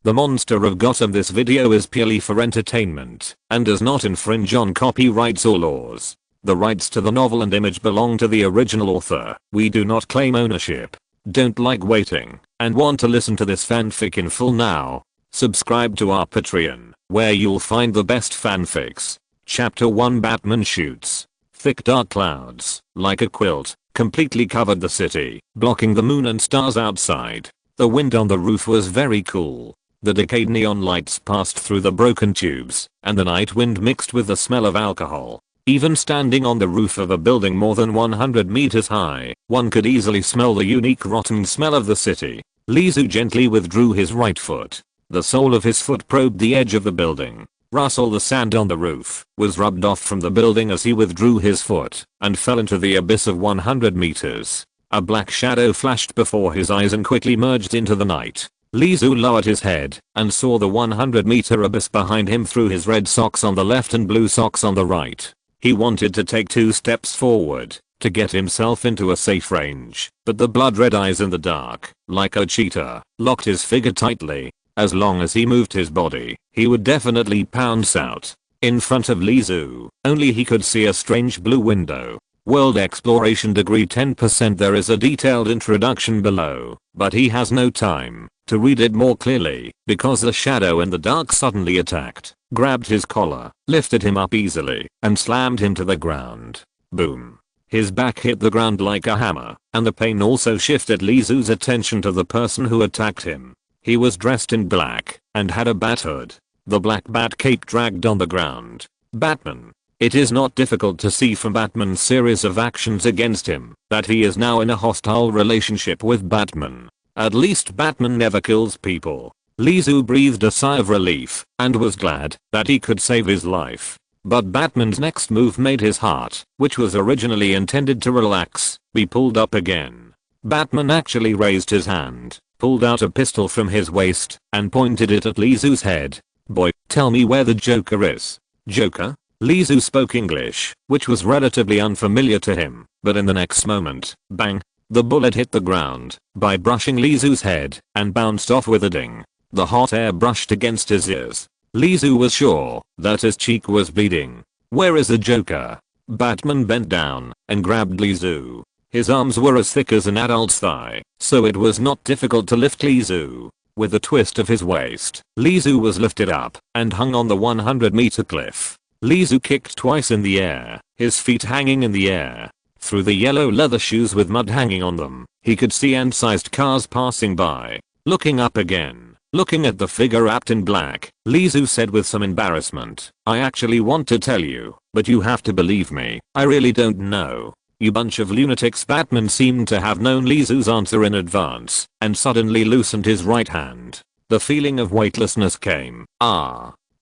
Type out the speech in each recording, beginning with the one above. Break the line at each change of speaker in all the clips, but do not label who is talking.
The Monster of Gotham. This video is purely for entertainment and does not infringe on copyrights or laws. The rights to the novel and image belong to the original author. We do not claim ownership. Don't like waiting and want to listen to this fanfic in full now? Subscribe to our Patreon, where you'll find the best fanfics. Chapter 1. Batman shoots. Thick dark clouds, like a quilt, completely covered the city, blocking the moon and stars outside. The wind on the roof was very cool. The decayed neon lights passed through the broken tubes, and the night wind mixed with the smell of alcohol. Even standing on the roof of a building more than 100 meters high, one could easily smell the unique rotten smell of the city. Lizu gently withdrew his right foot. The sole of his foot probed the edge of the building. Rustle, the sand on the roof, was rubbed off from the building as he withdrew his foot and fell into the abyss of 100 meters. A black shadow flashed before his eyes and quickly merged into the night. Lizu lowered his head and saw the 100-meter abyss behind him through his red socks on the left and blue socks on the right. He wanted to take 2 steps forward to get himself into a safe range, but the blood-red eyes in the dark, like a cheetah, locked his figure tightly. As long as he moved his body, he would definitely pounce out. In front of Lizu, only he could see a strange blue window. World Exploration degree 10%. There is a detailed introduction below, but he has no time to read it more clearly because the shadow in the dark suddenly attacked, grabbed his collar, lifted him up easily, and slammed him to the ground. Boom. His back hit the ground like a hammer, and the pain also shifted Lizu's attention to the person who attacked him. He was dressed in black and had a bat hood. The black bat cape dragged on the ground. Batman. It is not difficult to see from Batman's series of actions against him that he is now in a hostile relationship with Batman. At least Batman never kills people. Lizu breathed a sigh of relief and was glad that he could save his life. But Batman's next move made his heart, which was originally intended to relax, be pulled up again. Batman actually raised his hand, pulled out a pistol from his waist, and pointed it at Lizu's head. "Boy, tell me where the Joker is." "Joker?" Lizu spoke English, which was relatively unfamiliar to him, but in the next moment, bang, the bullet hit the ground by brushing Lizu's head and bounced off with a ding. The hot air brushed against his ears. Lizu was sure that his cheek was bleeding. "Where is the Joker?" Batman bent down and grabbed Lizu. His arms were as thick as an adult's thigh, so it was not difficult to lift Lizu. With a twist of his waist, Lizu was lifted up and hung on the 100-meter cliff. Lizu kicked twice in the air, his feet hanging in the air. Through the yellow leather shoes with mud hanging on them, he could see ant-sized cars passing by. Looking up again, looking at the figure wrapped in black, Lizu said with some embarrassment, "I actually want to tell you, but you have to believe me, I really don't know. You bunch of lunatics." Batman seemed to have known Lizu's answer in advance and suddenly loosened his right hand. The feeling of weightlessness came.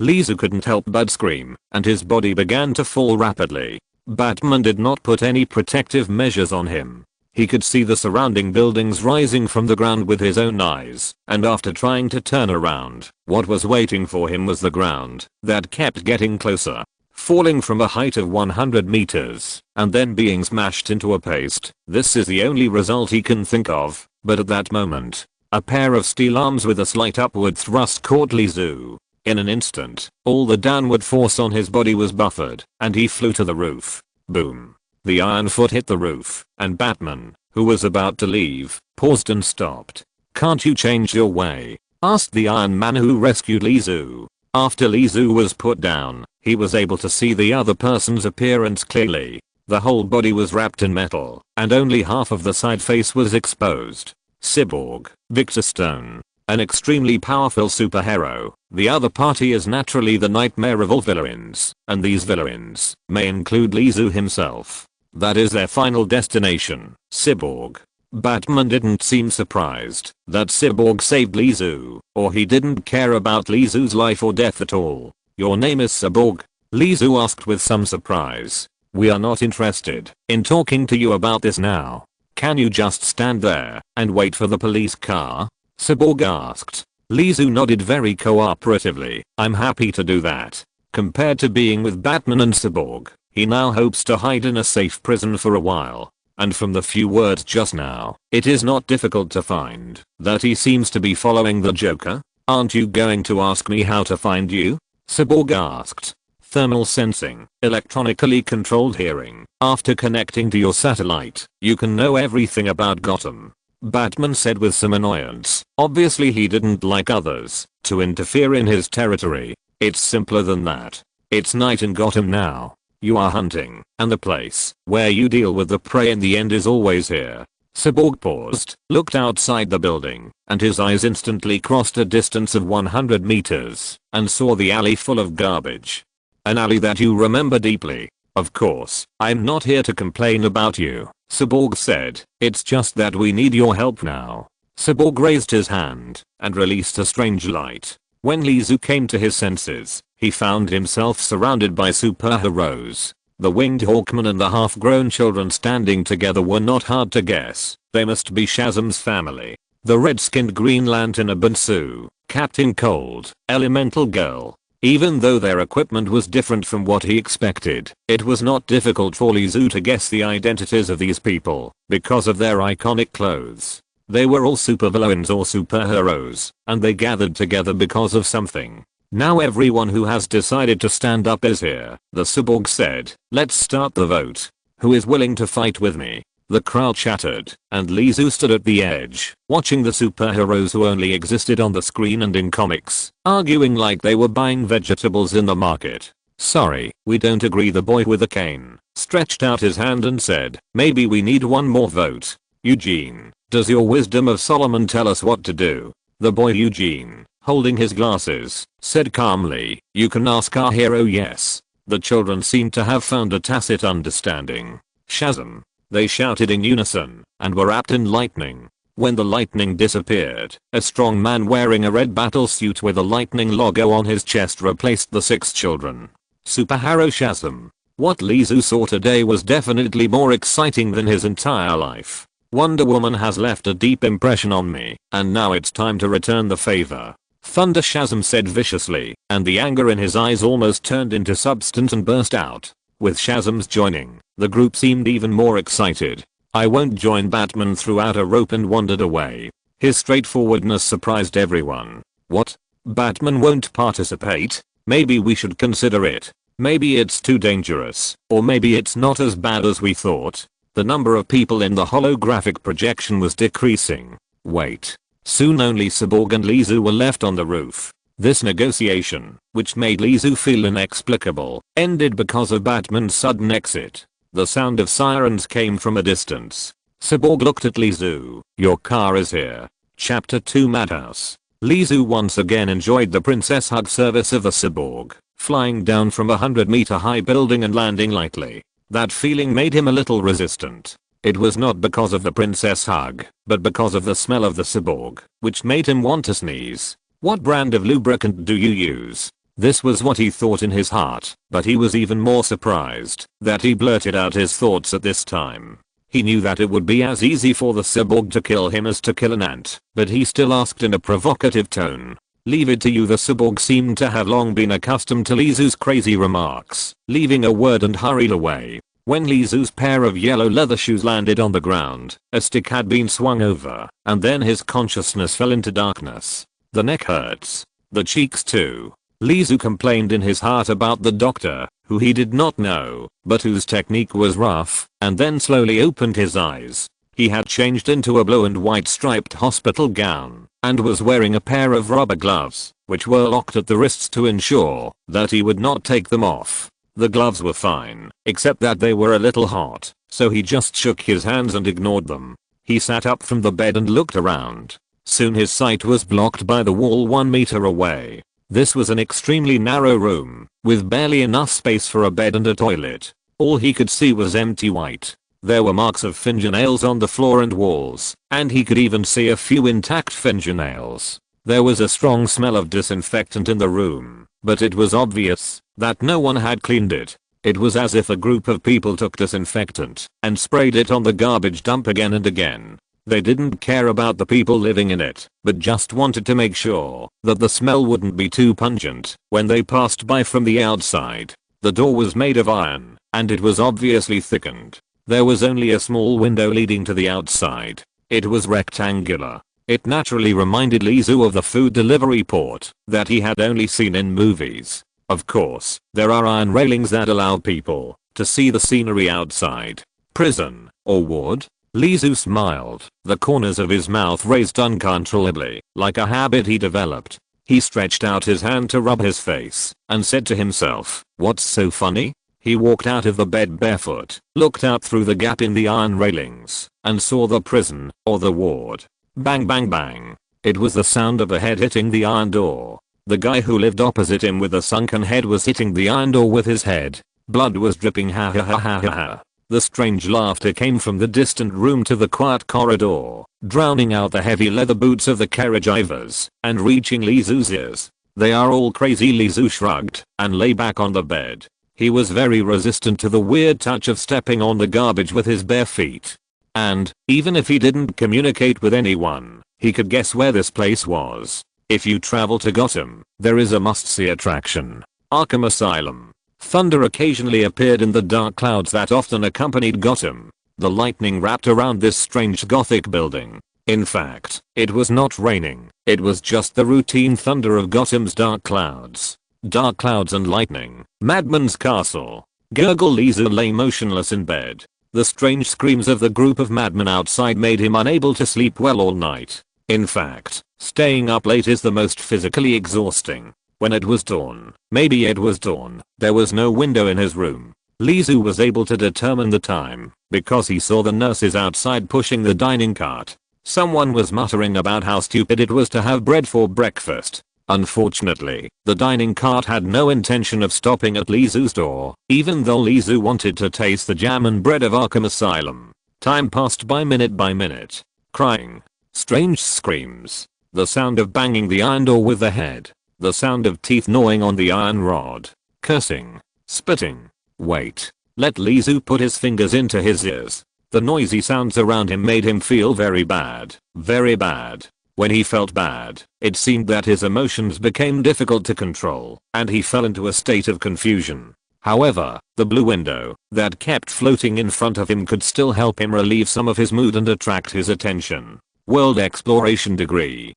Lizu couldn't help but scream, and his body began to fall rapidly. Batman did not put any protective measures on him. He could see the surrounding buildings rising from the ground with his own eyes, and after trying to turn around, what was waiting for him was the ground that kept getting closer, falling from a height of 100 meters, and then being smashed into a paste. This is the only result he can think of, but at that moment, a pair of steel arms with a slight upward thrust caught Lizu. In an instant, all the downward force on his body was buffered, and he flew to the roof. Boom. The iron foot hit the roof, and Batman, who was about to leave, paused and stopped. "Can't you change your way?" asked the Iron Man who rescued Lizu. After Lizu was put down, he was able to see the other person's appearance clearly. The whole body was wrapped in metal, and only half of the side face was exposed. Cyborg, Victor Stone. An extremely powerful superhero. The other party is naturally the nightmare of all villains, and these villains may include Lizu himself. That is their final destination, Cyborg. Batman didn't seem surprised that Cyborg saved Lizu, or he didn't care about Lizu's life or death at all. "Your name is Cyborg?" Lizu asked with some surprise. "We are not interested in talking to you about this now. Can you just stand there and wait for the police car?" Cyborg asked. Lizu nodded very cooperatively. "I'm happy to do that." Compared to being with Batman and Cyborg, he now hopes to hide in a safe prison for a while. And from the few words just now, it is not difficult to find that he seems to be following the Joker. Aren't you going to ask me how to find you? Cyborg asked. Thermal sensing, electronically controlled hearing. After connecting to your satellite, you can know everything about Gotham. Batman said with some annoyance. Obviously he didn't like others to interfere in his territory. It's simpler than that. It's night in Gotham now. You are hunting, and the place where you deal with the prey in the end is always here. Cyborg paused, looked outside the building, and his eyes instantly crossed a distance of 100 meters and saw the alley full of garbage. An alley that you remember deeply. Of course, I'm not here to complain about you, Cyborg said. It's just that we need your help now. Cyborg raised his hand and released a strange light. When Lizu came to his senses, he found himself surrounded by superheroes. The winged Hawkman and the half-grown children standing together were not hard to guess. They must be Shazam's family. The red-skinned Green Lantern Abunsu, Captain Cold, Elemental Girl. Even though their equipment was different from what he expected, it was not difficult for Lizu to guess the identities of these people because of their iconic clothes. They were all supervillains or superheroes, and they gathered together because of something. Now everyone who has decided to stand up is here, the cyborg said. Let's start the vote. Who is willing to fight with me? The crowd chattered, and Lizu stood at the edge, watching the superheroes who only existed on the screen and in comics, arguing like they were buying vegetables in the market. Sorry, we don't agree. The boy with the cane stretched out his hand and said, maybe we need one more vote. Eugene, does your wisdom of Solomon tell us what to do? The boy Eugene, holding his glasses, said calmly, you can ask our hero. Yes. The children seemed to have found a tacit understanding. Shazam! They shouted in unison, and were wrapped in lightning. When the lightning disappeared, a strong man wearing a red battle suit with a lightning logo on his chest replaced the 6 children. Superhero Shazam! What Lizu saw today was definitely more exciting than his entire life. Wonder Woman has left a deep impression on me, and now it's time to return the favor. Thunder Shazam said viciously, and the anger in his eyes almost turned into substance and burst out. With Shazam's joining, the group seemed even more excited. I won't join. Batman threw out a rope and wandered away. His straightforwardness surprised everyone. What? Batman won't participate? Maybe we should consider it. Maybe it's too dangerous, or maybe it's not as bad as we thought. The number of people in the holographic projection was decreasing. Wait. Soon only Cyborg and Lizu were left on the roof. This negotiation, which made Lizu feel inexplicable, ended because of Batman's sudden exit. The sound of sirens came from a distance. Cyborg looked at Lizu. Your car is here. Chapter 2 Madhouse. Lizu once again enjoyed the princess hug service of the cyborg, flying down from a 100-meter high building and landing lightly. That feeling made him a little resistant. It was not because of the princess hug, but because of the smell of the cyborg, which made him want to sneeze. What brand of lubricant do you use? This was what he thought in his heart, but he was even more surprised that he blurted out his thoughts at this time. He knew that it would be as easy for the cyborg to kill him as to kill an ant, but he still asked in a provocative tone. Leave it to you. The cyborg seemed to have long been accustomed to Lizu's crazy remarks, leaving a word and hurried away. When Lizu's pair of yellow leather shoes landed on the ground, a stick had been swung over, and then his consciousness fell into darkness. The neck hurts. The cheeks too. Lizu complained in his heart about the doctor, who he did not know, but whose technique was rough, and then slowly opened his eyes. He had changed into a blue and white striped hospital gown, and was wearing a pair of rubber gloves, which were locked at the wrists to ensure that he would not take them off. The gloves were fine, except that they were a little hot, so he just shook his hands and ignored them. He sat up from the bed and looked around. Soon his sight was blocked by the wall 1 meter away. This was an extremely narrow room, with barely enough space for a bed and a toilet. All he could see was empty white. There were marks of fingernails on the floor and walls, and he could even see a few intact fingernails. There was a strong smell of disinfectant in the room, but it was obvious that no one had cleaned it. It was as if a group of people took disinfectant and sprayed it on the garbage dump again and again. They didn't care about the people living in it, but just wanted to make sure that the smell wouldn't be too pungent when they passed by from the outside. The door was made of iron, and it was obviously thickened. There was only a small window leading to the outside. It was rectangular. It naturally reminded Li Zhu of the food delivery port that he had only seen in movies. Of course, there are iron railings that allow people to see the scenery outside. Prison, or ward? Li Zhu smiled, the corners of his mouth raised uncontrollably, like a habit he developed. He stretched out his hand to rub his face, and said to himself, "What's so funny?" He walked out of the bed barefoot, looked out through the gap in the iron railings, and saw the prison, or the ward. Bang bang bang. It was the sound of a head hitting the iron door. The guy who lived opposite him with a sunken head was hitting the iron door with his head. Blood was dripping, ha ha ha ha ha ha. The strange laughter came from the distant room to the quiet corridor, drowning out the heavy leather boots of the carriage drivers, and reaching Li Zhu's ears. "They are all crazy," Li Zhu shrugged, and lay back on the bed. He was very resistant to the weird touch of stepping on the garbage with his bare feet. And, even if he didn't communicate with anyone, he could guess where this place was. If you travel to Gotham, there is a must-see attraction: Arkham Asylum. Thunder occasionally appeared in the dark clouds that often accompanied Gotham. The lightning wrapped around this strange gothic building. In fact, it was not raining, it was just the routine thunder of Gotham's dark clouds. Dark clouds and lightning. Madman's castle. Gurgle. Li Zhu lay motionless in bed. The strange screams of the group of madmen outside made him unable to sleep well all night. In fact, staying up late is the most physically exhausting. When it was dawn, maybe it was dawn, there was no window in his room. Li Zhu was able to determine the time because he saw the nurses outside pushing the dining cart. Someone was muttering about how stupid it was to have bread for breakfast. Unfortunately, the dining cart had no intention of stopping at Li Zhu's door, even though Li Zhu wanted to taste the jam and bread of Arkham Asylum. Time passed by minute. Crying. Strange screams. The sound of banging the iron door with the head. The sound of teeth gnawing on the iron rod. Cursing. Spitting. Wait. Let Li Zhu put his fingers into his ears. The noisy sounds around him made him feel very bad. Very bad. When he felt bad, it seemed that his emotions became difficult to control, and he fell into a state of confusion. However, the blue window that kept floating in front of him could still help him relieve some of his mood and attract his attention. World Exploration Degree.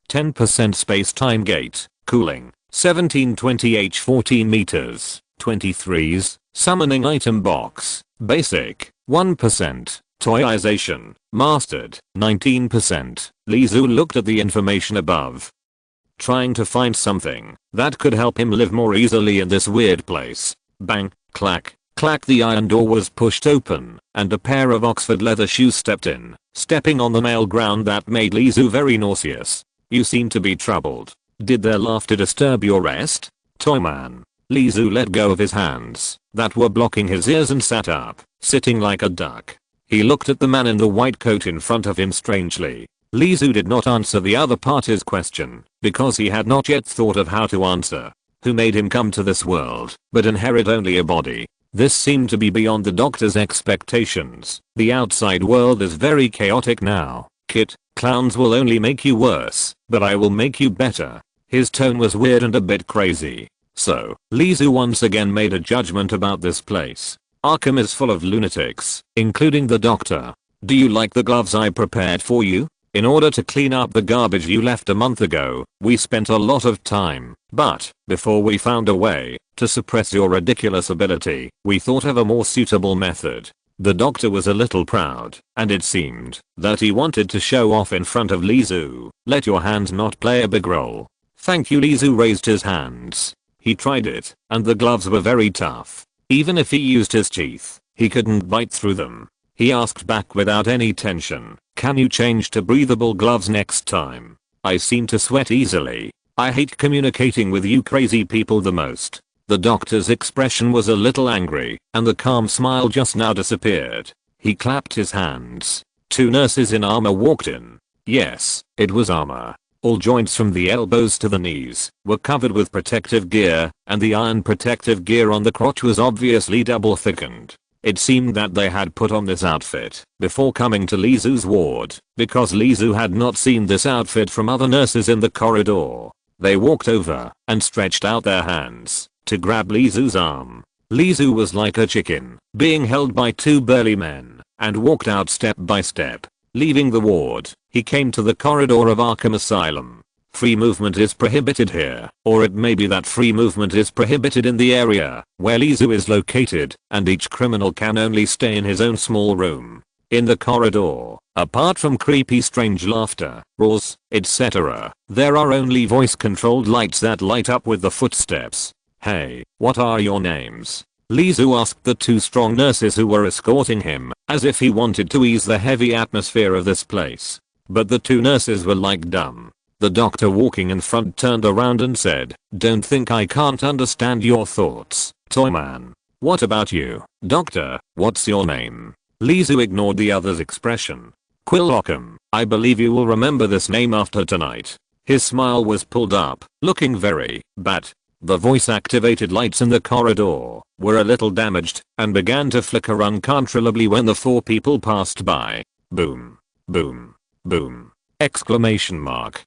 10% space-time gate. Cooling. 1720 14 meters. 23s. Summoning item box. Basic. 1%. Toyization. Mastered. 19%. Li Zhu looked at the information above, trying to find something that could help him live more easily in this weird place. Bang. Clack. Clack. The iron door was pushed open, and a pair of Oxford leather shoes stepped in, stepping on the nail ground that made Li Zhu very nauseous. "You seem to be troubled. Did their laughter disturb your rest?" Toyman. Li Zhu let go of his hands that were blocking his ears and sat up, sitting like a duck. He looked at the man in the white coat in front of him strangely. Li Zhu did not answer the other party's question, because he had not yet thought of how to answer. Who made him come to this world, but inherit only a body? This seemed to be beyond the doctor's expectations. The outside world is very chaotic now, Kit. Clowns will only make you worse, but I will make you better. His tone was weird and a bit crazy. So, Li Zhu once again made a judgment about this place. Arkham is full of lunatics, including the doctor. Do you like the gloves I prepared for you? In order to clean up the garbage you left a month ago, we spent a lot of time, but, before we found a way to suppress your ridiculous ability, we thought of a more suitable method. The doctor was a little proud, and it seemed that he wanted to show off in front of Li Zhu. Let your hands not play a big role. Thank you. Li Zhu raised his hands. He tried it, and the gloves were very tough. Even if he used his teeth, he couldn't bite through them. He asked back without any tension, "Can you change to breathable gloves next time? I seem to sweat easily. I hate communicating with you crazy people the most." The doctor's expression was a little angry, and the calm smile just now disappeared. He clapped his hands. Two nurses in armor walked in. Yes, it was armor. All joints from the elbows to the knees were covered with protective gear, and the iron protective gear on the crotch was obviously double thickened. It seemed that they had put on this outfit before coming to Li Zhu's ward, because Li Zhu had not seen this outfit from other nurses in the corridor. They walked over and stretched out their hands to grab Li Zhu's arm. Li Zhu was like a chicken being held by two burly men and walked out step by step. Leaving the ward, he came to the corridor of Arkham Asylum. Free movement is prohibited here, or it may be that free movement is prohibited in the area where Lee Zoo is located, and each criminal can only stay in his own small room. In the corridor, apart from creepy strange laughter, roars, etc., there are only voice-controlled lights that light up with the footsteps. "Hey, what are your names?" Lee Zoo asked the two strong nurses who were escorting him, as if he wanted to ease the heavy atmosphere of this place. But the two nurses were like dumb. The doctor walking in front turned around and said, "Don't think I can't understand your thoughts, Toyman. What about you, doctor, what's your name?" Lee Zoo ignored the other's expression. "Quill Arkham, I believe you will remember this name after tonight." His smile was pulled up, looking very bad. The voice-activated lights in the corridor were a little damaged and began to flicker uncontrollably when the four people passed by. Boom. Boom. Boom. Exclamation mark.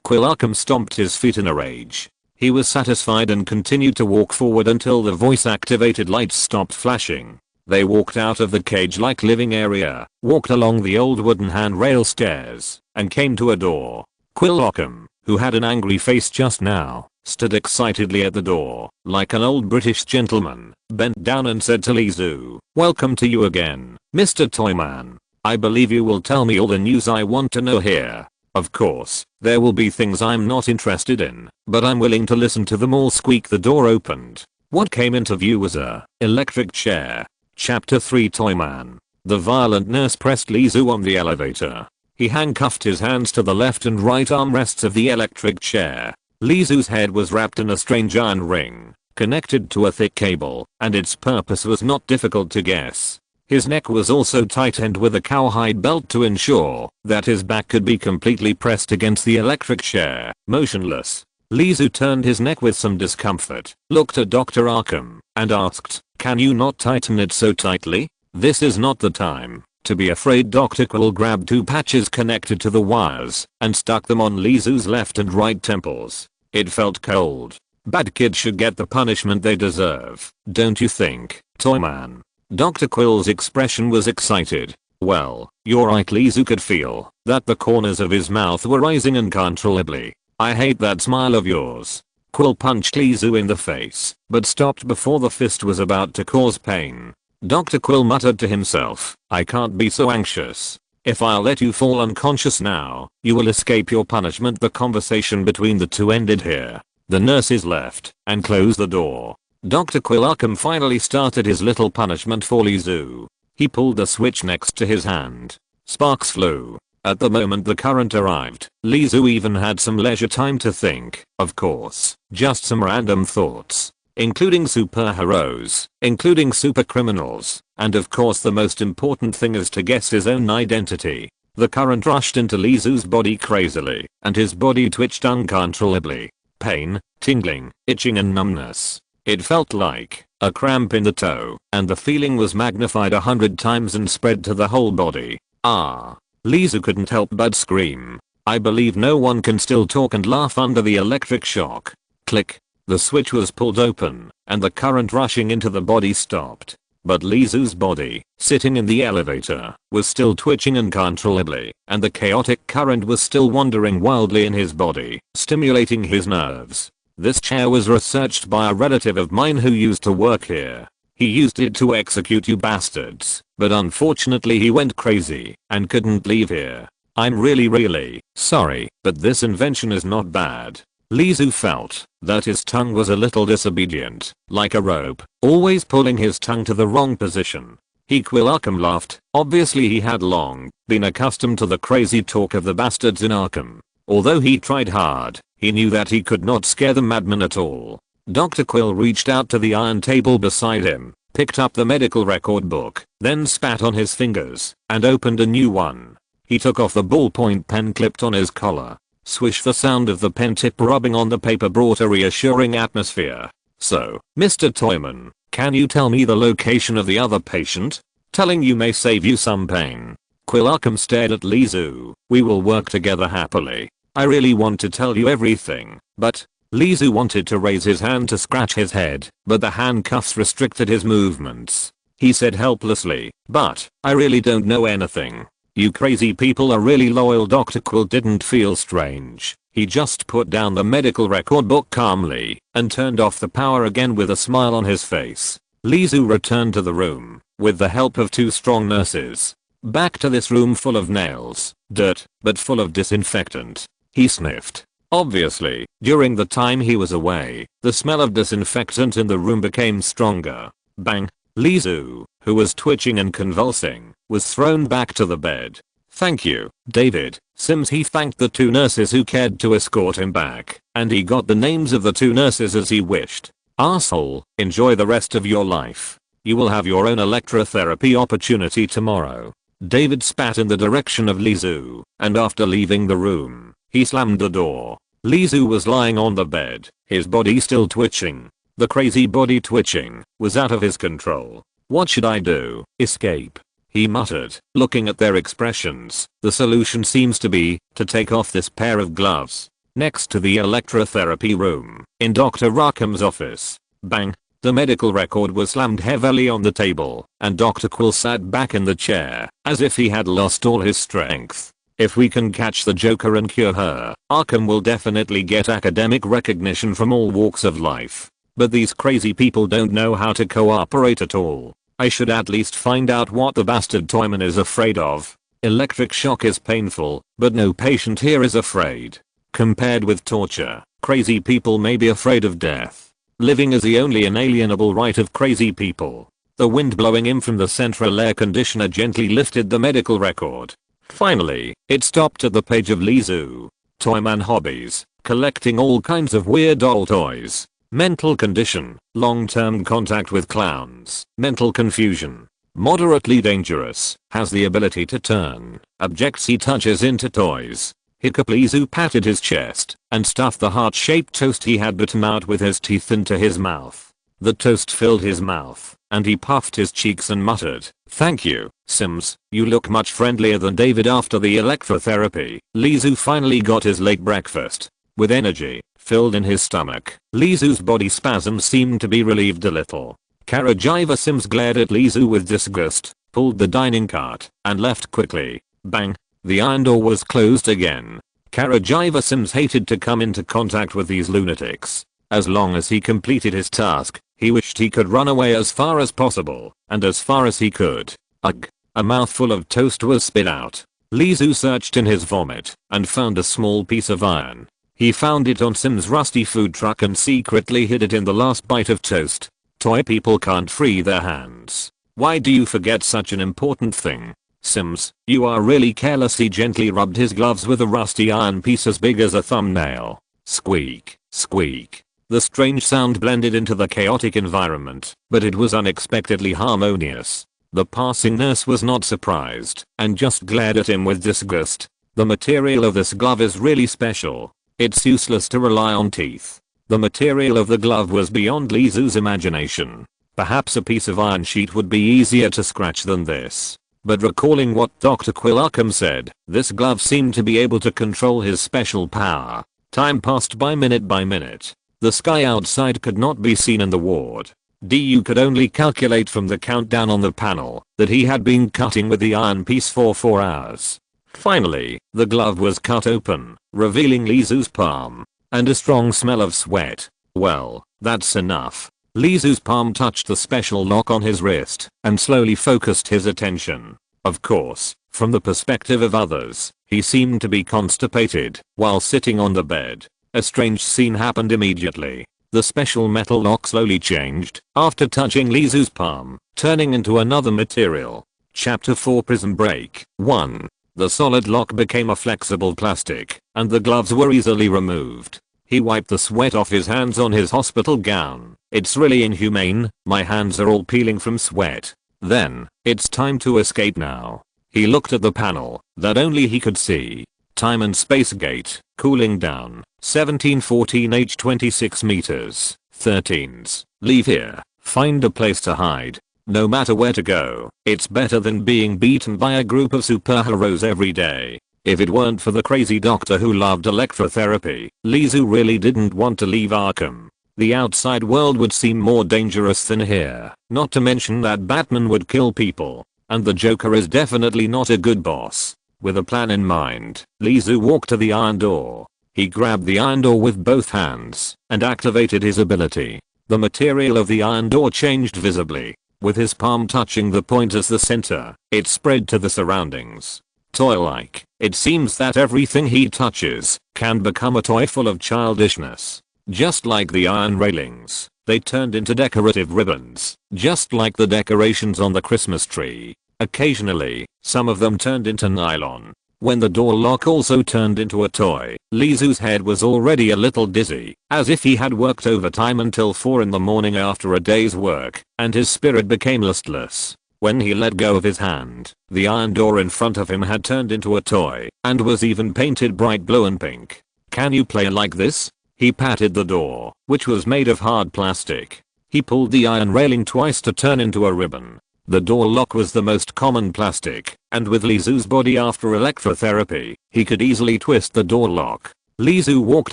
Quill Arkham stomped his feet in a rage. He was satisfied and continued to walk forward until the voice-activated lights stopped flashing. They walked out of the cage-like living area, walked along the old wooden handrail stairs, and came to a door. Quill Arkham, who had an angry face just now, stood excitedly at the door, like an old British gentleman, bent down and said to Lee Zoo, "Welcome to you again, Mr. Toyman. I believe you will tell me all the news I want to know here. Of course, there will be things I'm not interested in, but I'm willing to listen to them all." Squeak. The door opened. What came into view was a electric chair. Chapter 3 Toyman. The violent nurse pressed Lee Zoo on the elevator. He handcuffed his hands to the left and right armrests of the electric chair. Lee Zoo's head was wrapped in a strange iron ring, connected to a thick cable, and its purpose was not difficult to guess. His neck was also tightened with a cowhide belt to ensure that his back could be completely pressed against the electric chair, motionless. Lee Zoo turned his neck with some discomfort, looked at Dr. Arkham, and asked, "Can you not tighten it so tightly?" "This is not the time to be afraid." Dr. Quill grabbed two patches connected to the wires and stuck them on Lee Zoo's left and right temples. It felt cold. Bad kids should get the punishment they deserve, don't you think, Toyman? Dr. Quill's expression was excited. "Well, you're right." Lee Zoo could feel that the corners of his mouth were rising uncontrollably. "I hate that smile of yours." Quill punched Lee Zoo in the face, but stopped before the fist was about to cause pain. Dr. Quill muttered to himself, "I can't be so anxious. If I'll let you fall unconscious now, you will escape your punishment." The conversation between the two ended here. The nurses left and closed the door. Dr. Quill Arkham finally started his little punishment for Lee Zoo. He pulled the switch next to his hand. Sparks flew. At the moment the current arrived, Lee Zoo even had some leisure time to think, of course, just some random thoughts. Including superheroes, including supercriminals, and of course the most important thing is to guess his own identity. The current rushed into Lee Zoo's body crazily, and his body twitched uncontrollably. Pain, tingling, itching and numbness. It felt like a cramp in the toe, and the feeling was magnified 100 times and spread to the whole body. Ah! Lee Zoo couldn't help but scream. I believe no one can still talk and laugh under the electric shock. Click. The switch was pulled open, and the current rushing into the body stopped. But Lee Zoo's body, sitting in the elevator, was still twitching uncontrollably, and the chaotic current was still wandering wildly in his body, stimulating his nerves. This chair was researched by a relative of mine who used to work here. He used it to execute you bastards, but unfortunately he went crazy and couldn't leave here. I'm really sorry, but this invention is not bad. Lee Zoo felt that his tongue was a little disobedient, like a rope, always pulling his tongue to the wrong position. Quill Arkham laughed. Obviously he had long been accustomed to the crazy talk of the bastards in Arkham. Although he tried hard, he knew that he could not scare the madman at all. Dr. Quill reached out to the iron table beside him, picked up the medical record book, then spat on his fingers, and opened a new one. He took off the ballpoint pen clipped on his collar. Swish. The sound of the pen tip rubbing on the paper brought a reassuring atmosphere. "So, Mr. Toyman, can you tell me the location of the other patient? Telling you may save you some pain." Quill Arkham stared at Lee Zoo. "We will work together happily. I really want to tell you everything, but..." Lee Zoo wanted to raise his hand to scratch his head, but the handcuffs restricted his movements. He said helplessly, "But, I really don't know anything." You crazy people are really loyal. Dr. Quill didn't feel strange. He just put down the medical record book calmly and turned off the power again with a smile on his face. Lizu returned to the room with the help of 2 strong nurses. Back to this room full of nails, dirt, but full of disinfectant. He sniffed. Obviously, during the time he was away, the smell of disinfectant in the room became stronger. Bang! Lizu, who was twitching and convulsing, was thrown back to the bed. Thank you, David. Sims. He thanked the 2 nurses who cared to escort him back, and he got the names of the 2 nurses as he wished. Asshole, enjoy the rest of your life. You will have your own electrotherapy opportunity tomorrow. David spat in the direction of Lizu, and after leaving the room, he slammed the door. Lizu was lying on the bed, his body still twitching. The crazy body twitching was out of his control. What should I do? Escape? He muttered, looking at their expressions. The solution seems to be to take off this pair of gloves. Next to the electrotherapy room, in Dr. Arkham's office. Bang! The medical record was slammed heavily on the table, and Dr. Quill sat back in the chair, as if he had lost all his strength. If we can catch the Joker and cure her, Arkham will definitely get academic recognition from all walks of life. But these crazy people don't know how to cooperate at all. I should at least find out what the bastard Toyman is afraid of. Electric shock is painful, but no patient here is afraid. Compared with torture, crazy people may be afraid of death. Living is the only inalienable right of crazy people. The wind blowing in from the central air conditioner gently lifted the medical record. Finally, it stopped at the page of Lizu. Toyman hobbies, collecting all kinds of weird doll toys. Mental condition, long-term contact with clowns, mental confusion. Moderately dangerous, has the ability to turn objects he touches into toys. Hiccup. Lizu patted his chest and stuffed the heart-shaped toast he had bitten out with his teeth into his mouth. The toast filled his mouth, and he puffed his cheeks and muttered, "Thank you, Sims, you look much friendlier than David after the electrotherapy." Lizu finally got his late breakfast. With energy filled in his stomach, Lizu's body spasms seemed to be relieved a little. Karajiva Sims glared at Lizu with disgust, pulled the dining cart, and left quickly. Bang! The iron door was closed again. Karajiva Sims hated to come into contact with these lunatics. As long as he completed his task, he wished he could run away as far as possible, and as far as he could. Ugh! A mouthful of toast was spit out. Lizu searched in his vomit, and found a small piece of iron. He found it on Sim's rusty food truck and secretly hid it in the last bite of toast. Toy people can't free their hands. Why do you forget such an important thing? Sims, you are really careless. He gently rubbed his gloves with a rusty iron piece as big as a thumbnail. Squeak, squeak. The strange sound blended into the chaotic environment, but it was unexpectedly harmonious. The passing nurse was not surprised, and just glared at him with disgust. The material of this glove is really special. It's useless to rely on teeth. The material of the glove was beyond Lizu's imagination. Perhaps a piece of iron sheet would be easier to scratch than this. But recalling what Dr. Quill Arkham said, this glove seemed to be able to control his special power. Time passed by minute. The sky outside could not be seen in the ward. Du could only calculate from the countdown on the panel that he had been cutting with the iron piece for 4 hours. Finally, the glove was cut open, revealing Lizu's palm, and a strong smell of sweat. Well, that's enough. Lizu's palm touched the special lock on his wrist, and slowly focused his attention. Of course, from the perspective of others, he seemed to be constipated while sitting on the bed. A strange scene happened immediately. The special metal lock slowly changed after touching Lizu's palm, turning into another material. Chapter 4 Prison Break 1. The solid lock became a flexible plastic, and the gloves were easily removed. He wiped the sweat off his hands on his hospital gown. It's really inhumane, my hands are all peeling from sweat. Then, it's time to escape now. He looked at the panel that only he could see. Time and space gate, cooling down, 1714 H 26 meters, 13s. Leave here, find a place to hide. No matter where to go, it's better than being beaten by a group of superheroes every day. If it weren't for the crazy doctor who loved electrotherapy, Lizu really didn't want to leave Arkham. The outside world would seem more dangerous than here, not to mention that Batman would kill people. and the Joker is definitely not a good boss. With a plan in mind, Lizu walked to the iron door. He grabbed the iron door with both hands and activated his ability. The material of the iron door changed visibly. With his palm touching the point as the center, it spread to the surroundings. Toy-like, it seems that everything he touches can become a toy full of childishness. Just like the iron railings, they turned into decorative ribbons, just like the decorations on the Christmas tree. Occasionally, some of them turned into nylon. When the door lock also turned into a toy, Lizu's head was already a little dizzy, as if he had worked overtime until 4 in the morning after a day's work, and his spirit became listless. When he let go of his hand, the iron door in front of him had turned into a toy, and was even painted bright blue and pink. "Can you play like this?" He patted the door, which was made of hard plastic. He pulled the iron railing twice to turn into a ribbon. The door lock was the most common plastic, and with Lizu's body after electrotherapy, he could easily twist the door lock. Lizu walked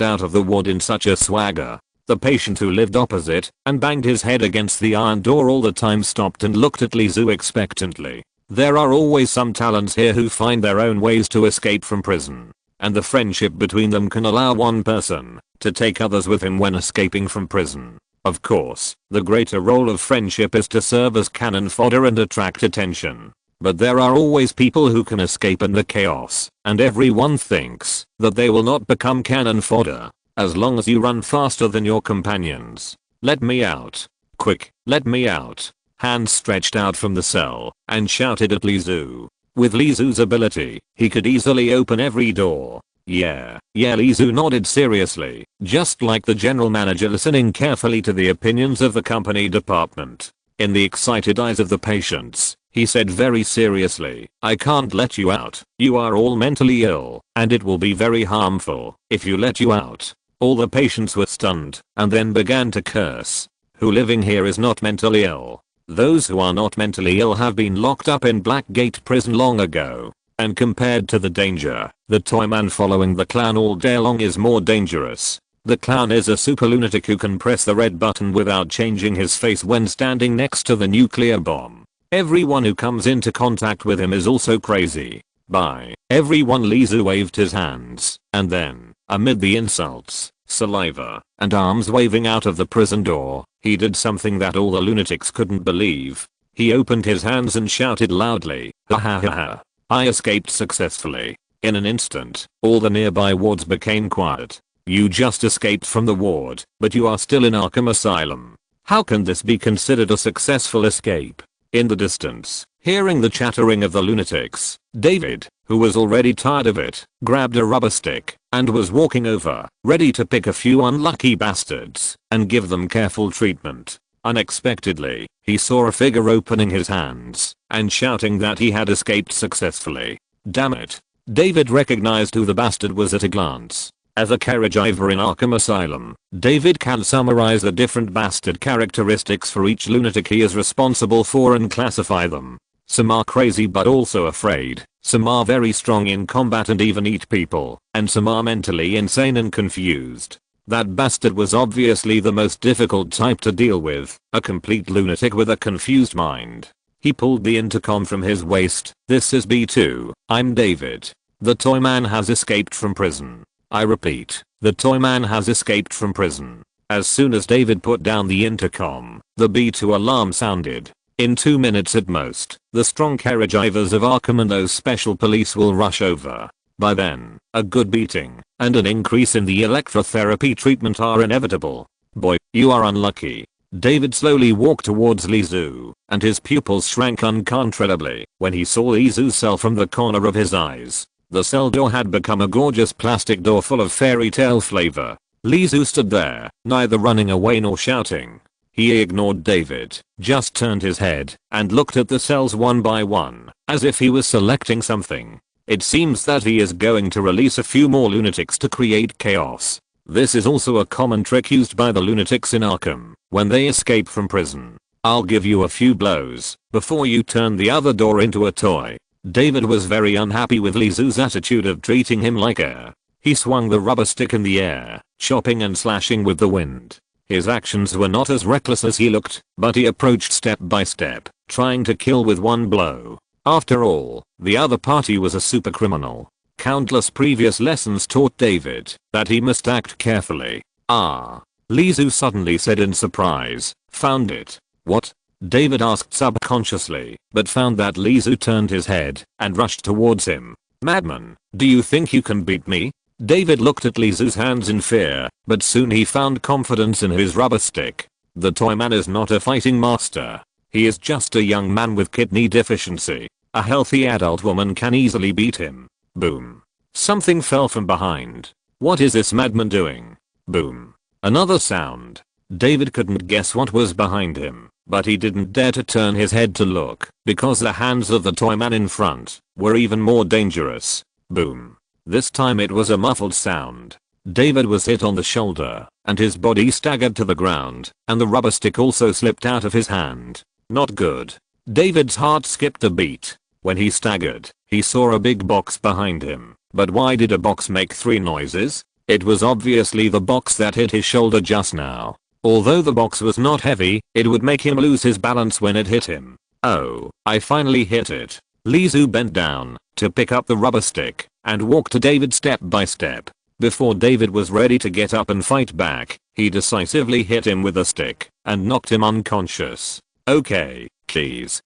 out of the ward in such a swagger. The patient who lived opposite and banged his head against the iron door all the time stopped and looked at Lizu expectantly. There are always some talents here who find their own ways to escape from prison, and the friendship between them can allow one person to take others with him when escaping from prison. Of course, the greater role of friendship is to serve as cannon fodder and attract attention. But there are always people who can escape in the chaos, and everyone thinks that they will not become cannon fodder as long as you run faster than your companions. "Let me out. Quick, let me out." Hands stretched out from the cell and shouted at Lizu. With Lizu's ability, he could easily open every door. Yeah, Lizu nodded seriously, just like the general manager listening carefully to the opinions of the company department. In the excited eyes of the patients, he said very seriously, "I can't let you out. You are all mentally ill, and it will be very harmful if you let you out." All the patients were stunned, and then began to curse. "Who living here is not mentally ill? Those who are not mentally ill have been locked up in Blackgate prison long ago. And compared to the danger, the toyman following the clown all day long is more dangerous. The clown is a super lunatic who can press the red button without changing his face when standing next to the nuclear bomb. Everyone who comes into contact with him is also crazy." Bye. Everyone. Lizu waved his hands, and then, amid the insults, saliva, and arms waving out of the prison door, he did something that all the lunatics couldn't believe. He opened his hands and shouted loudly, "Ha ha ha ha. I escaped successfully." In an instant, all the nearby wards became quiet. "You just escaped from the ward, but you are still in Arkham Asylum. How can this be considered a successful escape?" In the distance, hearing the chattering of the lunatics, David, who was already tired of it, grabbed a rubber stick and was walking over, ready to pick a few unlucky bastards and give them careful treatment. Unexpectedly, he saw a figure opening his hands and shouting that he had escaped successfully. Damn it. David recognized who the bastard was at a glance. As a carriagiver in Arkham Asylum, David can summarize the different bastard characteristics for each lunatic he is responsible for and classify them. Some are crazy but also afraid, some are very strong in combat and even eat people, and some are mentally insane and confused. That bastard was obviously the most difficult type to deal with, a complete lunatic with a confused mind. He pulled the intercom from his waist. "This is B2, I'm David. The Toyman has escaped from prison. I repeat, the Toyman has escaped from prison." As soon as David put down the intercom, the B2 alarm sounded. In 2 minutes at most, the strong carriagivers of Arkham and those special police will rush over. By then, a good beating and an increase in the electrotherapy treatment are inevitable. "Boy, you are unlucky." David slowly walked towards Lizu, and his pupils shrank uncontrollably when he saw Lizu's cell from the corner of his eyes. The cell door had become a gorgeous plastic door full of fairy tale flavor. Lizu stood there, neither running away nor shouting. He ignored David, just turned his head and looked at the cells one by one, as if he was selecting something. It seems that he is going to release a few more lunatics to create chaos. This is also a common trick used by the lunatics in Arkham when they escape from prison. "I'll give you a few blows before you turn the other door into a toy." David was very unhappy with Lizu's attitude of treating him like air. He swung the rubber stick in the air, chopping and slashing with the wind. His actions were not as reckless as he looked, but he approached step by step, trying to kill with one blow. After all, the other party was a supercriminal. Countless previous lessons taught David that he must act carefully. Ah. Lizu suddenly said in surprise. Found it. What? David asked subconsciously, but found that Lizu turned his head and rushed towards him. Madman, do you think you can beat me? David looked at Lizu's hands in fear, but soon he found confidence in his rubber stick. The toy man is not a fighting master. He is just a young man with kidney deficiency. A healthy adult woman can easily beat him. Boom. Something fell from behind. What is this madman doing? Boom. Another sound. David couldn't guess what was behind him, but he didn't dare to turn his head to look because the hands of the toy man in front were even more dangerous. Boom. This time it was a muffled sound. David was hit on the shoulder and his body staggered to the ground, and the rubber stick also slipped out of his hand. Not good. David's heart skipped a beat. When he staggered, he saw a big box behind him. But why did a box make 3 noises? It was obviously the box that hit his shoulder just now. Although the box was not heavy, it would make him lose his balance when it hit him. Oh, I finally hit it. Lizu bent down to pick up the rubber stick and walked to David step by step. Before David was ready to get up and fight back, he decisively hit him with a stick and knocked him unconscious. Okay, keys.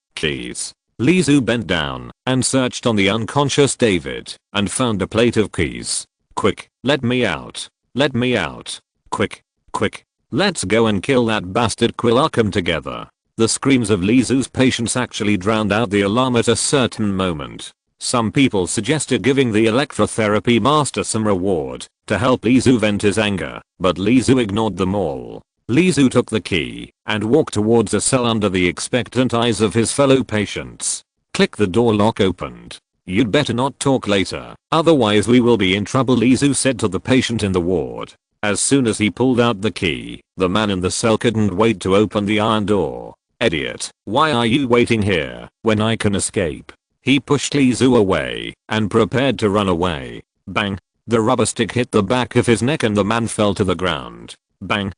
Lizu bent down and searched on the unconscious David and found a plate of keys. Quick, let me out. Let me out. Quick. Let's go and kill that bastard Quill Arkham together. The screams of Lizu's patients actually drowned out the alarm at a certain moment. Some people suggested giving the electrotherapy master some reward to help Lizu vent his anger, but Lizu ignored them all. Lizu took the key and walked towards a cell under the expectant eyes of his fellow patients. Click, the door lock opened. You'd better not talk later, otherwise we will be in trouble, Lizu said to the patient in the ward. As soon as he pulled out the key, the man in the cell couldn't wait to open the iron door. Idiot, why are you waiting here when I can escape? He pushed Lizu away and prepared to run away. Bang. The rubber stick hit the back of his neck and the man fell to the ground. Bang.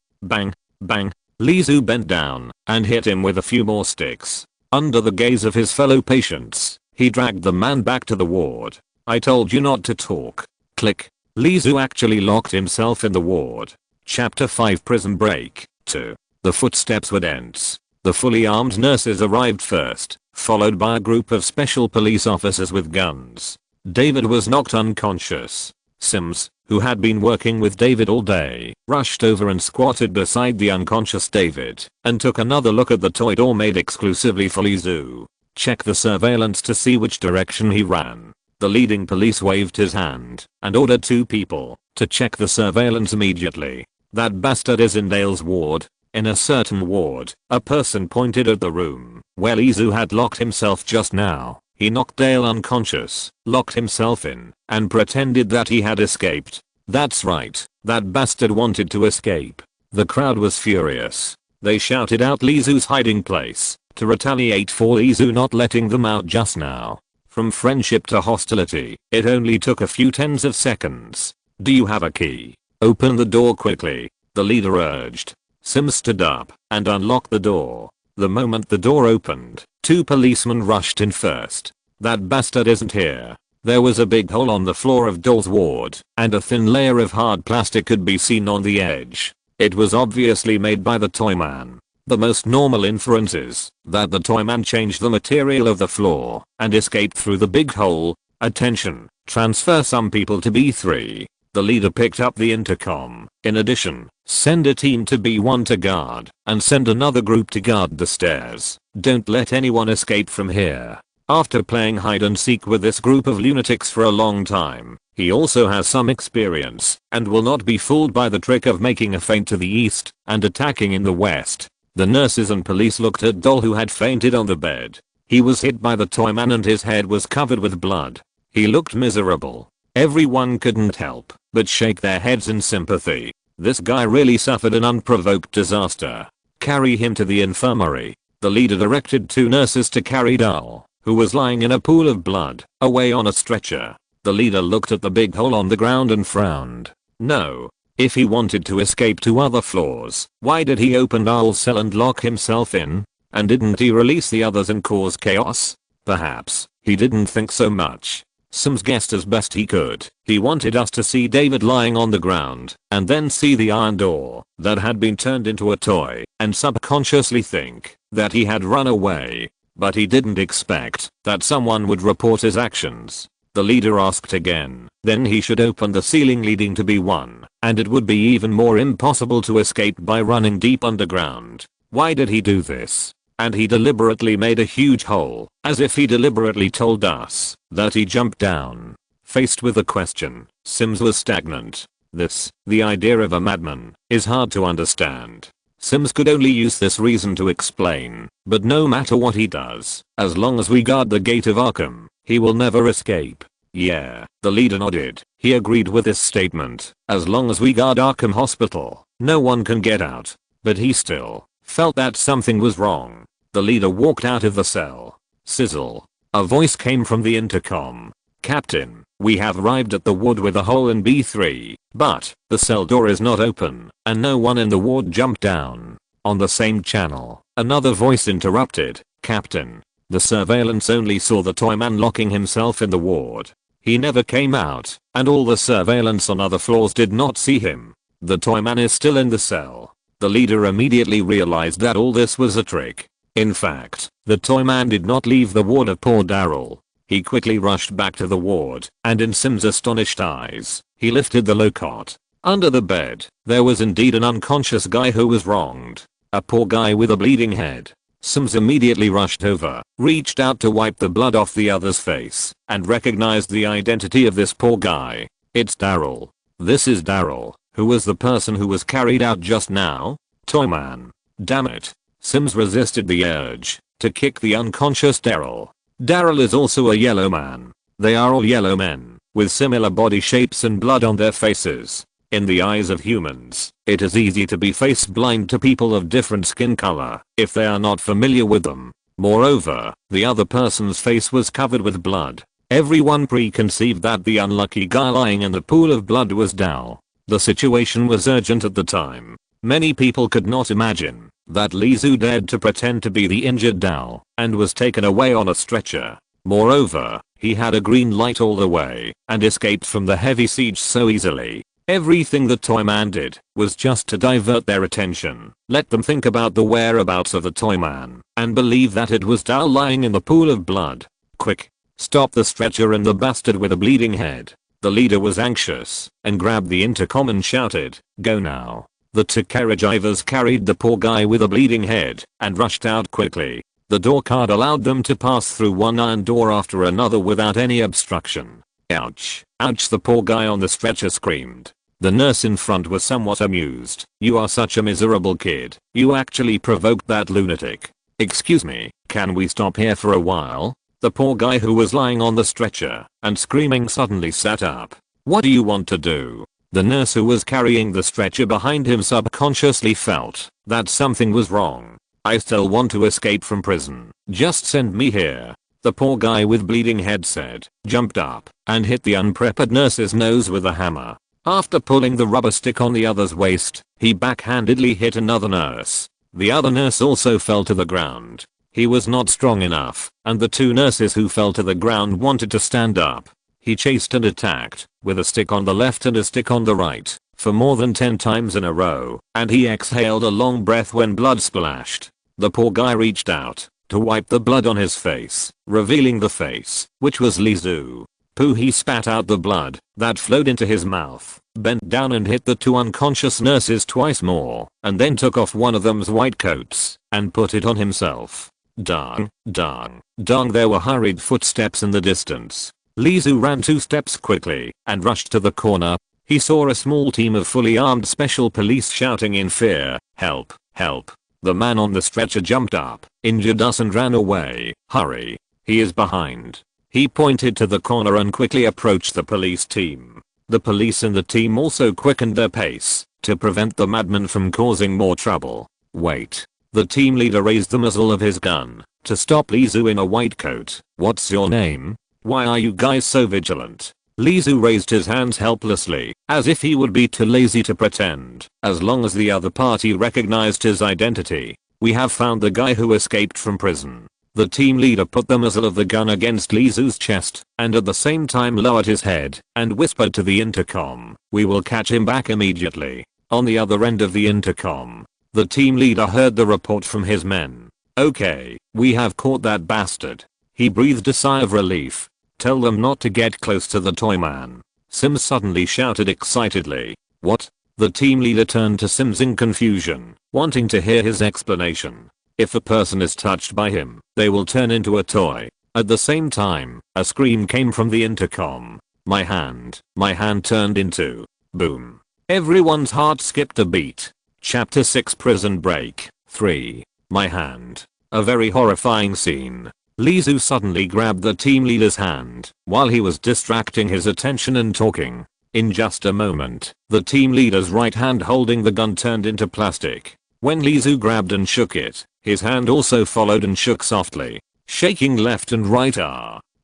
Lizu bent down and hit him with a few more sticks. Under the gaze of his fellow patients, he dragged the man back to the ward. I told you not to talk. Click. Lizu actually locked himself in the ward. Chapter 5, Prison Break 2. The footsteps were dense. The fully armed nurses arrived first, followed by a group of special police officers with guns. David was knocked unconscious. Sims, who had been working with David all day, rushed over and squatted beside the unconscious David and took another look at the toy door made exclusively for Lizu. Check the surveillance to see which direction he ran. The leading police waved his hand and ordered 2 people to check the surveillance immediately. That bastard is in Dale's ward. In a certain ward, a person pointed at the room where Lizu had locked himself just now. He knocked Dale unconscious, locked himself in, and pretended that he had escaped. That's right, that bastard wanted to escape. The crowd was furious. They shouted out Lizu's hiding place to retaliate for Lizu not letting them out just now. From friendship to hostility, it only took a few tens of seconds. Do you have a key? Open the door quickly, the leader urged. Sim stood up and unlocked the door. The moment the door opened, 2 policemen rushed in first. That bastard isn't here. There was a big hole on the floor of Dole's ward, and a thin layer of hard plastic could be seen on the edge. It was obviously made by the toy man. The most normal inference is that the toy man changed the material of the floor and escaped through the big hole. Attention, transfer some people to B3. The leader picked up the intercom. In addition, send a team to B1 to guard, and send another group to guard the stairs. Don't let anyone escape from here. After playing hide and seek with this group of lunatics for a long time, he also has some experience and will not be fooled by the trick of making a feint to the east and attacking in the west. The nurses and police looked at Dole, who had fainted on the bed. He was hit by the toy man and his head was covered with blood. He looked miserable. Everyone couldn't help but shake their heads in sympathy. This guy really suffered an unprovoked disaster. Carry him to the infirmary. The leader directed 2 nurses to carry Dole, who was lying in a pool of blood, away on a stretcher. The leader looked at the big hole on the ground and frowned. No. If he wanted to escape to other floors, why did he open Dole's cell and lock himself in? And didn't he release the others and cause chaos? Perhaps he didn't think so much. Sims guessed as best he could. He wanted us to see David lying on the ground and then see the iron door that had been turned into a toy and subconsciously think that he had run away. But he didn't expect that someone would report his actions. The leader asked again. Then he should open the ceiling leading to B1, and it would be even more impossible to escape by running deep underground. Why did he do this? And he deliberately made a huge hole, as if he deliberately told us that he jumped down. Faced with the question, Sims was stagnant. The idea of a madman, is hard to understand. Sims could only use this reason to explain, but no matter what he does, as long as we guard the gate of Arkham, he will never escape. Yeah, the leader nodded. He agreed with this statement. As long as we guard Arkham Hospital, no one can get out. But he still felt that something was wrong. The leader walked out of the cell. Sizzle. A voice came from the intercom. Captain, we have arrived at the ward with a hole in B3, but the cell door is not open, and no one in the ward jumped down. On the same channel, another voice interrupted. Captain, the surveillance only saw the toy man locking himself in the ward. He never came out, and all the surveillance on other floors did not see him. The toy man is still in the cell. The leader immediately realized that all this was a trick. In fact, the toy man did not leave the ward of poor Daryl. He quickly rushed back to the ward, and in Sims' astonished eyes, he lifted the low cot. Under the bed, there was indeed an unconscious guy who was wronged. A poor guy with a bleeding head. Sims immediately rushed over, reached out to wipe the blood off the other's face, and recognized the identity of this poor guy. It's Daryl. This is Daryl, who was the person who was carried out just now. Toyman. Damn it. Sims resisted the urge to kick the unconscious Daryl. Daryl is also a yellow man. They are all yellow men, with similar body shapes and blood on their faces. In the eyes of humans, it is easy to be face blind to people of different skin color if they are not familiar with them. Moreover, the other person's face was covered with blood. Everyone preconceived that the unlucky guy lying in the pool of blood was Dal. The situation was urgent at the time. Many people could not imagine that Lizu dared to pretend to be the injured Dal and was taken away on a stretcher. Moreover, he had a green light all the way and escaped from the heavy siege so easily. Everything the Toyman did was just to divert their attention, let them think about the whereabouts of the Toyman, and believe that it was Dal lying in the pool of blood. Quick! Stop the stretcher and the bastard with a bleeding head. The leader was anxious and grabbed the intercom and shouted, "Go now." The two carriage drivers carried the poor guy with a bleeding head and rushed out quickly. The door card allowed them to pass through one iron door after another without any obstruction. Ouch. Ouch, the poor guy on the stretcher screamed. The nurse in front was somewhat amused. "You are such a miserable kid. You actually provoked that lunatic. Excuse me, can we stop here for a while?" The poor guy who was lying on the stretcher and screaming suddenly sat up. "What do you want to do?" The nurse who was carrying the stretcher behind him subconsciously felt that something was wrong. "I still want to escape from prison. Just send me here." The poor guy with bleeding head said, jumped up, and hit the unprepared nurse's nose with a hammer. After pulling the rubber stick on the other's waist, he backhandedly hit another nurse. The other nurse also fell to the ground. He was not strong enough, and the two nurses who fell to the ground wanted to stand up. He chased and attacked, with a stick on the left and a stick on the right, for more than 10 times in a row, and he exhaled a long breath when blood splashed. The poor guy reached out to wipe the blood on his face, revealing the face, which was Lizu. Pooh, he spat out the blood that flowed into his mouth, bent down and hit the two unconscious nurses twice more, and then took off one of them's white coats and put it on himself. Dang, dang, dang, there were hurried footsteps in the distance. Lizu ran 2 steps quickly and rushed to the corner. He saw a small team of fully armed special police shouting in fear, "Help, help." The man on the stretcher jumped up, injured us and ran away. "Hurry. He is behind." He pointed to the corner and quickly approached the police team. The police in the team also quickened their pace to prevent the madman from causing more trouble. "Wait." The team leader raised the muzzle of his gun to stop Lizu in a white coat. "What's your name? Why are you guys so vigilant?" Lizu raised his hands helplessly, as if he would be too lazy to pretend, as long as the other party recognized his identity. "We have found the guy who escaped from prison." The team leader put the muzzle of the gun against Lizu's chest and at the same time lowered his head and whispered to the intercom, "We will catch him back immediately." On the other end of the intercom, the team leader heard the report from his men. "Okay, we have caught that bastard." He breathed a sigh of relief. "Tell them not to get close to the toy man." Sims suddenly shouted excitedly. "What?" The team leader turned to Sims in confusion, wanting to hear his explanation. "If a person is touched by him, they will turn into a toy." At the same time, a scream came from the intercom. My hand turned into." Boom. Everyone's heart skipped a beat. Chapter 6 Prison Break 3. My hand. A very horrifying scene. Lizu suddenly grabbed the team leader's hand while he was distracting his attention and talking. In just a moment, the team leader's right hand holding the gun turned into plastic. When Lizu grabbed and shook it, his hand also followed and shook softly, shaking left and right.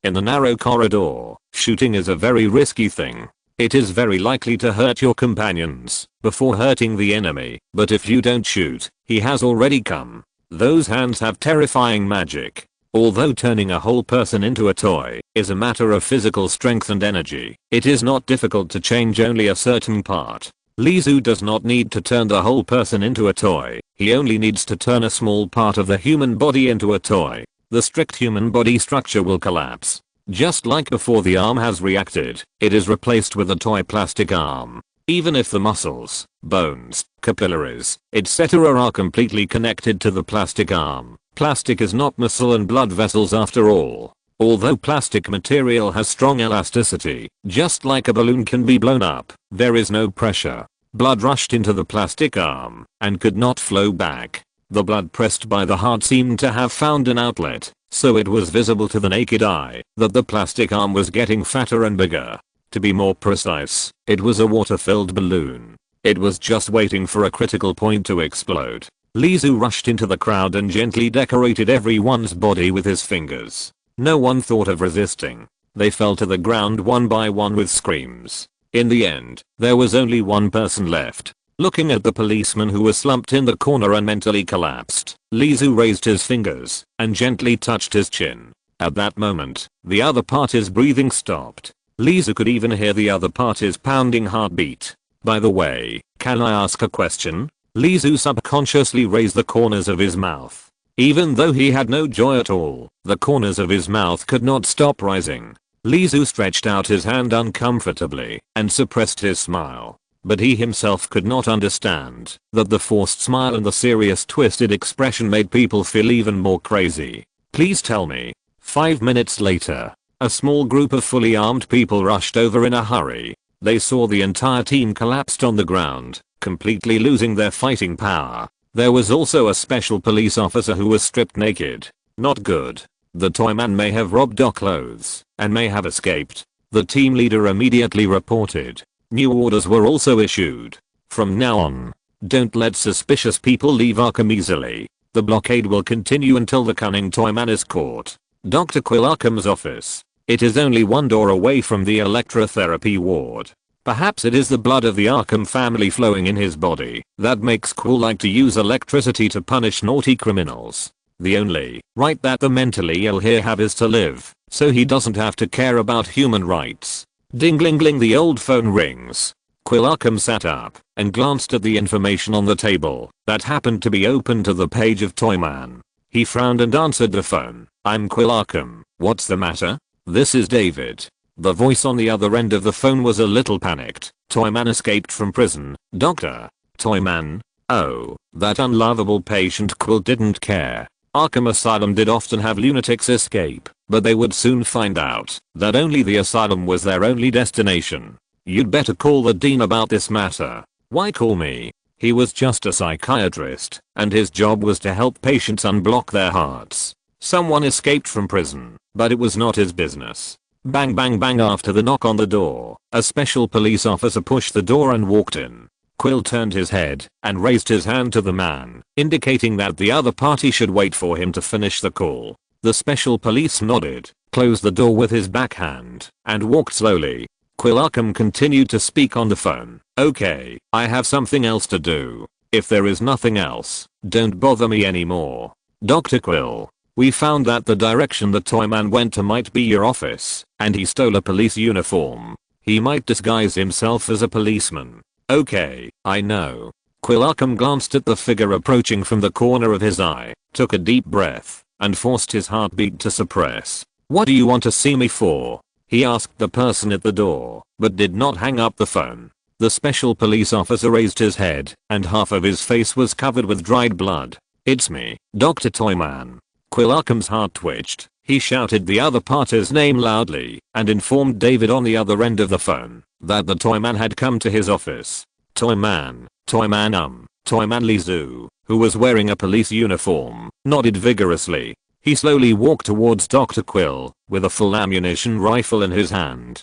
In the narrow corridor, shooting is a very risky thing. It is very likely to hurt your companions before hurting the enemy, but if you don't shoot, he has already come. Those hands have terrifying magic. Although turning a whole person into a toy is a matter of physical strength and energy, it is not difficult to change only a certain part. Lizu does not need to turn the whole person into a toy, he only needs to turn a small part of the human body into a toy. The strict human body structure will collapse. Just like before the arm has reacted, it is replaced with a toy plastic arm. Even if the muscles, bones, capillaries, etc. are completely connected to the plastic arm, plastic is not muscle and blood vessels after all. Although plastic material has strong elasticity, just like a balloon can be blown up, there is no pressure. Blood rushed into the plastic arm and could not flow back. The blood pressed by the heart seemed to have found an outlet, so it was visible to the naked eye that the plastic arm was getting fatter and bigger. To be more precise, it was a water-filled balloon. It was just waiting for a critical point to explode. Lizu rushed into the crowd and gently decorated everyone's body with his fingers. No one thought of resisting. They fell to the ground one by one with screams. In the end, there was only one person left. Looking at the policeman who was slumped in the corner and mentally collapsed, Lizu raised his fingers and gently touched his chin. At that moment, the other party's breathing stopped. Lizu could even hear the other party's pounding heartbeat. "By the way, can I ask a question?" Lizu subconsciously raised the corners of his mouth. Even though he had no joy at all, the corners of his mouth could not stop rising. Lizu stretched out his hand uncomfortably and suppressed his smile. But he himself could not understand that the forced smile and the serious twisted expression made people feel even more crazy. "Please tell me." 5 minutes later, a small group of fully armed people rushed over in a hurry. They saw the entire team collapsed on the ground, completely losing their fighting power. There was also a special police officer who was stripped naked. Not good. The toy man may have robbed our clothes and may have escaped. The team leader immediately reported. New orders were also issued. From now on, don't let suspicious people leave Arkham easily. The blockade will continue until the cunning toy man is caught. Dr. Quill Arkham's office. It is only one door away from the electrotherapy ward. Perhaps it is the blood of the Arkham family flowing in his body that makes Quill like to use electricity to punish naughty criminals. The only right that the mentally ill here have is to live, so he doesn't have to care about human rights. Ding-ling-ling, the old phone rings. Quill Arkham sat up and glanced at the information on the table that happened to be open to the page of Toyman. He frowned and answered the phone. "I'm Quill Arkham. What's the matter?" "This is David." The voice on the other end of the phone was a little panicked. "Toyman escaped from prison, Doctor." "Toyman? Oh, that unlovable patient." Quill didn't care. Arkham Asylum did often have lunatics escape, but they would soon find out that only the asylum was their only destination. "You'd better call the dean about this matter." "Why call me?" He was just a psychiatrist, and his job was to help patients unblock their hearts. Someone escaped from prison, but it was not his business. Bang bang bang. After the knock on the door, a special police officer pushed the door and walked in. Quill turned his head and raised his hand to the man, indicating that the other party should wait for him to finish the call. The special police nodded, closed the door with his backhand, and walked slowly. Quill Arkham continued to speak on the phone. "Okay, I have something else to do. If there is nothing else, don't bother me anymore." "Dr. Quill." We found that the direction the toy man went to might be your office, and he stole a police uniform. He might disguise himself as a policeman. Okay, I know. Quill Arkham glanced at the figure approaching from the corner of his eye, took a deep breath, and forced his heartbeat to suppress. What do you want to see me for? He asked the person at the door, but did not hang up the phone. The special police officer raised his head, and half of his face was covered with dried blood. It's me, Dr. Toyman. Quill Arkham's heart twitched. He shouted the other party's name loudly, and informed David on the other end of the phone that the Toyman had come to his office. Toyman Lizu, who was wearing a police uniform, nodded vigorously. He slowly walked towards Dr. Quill, with a full ammunition rifle in his hand.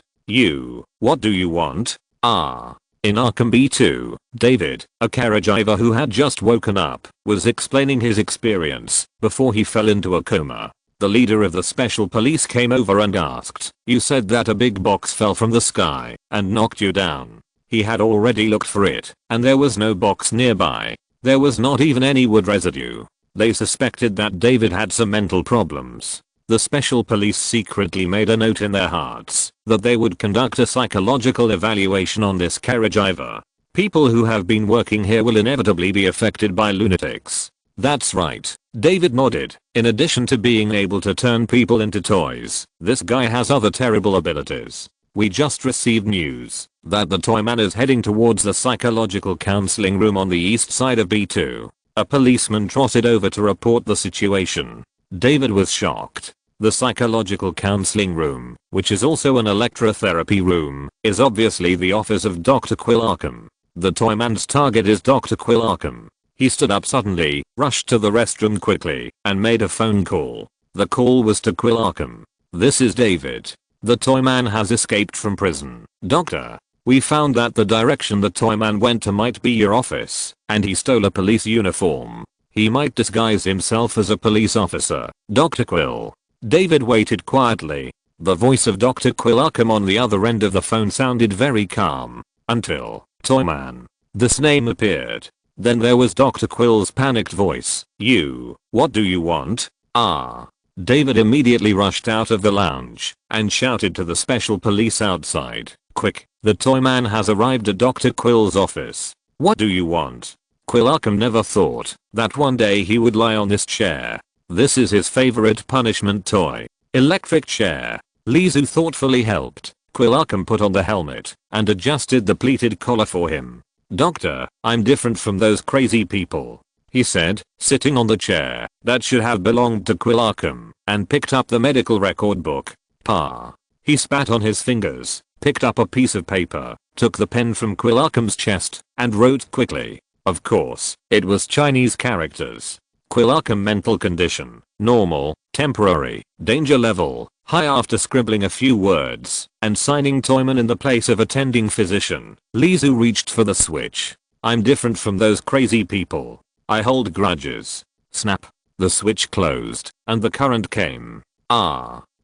What do you want? In Arkham B2, David, a caregiver who had just woken up, was explaining his experience before he fell into a coma. The leader of the special police came over and asked, "You said that a big box fell from the sky and knocked you down." He had already looked for it, and there was no box nearby. There was not even any wood residue. They suspected that David had some mental problems. The special police secretly made a note in their hearts that they would conduct a psychological evaluation on this caregiver. People who have been working here will inevitably be affected by lunatics. That's right. David nodded. In addition to being able to turn people into toys, this guy has other terrible abilities. We just received news that the Toyman is heading towards the psychological counseling room on the east side of B2. A policeman trotted over to report the situation. David was shocked. The psychological counseling room, which is also an electrotherapy room, is obviously the office of Dr. Quill Arkham. The Toyman's target is Dr. Quill Arkham. He stood up suddenly, rushed to the restroom quickly, and made a phone call. The call was to Quill Arkham. "This is David. The Toyman has escaped from prison. Doctor, we found that the direction the Toyman went to might be your office, and he stole a police uniform. He might disguise himself as a police officer. Dr. Quill." David waited quietly. The voice of Dr. Quill Arkham on the other end of the phone sounded very calm. Until Toyman. This name appeared. Then there was Dr. Quill's panicked voice. What do you want? David immediately rushed out of the lounge and shouted to the special police outside. "Quick, the Toyman has arrived at Dr. Quill's office. What do you want?" Quill Arkham never thought that one day he would lie on this chair. This is his favorite punishment toy. Electric chair. Lizu thoughtfully helped Quill Arkham put on the helmet and adjusted the pleated collar for him. "Doctor, I'm different from those crazy people," he said, sitting on the chair that should have belonged to Quill Arkham, and picked up the medical record book. He spat on his fingers, picked up a piece of paper, took the pen from Quill Arkham's chest, and wrote quickly. Of course, it was Chinese characters. Quill Arkham mental condition, normal, temporary, danger level, high. After scribbling a few words and signing Toyman in the place of attending physician, Lizu reached for the switch. "I'm different from those crazy people. I hold grudges." Snap. The switch closed, and the current came.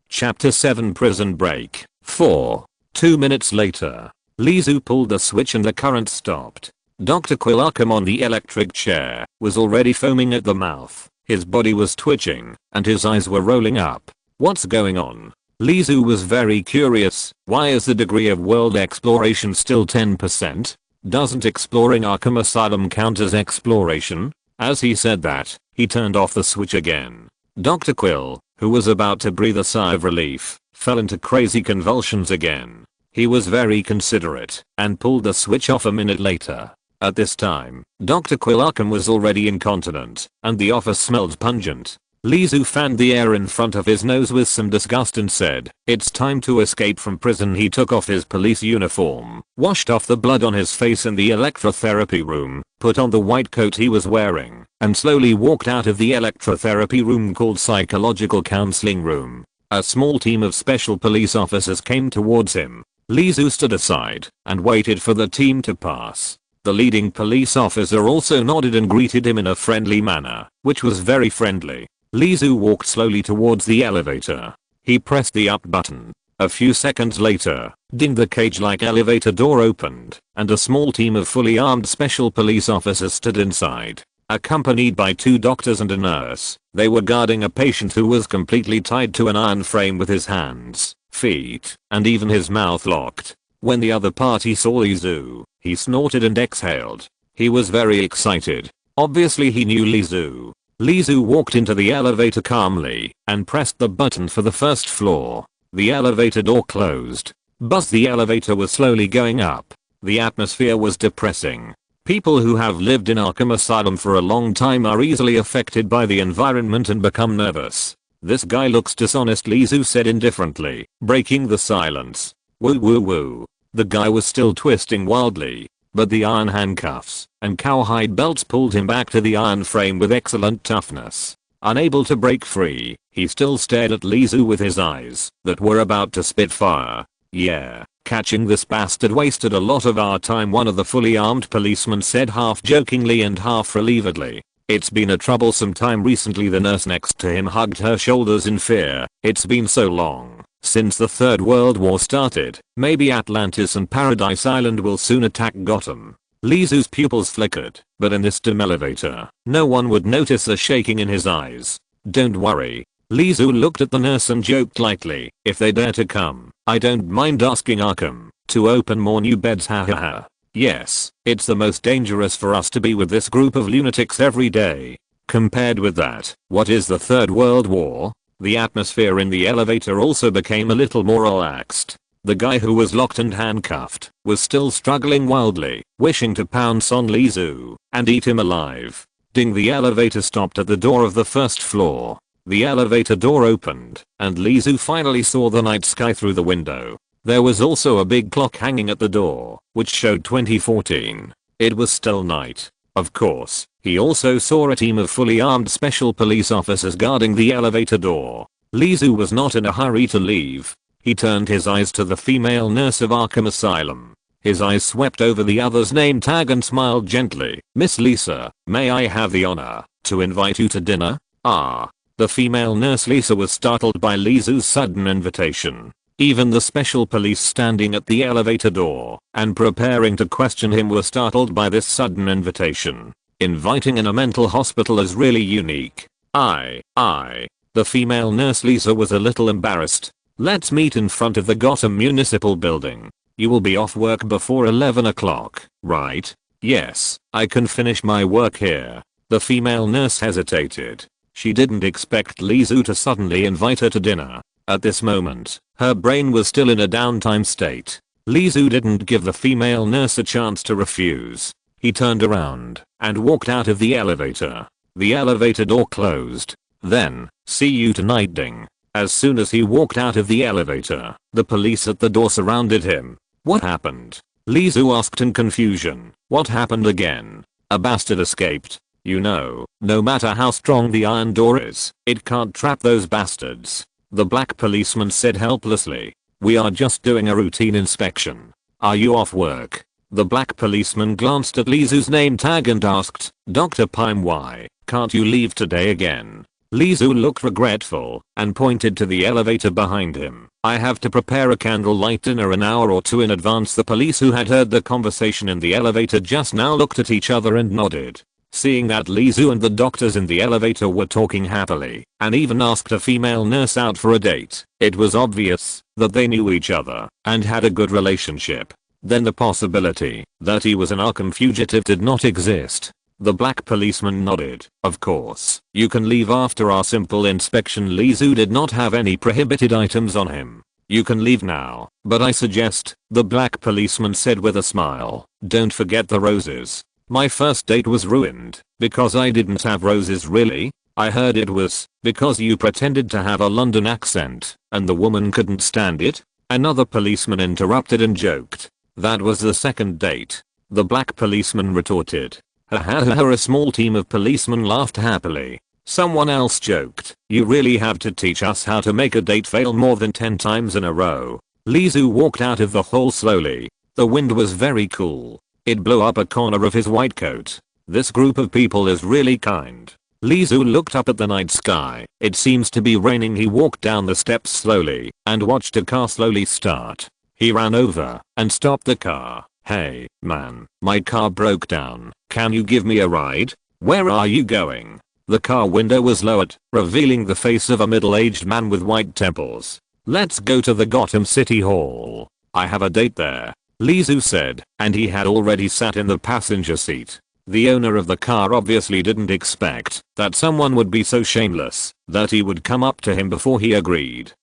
Chapter 7 Prison Break 4. 2 minutes later, Lizu pulled the switch and the current stopped. Dr. Quill Arkham on the electric chair was already foaming at the mouth. His body was twitching, and his eyes were rolling up. "What's going on?" Lizu was very curious. Why is the degree of world exploration still 10%? Doesn't exploring Arkham Asylum count as exploration? As he said that, he turned off the switch again. Dr. Quill, who was about to breathe a sigh of relief, fell into crazy convulsions again. He was very considerate and pulled the switch off a minute later. At this time, Dr. Quill Arkham was already incontinent, and the office smelled pungent. Lizu fanned the air in front of his nose with some disgust and said, "It's time to escape from prison." He took off his police uniform, washed off the blood on his face in the electrotherapy room, put on the white coat he was wearing, and slowly walked out of the electrotherapy room called Psychological Counseling Room. A small team of special police officers came towards him. Lizu stood aside and waited for the team to pass. The leading police officer also nodded and greeted him in a friendly manner, which was very friendly. Lizu walked slowly towards the elevator. He pressed the up button. A few seconds later, ding, the cage-like elevator door opened, and a small team of fully armed special police officers stood inside. accompanied by 2 doctors and a nurse. They were guarding a patient who was completely tied to an iron frame with his hands, feet, and even his mouth locked. When the other party saw Lizu, he snorted and exhaled. He was very excited. Obviously he knew Lizu. Lizu walked into the elevator calmly and pressed the button for the first floor. The elevator door closed. But the elevator was slowly going up. The atmosphere was depressing. People who have lived in Arkham Asylum for a long time are easily affected by the environment and become nervous. This guy looks dishonest, Lizu said indifferently, breaking the silence. Woo woo woo. The guy was still twisting wildly, but the iron handcuffs and cowhide belts pulled him back to the iron frame with excellent toughness. Unable to break free, he still stared at Lizu with his eyes that were about to spit fire. Yeah, catching this bastard wasted a lot of our time, one of the fully armed policemen said, half jokingly and half relievedly. It's been a troublesome time recently. The nurse next to him hugged her shoulders in fear. It's been so long since the Third World War started. Maybe Atlantis and Paradise Island will soon attack Gotham. Lizu's pupils flickered, but in this dim elevator, no one would notice the shaking in his eyes. Don't worry. Lizu looked at the nurse and joked lightly, if they dare to come, I don't mind asking Arkham to open more new beds, ha ha ha. Yes, it's the most dangerous for us to be with this group of lunatics every day. Compared with that, what is the Third World War? The atmosphere in the elevator also became a little more relaxed. The guy who was locked and handcuffed was still struggling wildly, wishing to pounce on Lizu and eat him alive. Ding, the elevator stopped at the door of the first floor. The elevator door opened, and Lizu finally saw the night sky through the window. There was also a big clock hanging at the door, which showed 2014. It was still night. Of course, he also saw a team of fully armed special police officers guarding the elevator door. Lizu was not in a hurry to leave. He turned his eyes to the female nurse of Arkham Asylum. His eyes swept over the other's name tag and smiled gently. Miss Lisa, may I have the honor to invite you to dinner? Ah. The female nurse Lisa was startled by Lizu's sudden invitation. Even the special police standing at the elevator door and preparing to question him were startled by this sudden invitation. Inviting in a mental hospital is really unique. The female nurse Lisa was a little embarrassed. Let's meet in front of the Gotham Municipal Building. You will be off work before 11 o'clock, right? Yes, I can finish my work here. The female nurse hesitated. She didn't expect Lizu to suddenly invite her to dinner. At this moment, her brain was still in a downtime state. Lizu didn't give the female nurse a chance to refuse. He turned around and walked out of the elevator. The elevator door closed. Then, see you tonight, ding. As soon as he walked out of the elevator, the police at the door surrounded him. What happened? Lizu asked in confusion. What happened again? A bastard escaped. You know, no matter how strong the iron door is, it can't trap those bastards. The black policeman said helplessly. We are just doing a routine inspection. Are you off work? The black policeman glanced at Lizu's name tag and asked, Dr. Pime, why can't you leave today again? Lizu looked regretful and pointed to the elevator behind him. I have to prepare a candlelight dinner an hour or two in advance. The police who had heard the conversation in the elevator just now looked at each other and nodded. Seeing that Lizu and the doctors in the elevator were talking happily and even asked a female nurse out for a date, it was obvious that they knew each other and had a good relationship. Then the possibility that he was an Arkham fugitive did not exist. The black policeman nodded. Of course, you can leave after our simple inspection. Lizu did not have any prohibited items on him. You can leave now, but I suggest, the black policeman said with a smile, don't forget the roses. My first date was ruined because I didn't have roses. Really? I heard it was because you pretended to have a London accent and the woman couldn't stand it. Another policeman interrupted and joked. That was the second date. The black policeman retorted. Ha ha ha. A small team of policemen laughed happily. Someone else joked. You really have to teach us how to make a date fail more than 10 times in a row. Lizu walked out of the hall slowly. The wind was very cool. It blew up a corner of his white coat. This group of people is really kind. Lizu looked up at the night sky. It seems to be raining. He walked down the steps slowly and watched a car slowly start. He ran over and stopped the car. Hey, man, my car broke down. Can you give me a ride? Where are you going? The car window was lowered, revealing the face of a middle-aged man with white temples. Let's go to the Gotham City Hall. I have a date there, Lizu said, and he had already sat in the passenger seat. The owner of the car obviously didn't expect that someone would be so shameless that he would come up to him before he agreed.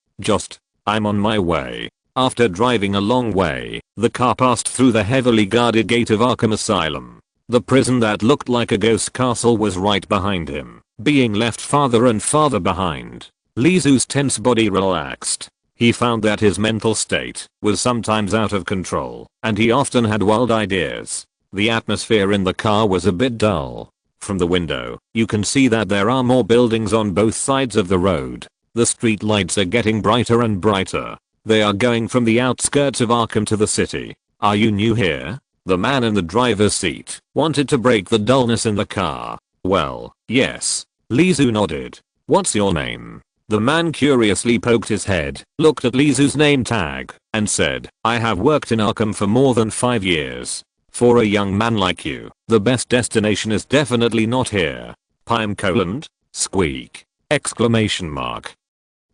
I'm on my way. After driving a long way, the car passed through the heavily guarded gate of Arkham Asylum. The prison that looked like a ghost castle was right behind him, being left farther and farther behind. Lizu's tense body relaxed. He found that his mental state was sometimes out of control, and he often had wild ideas. The atmosphere in the car was a bit dull. From the window, you can see that there are more buildings on both sides of the road. The street lights are getting brighter and brighter. They are going from the outskirts of Arkham to the city. Are you new here? The man in the driver's seat wanted to break the dullness in the car. Well, yes. Lizu nodded. What's your name? The man curiously poked his head, looked at Lizu's name tag, and said, I have worked in Arkham for more than 5 years. For a young man like you, the best destination is definitely not here. Pimecoland? Squeak! Exclamation mark.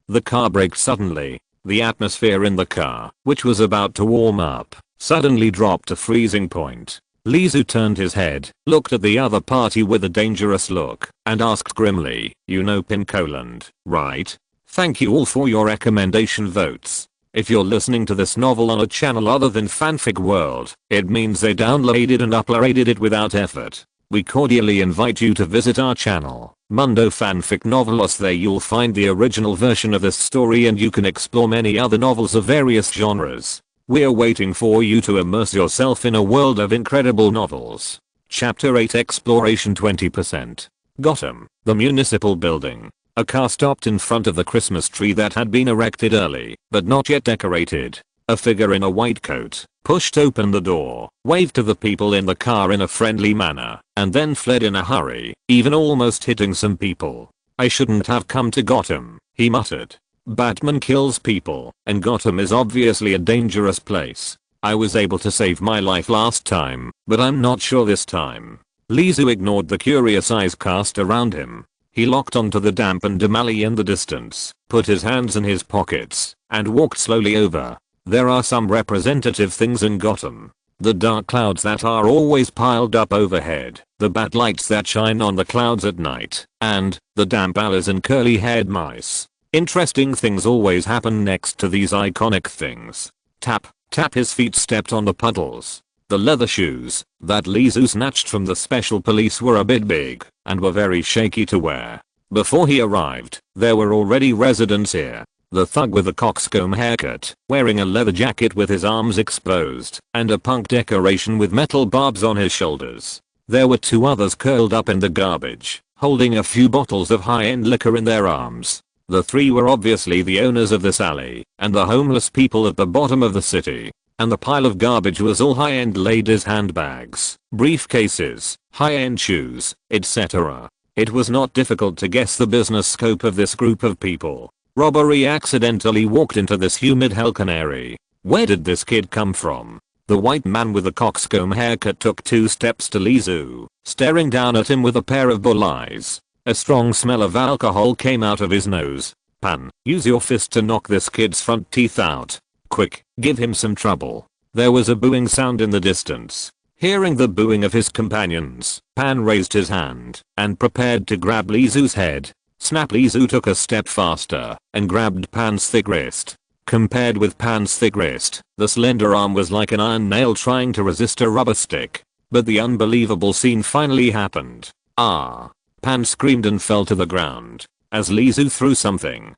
The car braked suddenly. The atmosphere in the car, which was about to warm up, suddenly dropped to freezing point. Lizu turned his head, looked at the other party with a dangerous look, and asked grimly, you know Pimecoland, right? Thank you all for your recommendation votes. If you're listening to this novel on a channel other than Fanfic World, it means they downloaded and uploaded it without effort. We cordially invite you to visit our channel, Mundo Fanfic Novelos. There you'll find the original version of this story and you can explore many other novels of various genres. We're waiting for you to immerse yourself in a world of incredible novels. Chapter 8 Exploration 20%. Gotham, the municipal building. A car stopped in front of the Christmas tree that had been erected early, but not yet decorated. A figure in a white coat pushed open the door, waved to the people in the car in a friendly manner, and then fled in a hurry, even almost hitting some people. I shouldn't have come to Gotham, he muttered. Batman kills people, and Gotham is obviously a dangerous place. I was able to save my life last time, but I'm not sure this time. Lizu ignored the curious eyes cast around him. He locked onto the dampened alley in the distance, put his hands in his pockets, and walked slowly over. There are some representative things in Gotham. The dark clouds that are always piled up overhead, the bat lights that shine on the clouds at night, and the damp alleys and curly-haired mice. Interesting things always happen next to these iconic things. Tap, tap. His feet stepped on the puddles. The leather shoes that Lizu snatched from the special police were a bit big and were very shaky to wear. Before he arrived, there were already residents here. The thug with a coxcomb haircut, wearing a leather jacket with his arms exposed, and a punk decoration with metal barbs on his shoulders. There were 2 others curled up in the garbage, holding a few bottles of high-end liquor in their arms. The 3 were obviously the owners of this alley, and the homeless people at the bottom of the city. And the pile of garbage was all high-end ladies' handbags, briefcases, high-end shoes, etc. It was not difficult to guess the business scope of this group of people. Robbery accidentally walked into this humid hell canary. Where did this kid come from? The white man with the coxcomb haircut took 2 steps to Lizu, staring down at him with a pair of bull eyes. A strong smell of alcohol came out of his nose. Pan, use your fist to knock this kid's front teeth out. Quick, give him some trouble. There was a booing sound in the distance. Hearing the booing of his companions, Pan raised his hand and prepared to grab Lizu's head. Snap! Lizu took a step faster and grabbed Pan's thick wrist. Compared with Pan's thick wrist, the slender arm was like an iron nail trying to resist a rubber stick. But the unbelievable scene finally happened. Ah! Pan screamed and fell to the ground. As Lizu threw something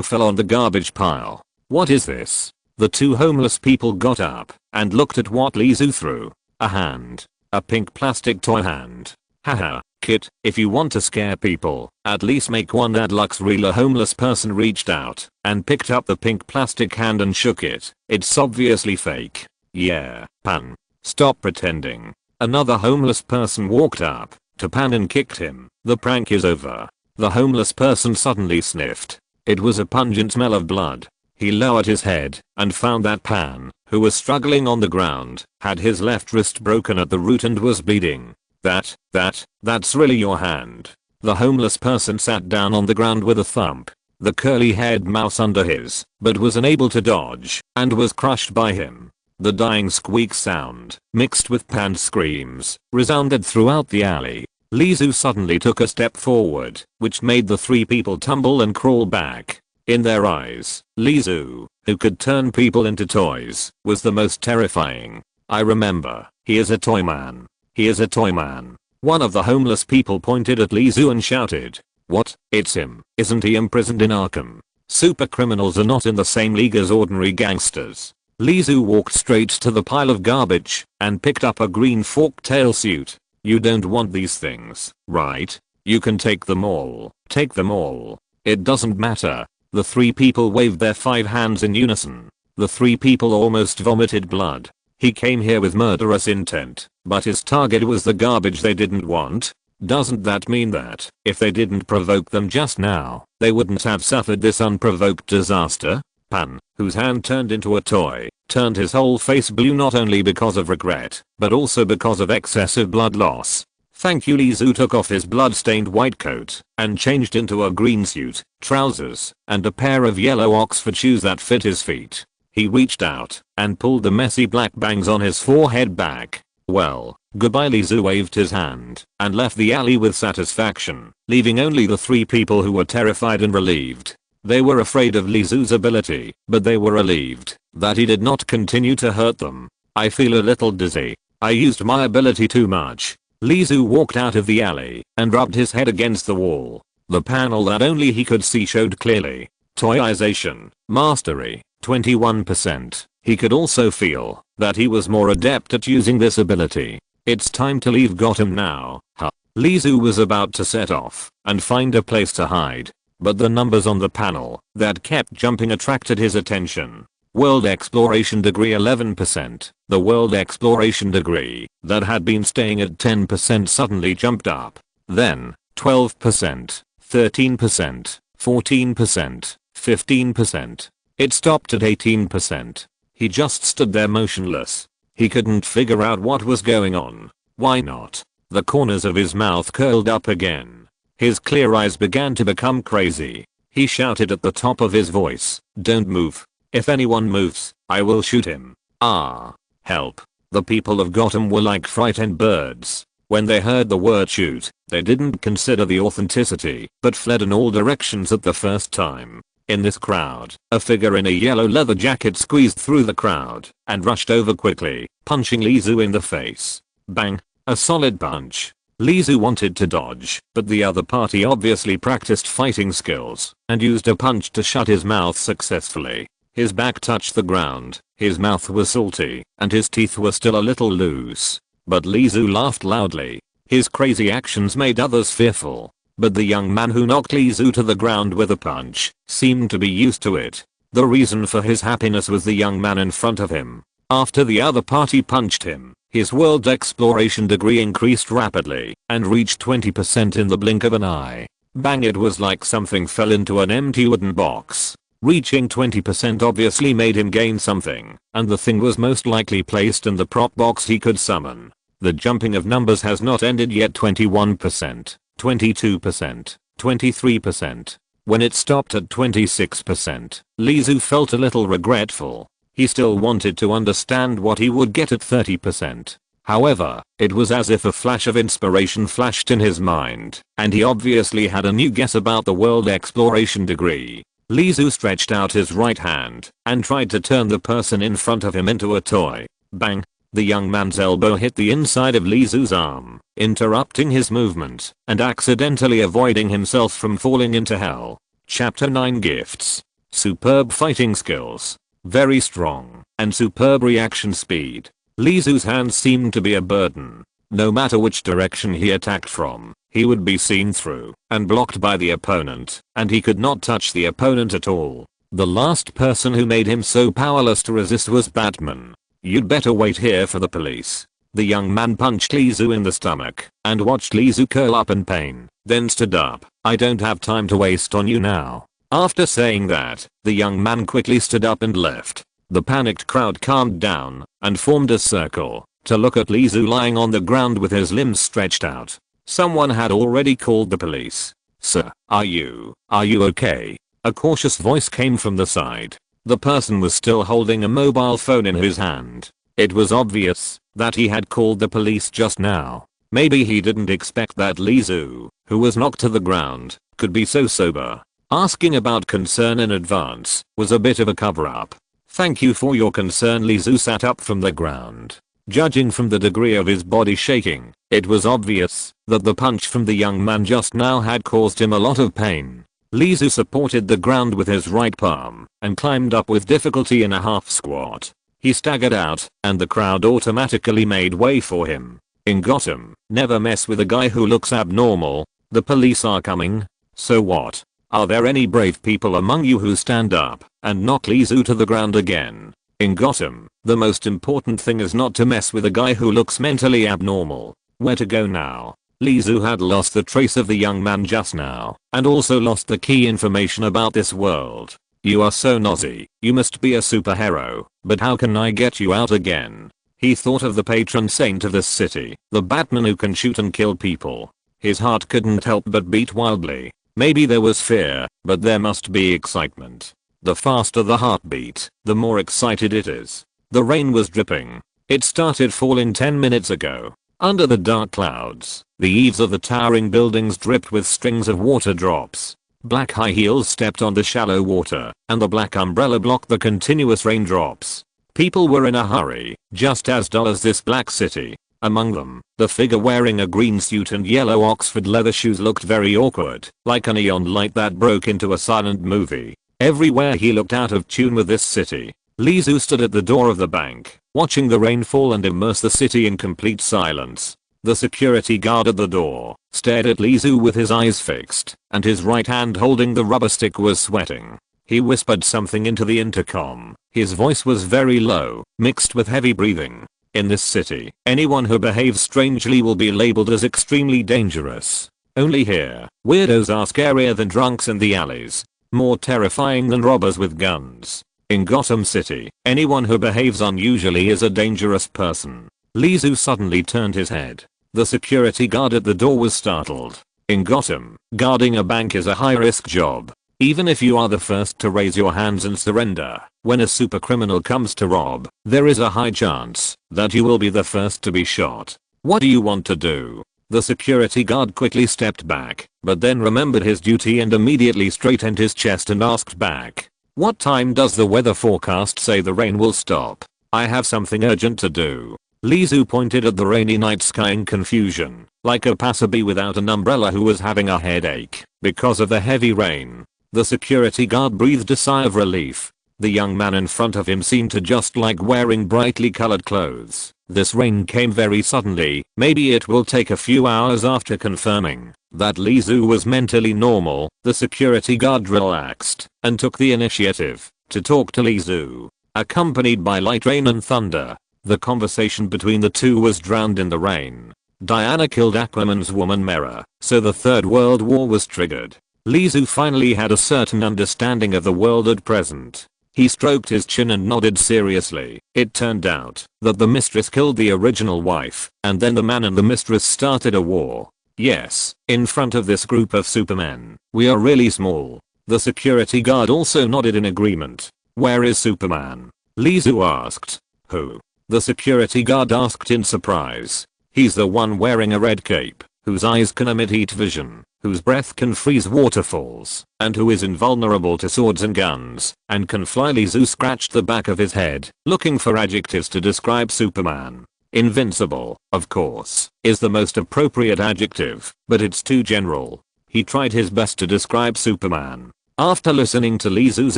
fell on the garbage pile. What is this? The 2 homeless people got up and looked at what Lizu threw. A hand. A pink plastic toy hand. Haha, kid, if you want to scare people, at least make one that looks real. A homeless person reached out and picked up the pink plastic hand and shook it. It's obviously fake. Yeah, Pan. Stop pretending. Another homeless person walked up to Pan and kicked him. The prank is over. The homeless person suddenly sniffed. It was a pungent smell of blood. He lowered his head and found that Pan, who was struggling on the ground, had his left wrist broken at the root and was bleeding. That's really your hand. The homeless person sat down on the ground with a thump. The curly-haired mouse under his, but was unable to dodge, and was crushed by him. The dying squeak sound, mixed with panned screams, resounded throughout the alley. Lizu suddenly took a step forward, which made the three people tumble and crawl back. In their eyes, Lizu, who could turn people into toys, was the most terrifying. I remember, he is a toy man. He is a toy man. One of the homeless people pointed at Lizu and shouted, "What? It's him. Isn't he imprisoned in Arkham? Super criminals are not in the same league as ordinary gangsters." Lizu walked straight to the pile of garbage and picked up a green fork-tail suit. "You don't want these things, right? You can take them all. Take them all. It doesn't matter." The three people waved their 5 hands in unison. The three people almost vomited blood. He came here with murderous intent, but his target was the garbage they didn't want. Doesn't that mean that, if they didn't provoke them just now, they wouldn't have suffered this unprovoked disaster? Pan, whose hand turned into a toy, turned his whole face blue not only because of regret, but also because of excessive blood loss. Thank you. Lizu took off his blood-stained white coat and changed into a green suit, trousers, and a pair of yellow Oxford shoes that fit his feet. He reached out and pulled the messy black bangs on his forehead back. "Well, goodbye." Lizu waved his hand and left the alley with satisfaction, leaving only the three people who were terrified and relieved. They were afraid of Lizu's ability, but they were relieved that he did not continue to hurt them. "I feel a little dizzy. I used my ability too much." Lizu walked out of the alley and rubbed his head against the wall. The panel that only he could see showed clearly. Toyization, mastery, 21%. He could also feel that he was more adept at using this ability. "It's time to leave Gotham now, huh?" Lizu was about to set off and find a place to hide, but the numbers on the panel that kept jumping attracted his attention. World Exploration Degree 11%. The World Exploration Degree that had been staying at 10% suddenly jumped up. Then, 12%, 13%, 14%, 15%. It stopped at 18%. He just stood there motionless. He couldn't figure out what was going on. Why not? The corners of his mouth curled up again. His clear eyes began to become crazy. He shouted at the top of his voice, "Don't move. If anyone moves, I will shoot him. Ah. Help." The people of Gotham were like frightened birds. When they heard the word shoot, they didn't consider the authenticity, but fled in all directions at the first time. In this crowd, a figure in a yellow leather jacket squeezed through the crowd and rushed over quickly, punching Lizu in the face. Bang. A solid punch. Lizu wanted to dodge, but the other party obviously practiced fighting skills and used a punch to shut his mouth successfully. His back touched the ground, his mouth was salty, and his teeth were still a little loose. But Lizu laughed loudly. His crazy actions made others fearful. But the young man who knocked Lizu to the ground with a punch seemed to be used to it. The reason for his happiness was the young man in front of him. After the other party punched him, his world exploration degree increased rapidly and reached 20% in the blink of an eye. Bang, it was like something fell into an empty wooden box. Reaching 20% obviously made him gain something, and the thing was most likely placed in the prop box he could summon. The jumping of numbers has not ended yet. 21%, 22%, 23%. When it stopped at 26%, Lizu felt a little regretful. He still wanted to understand what he would get at 30%. However, it was as if a flash of inspiration flashed in his mind, and he obviously had a new guess about the world exploration degree. Lizu stretched out his right hand and tried to turn the person in front of him into a toy. Bang! The young man's elbow hit the inside of Lizu's arm, interrupting his movement and accidentally avoiding himself from falling into hell. Chapter 9 Gifts. Superb fighting skills. Very strong and superb reaction speed. Lizu's hands seemed to be a burden. No matter which direction he attacked from, he would be seen through and blocked by the opponent, and he could not touch the opponent at all. The last person who made him so powerless to resist was Batman. "You'd better wait here for the police." The young man punched Lizu in the stomach and watched Lizu curl up in pain, then stood up. "I don't have time to waste on you now." After saying that, the young man quickly stood up and left. The panicked crowd calmed down and formed a circle, to look at Li Zhu lying on the ground with his limbs stretched out. Someone had already called the police. "Sir, are you okay?" A cautious voice came from the side. The person was still holding a mobile phone in his hand. It was obvious that he had called the police just now. Maybe he didn't expect that Li Zhu, who was knocked to the ground, could be so sober. Asking about concern in advance was a bit of a cover-up. "Thank you for your concern." Li Zhu sat up from the ground. Judging from the degree of his body shaking, it was obvious that the punch from the young man just now had caused him a lot of pain. Li Zhu supported the ground with his right palm and climbed up with difficulty in a half squat. He staggered out, and the crowd automatically made way for him. In Gotham, never mess with a guy who looks abnormal. The police are coming. So what? Are there any brave people among you who stand up and knock Li Zhu to the ground again? In Gotham, the most important thing is not to mess with a guy who looks mentally abnormal. Where to go now? Li Zhu had lost the trace of the young man just now, and also lost the key information about this world. "You are so nosy, you must be a superhero, but how can I get you out again?" He thought of the patron saint of this city, the Batman who can shoot and kill people. His heart couldn't help but beat wildly. Maybe there was fear, but there must be excitement. The faster the heartbeat, the more excited it is. The rain was dripping. It started falling 10 minutes ago. Under the dark clouds, the eaves of the towering buildings dripped with strings of water drops. Black high heels stepped on the shallow water, and the black umbrella blocked the continuous raindrops. People were in a hurry, just as dull as this black city. Among them, the figure wearing a green suit and yellow Oxford leather shoes looked very awkward, like a neon light that broke into a silent movie. Everywhere he looked out of tune with this city. Li Zhu stood at the door of the bank, watching the rain fall and immerse the city in complete silence. The security guard at the door stared at Li Zhu with his eyes fixed, and his right hand holding the rubber stick was sweating. He whispered something into the intercom. His voice was very low, mixed with heavy breathing. "In this city, anyone who behaves strangely will be labeled as extremely dangerous. Only here, weirdos are scarier than drunks in the alleys, more terrifying than robbers with guns. In Gotham City, anyone who behaves unusually is a dangerous person." Li Zhu suddenly turned his head. The security guard at the door was startled. In Gotham, guarding a bank is a high-risk job. Even if you are the first to raise your hands and surrender, when a supercriminal comes to rob, there is a high chance that you will be the first to be shot. "What do you want to do?" The security guard quickly stepped back, but then remembered his duty and immediately straightened his chest and asked back, "What time does the weather forecast say the rain will stop? I have something urgent to do." Li Zhu pointed at the rainy night sky in confusion, like a passerby without an umbrella who was having a headache because of the heavy rain. The security guard breathed a sigh of relief. The young man in front of him seemed to just like wearing brightly colored clothes. This rain came very suddenly. Maybe it will take a few hours. After confirming that Li Zhu was mentally normal, the security guard relaxed and took the initiative to talk to Li Zhu. Accompanied by light rain and thunder, the conversation between the two was drowned in the rain. Diana killed Aquaman's woman Mera, so the Third World War was triggered. Li Zhu finally had a certain understanding of the world at present. He stroked his chin and nodded seriously. It turned out that the mistress killed the original wife, and then the man and the mistress started a war. "Yes, in front of this group of supermen, we are really small." The security guard also nodded in agreement. "Where is Superman?" Li Zhu asked. "Who?" the security guard asked in surprise. "He's the one wearing a red cape, whose eyes can emit heat vision, whose breath can freeze waterfalls, and who is invulnerable to swords and guns, and can fly." Li Zhu scratched the back of his head, looking for adjectives to describe Superman. Invincible, of course, is the most appropriate adjective, but it's too general. He tried his best to describe Superman. After listening to Li Zhu's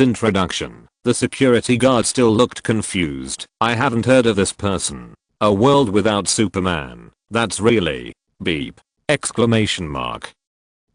introduction, the security guard still looked confused. "I haven't heard of this person. A world without Superman. That's really beep!" Exclamation mark.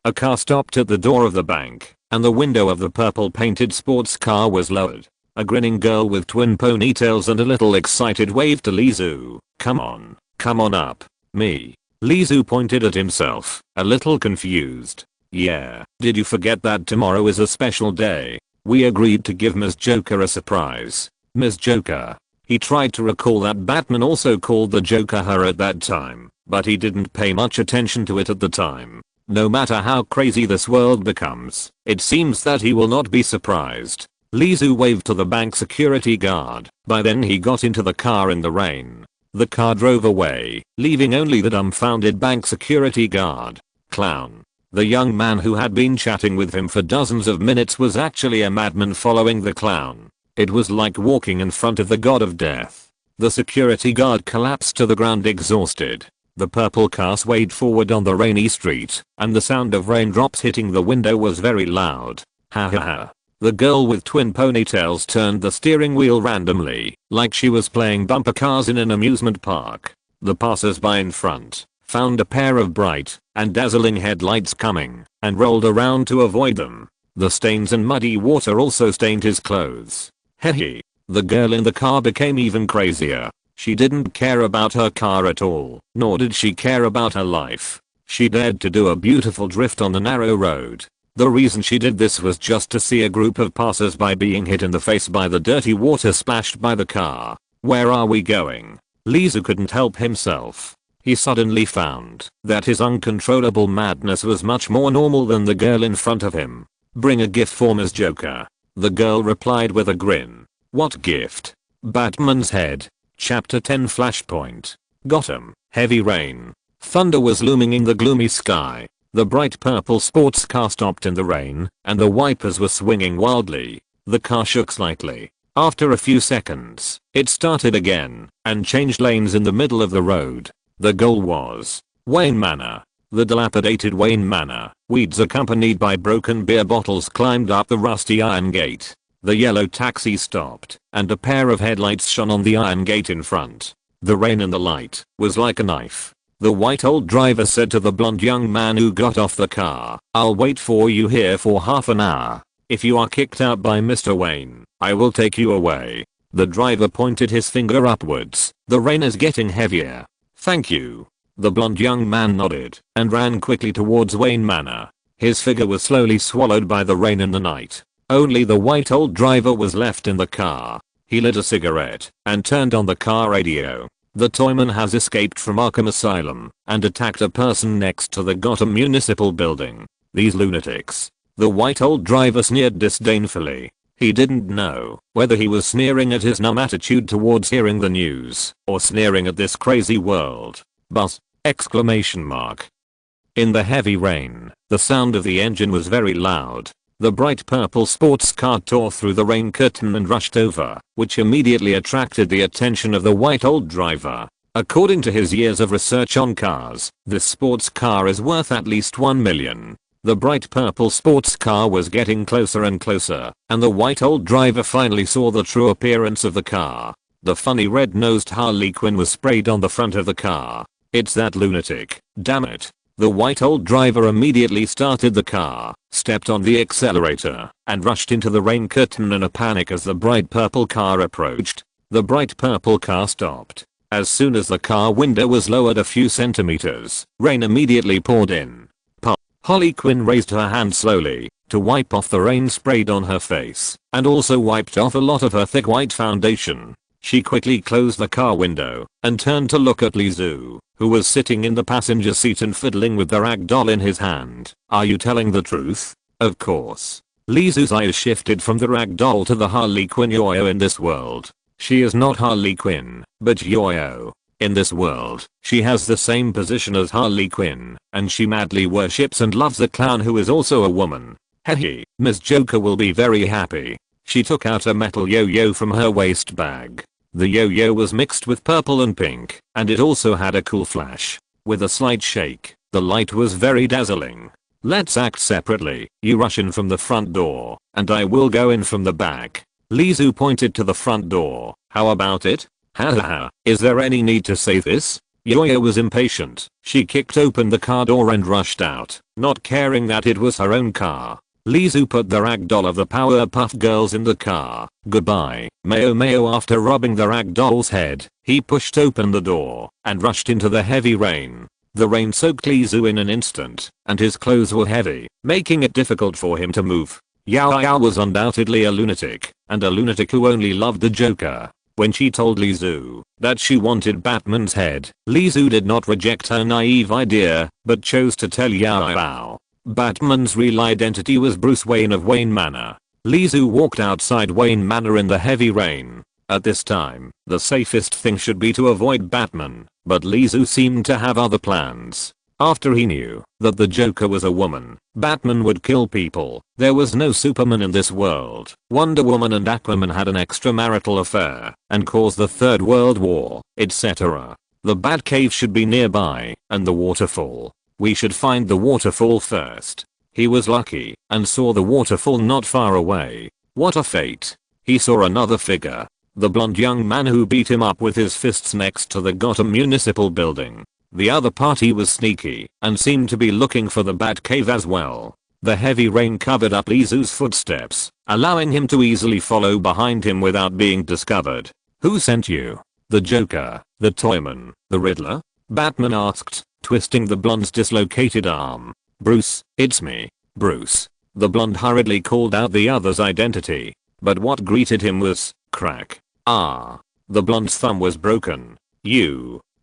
A car stopped at the door of the bank, and the window of the purple painted sports car was lowered. A grinning girl with twin ponytails and a little excited waved to Li Zhu. Come on up. Me." Li Zhu pointed at himself, a little confused. "Yeah, did you forget that tomorrow is a special day? We agreed to give Ms. Joker a surprise." "Ms. Joker?" He tried to recall that Batman also called the Joker her at that time, but he didn't pay much attention to it at the time. No matter how crazy this world becomes, it seems that he will not be surprised. Lizu waved to the bank security guard. By then he got into the car in the rain. The car drove away, leaving only the dumbfounded bank security guard. Clown. The young man who had been chatting with him for dozens of minutes was actually a madman following the clown. It was like walking in front of the god of death. The security guard collapsed to the ground exhausted. The purple car swayed forward on the rainy street, and the sound of raindrops hitting the window was very loud. Ha ha ha. The girl with twin ponytails turned the steering wheel randomly, like she was playing bumper cars in an amusement park. The passers-by in front found a pair of bright and dazzling headlights coming, and rolled around to avoid them. The stains and muddy water also stained his clothes. Hehe. The girl in the car became even crazier. She didn't care about her car at all, nor did she care about her life. She dared to do a beautiful drift on the narrow road. The reason she did this was just to see a group of passers-by being hit in the face by the dirty water splashed by the car. Where are we going? Lizu couldn't help himself. He suddenly found that his uncontrollable madness was much more normal than the girl in front of him. Bring a gift for Ms. Joker. The girl replied with a grin. What gift? Batman's head. Chapter 10 Flashpoint. Gotham. Heavy rain. Thunder was looming in the gloomy sky. The bright purple sports car stopped in the rain, and the wipers were swinging wildly. The car shook slightly. After a few seconds, it started again, and changed lanes in the middle of the road. The goal was Wayne Manor. The dilapidated Wayne Manor. Weeds accompanied by broken beer bottles climbed up the rusty iron gate. The yellow taxi stopped, and a pair of headlights shone on the iron gate in front. The rain and the light was like a knife. The white old driver said to the blonde young man who got off the car, I'll wait for you here for half an hour. If you are kicked out by Mr. Wayne, I will take you away. The driver pointed his finger upwards. The rain is getting heavier. Thank you. The blonde young man nodded and ran quickly towards Wayne Manor. His figure was slowly swallowed by the rain and the night. Only the white old driver was left in the car. He lit a cigarette and turned on the car radio. The Toyman has escaped from Arkham Asylum and attacked a person next to the Gotham Municipal Building. These lunatics. The white old driver sneered disdainfully. He didn't know whether he was sneering at his numb attitude towards hearing the news or sneering at this crazy world. But! Exclamation mark. In the heavy rain, the sound of the engine was very loud. The bright purple sports car tore through the rain curtain and rushed over, which immediately attracted the attention of the white old driver. According to his years of research on cars, this sports car is worth at least 1 million. The bright purple sports car was getting closer and closer, and the white old driver finally saw the true appearance of the car. The funny red-nosed Harley Quinn was sprayed on the front of the car. It's that lunatic, damn it. The white old driver immediately started the car, stepped on the accelerator, and rushed into the rain curtain in a panic as the bright purple car approached. The bright purple car stopped. As soon as the car window was lowered a few centimeters, rain immediately poured in. Harley Quinn raised her hand slowly to wipe off the rain sprayed on her face, and also wiped off a lot of her thick white foundation. She quickly closed the car window and turned to look at Lizu, who was sitting in the passenger seat and fiddling with the rag doll in his hand. Are you telling the truth? Of course. Lizu's eyes shifted from the rag doll to the Harley Quinn yo-yo in this world. She is not Harley Quinn, but yo-yo. In this world, she has the same position as Harley Quinn, and she madly worships and loves the clown who is also a woman. Hehe, Ms. Joker will be very happy. She took out a metal yo-yo from her waist bag. The yo-yo was mixed with purple and pink, and it also had a cool flash. With a slight shake, the light was very dazzling. Let's act separately. You rush in from the front door, and I will go in from the back. Lizu pointed to the front door. How about it? Haha, is there any need to say this? Yo-yo was impatient. She kicked open the car door and rushed out, not caring that it was her own car. Lizu put the rag doll of the Powerpuff Girls in the car. Goodbye, Mayo Mayo. After rubbing the rag doll's head, he pushed open the door and rushed into the heavy rain. The rain soaked Lizu in an instant, and his clothes were heavy, making it difficult for him to move. Yao Yao was undoubtedly a lunatic, and a lunatic who only loved the Joker. When she told Lizu that she wanted Batman's head, Lizu did not reject her naive idea, but chose to tell Yao Bao Batman's real identity was Bruce Wayne of Wayne Manor. Lizu walked outside Wayne Manor in the heavy rain. At this time, the safest thing should be to avoid Batman, but Lizu seemed to have other plans. After he knew that the Joker was a woman, Batman would kill people. There was no Superman in this world. Wonder Woman and Aquaman had an extramarital affair and caused the Third World War, etc. The Batcave should be nearby, and the waterfall. We should find the waterfall first. He was lucky and saw the waterfall not far away. What a fate. He saw another figure. The blonde young man who beat him up with his fists next to the Gotham Municipal Building. The other party was sneaky and seemed to be looking for the Batcave as well. The heavy rain covered up Lizu's footsteps, allowing him to easily follow behind him without being discovered. Who sent you? The Joker, the Toyman, the Riddler? Batman asked, twisting the blonde's dislocated arm. Bruce, it's me, Bruce. The blonde hurriedly called out the other's identity, but what greeted him was crack. Ah. The blonde's thumb was broken.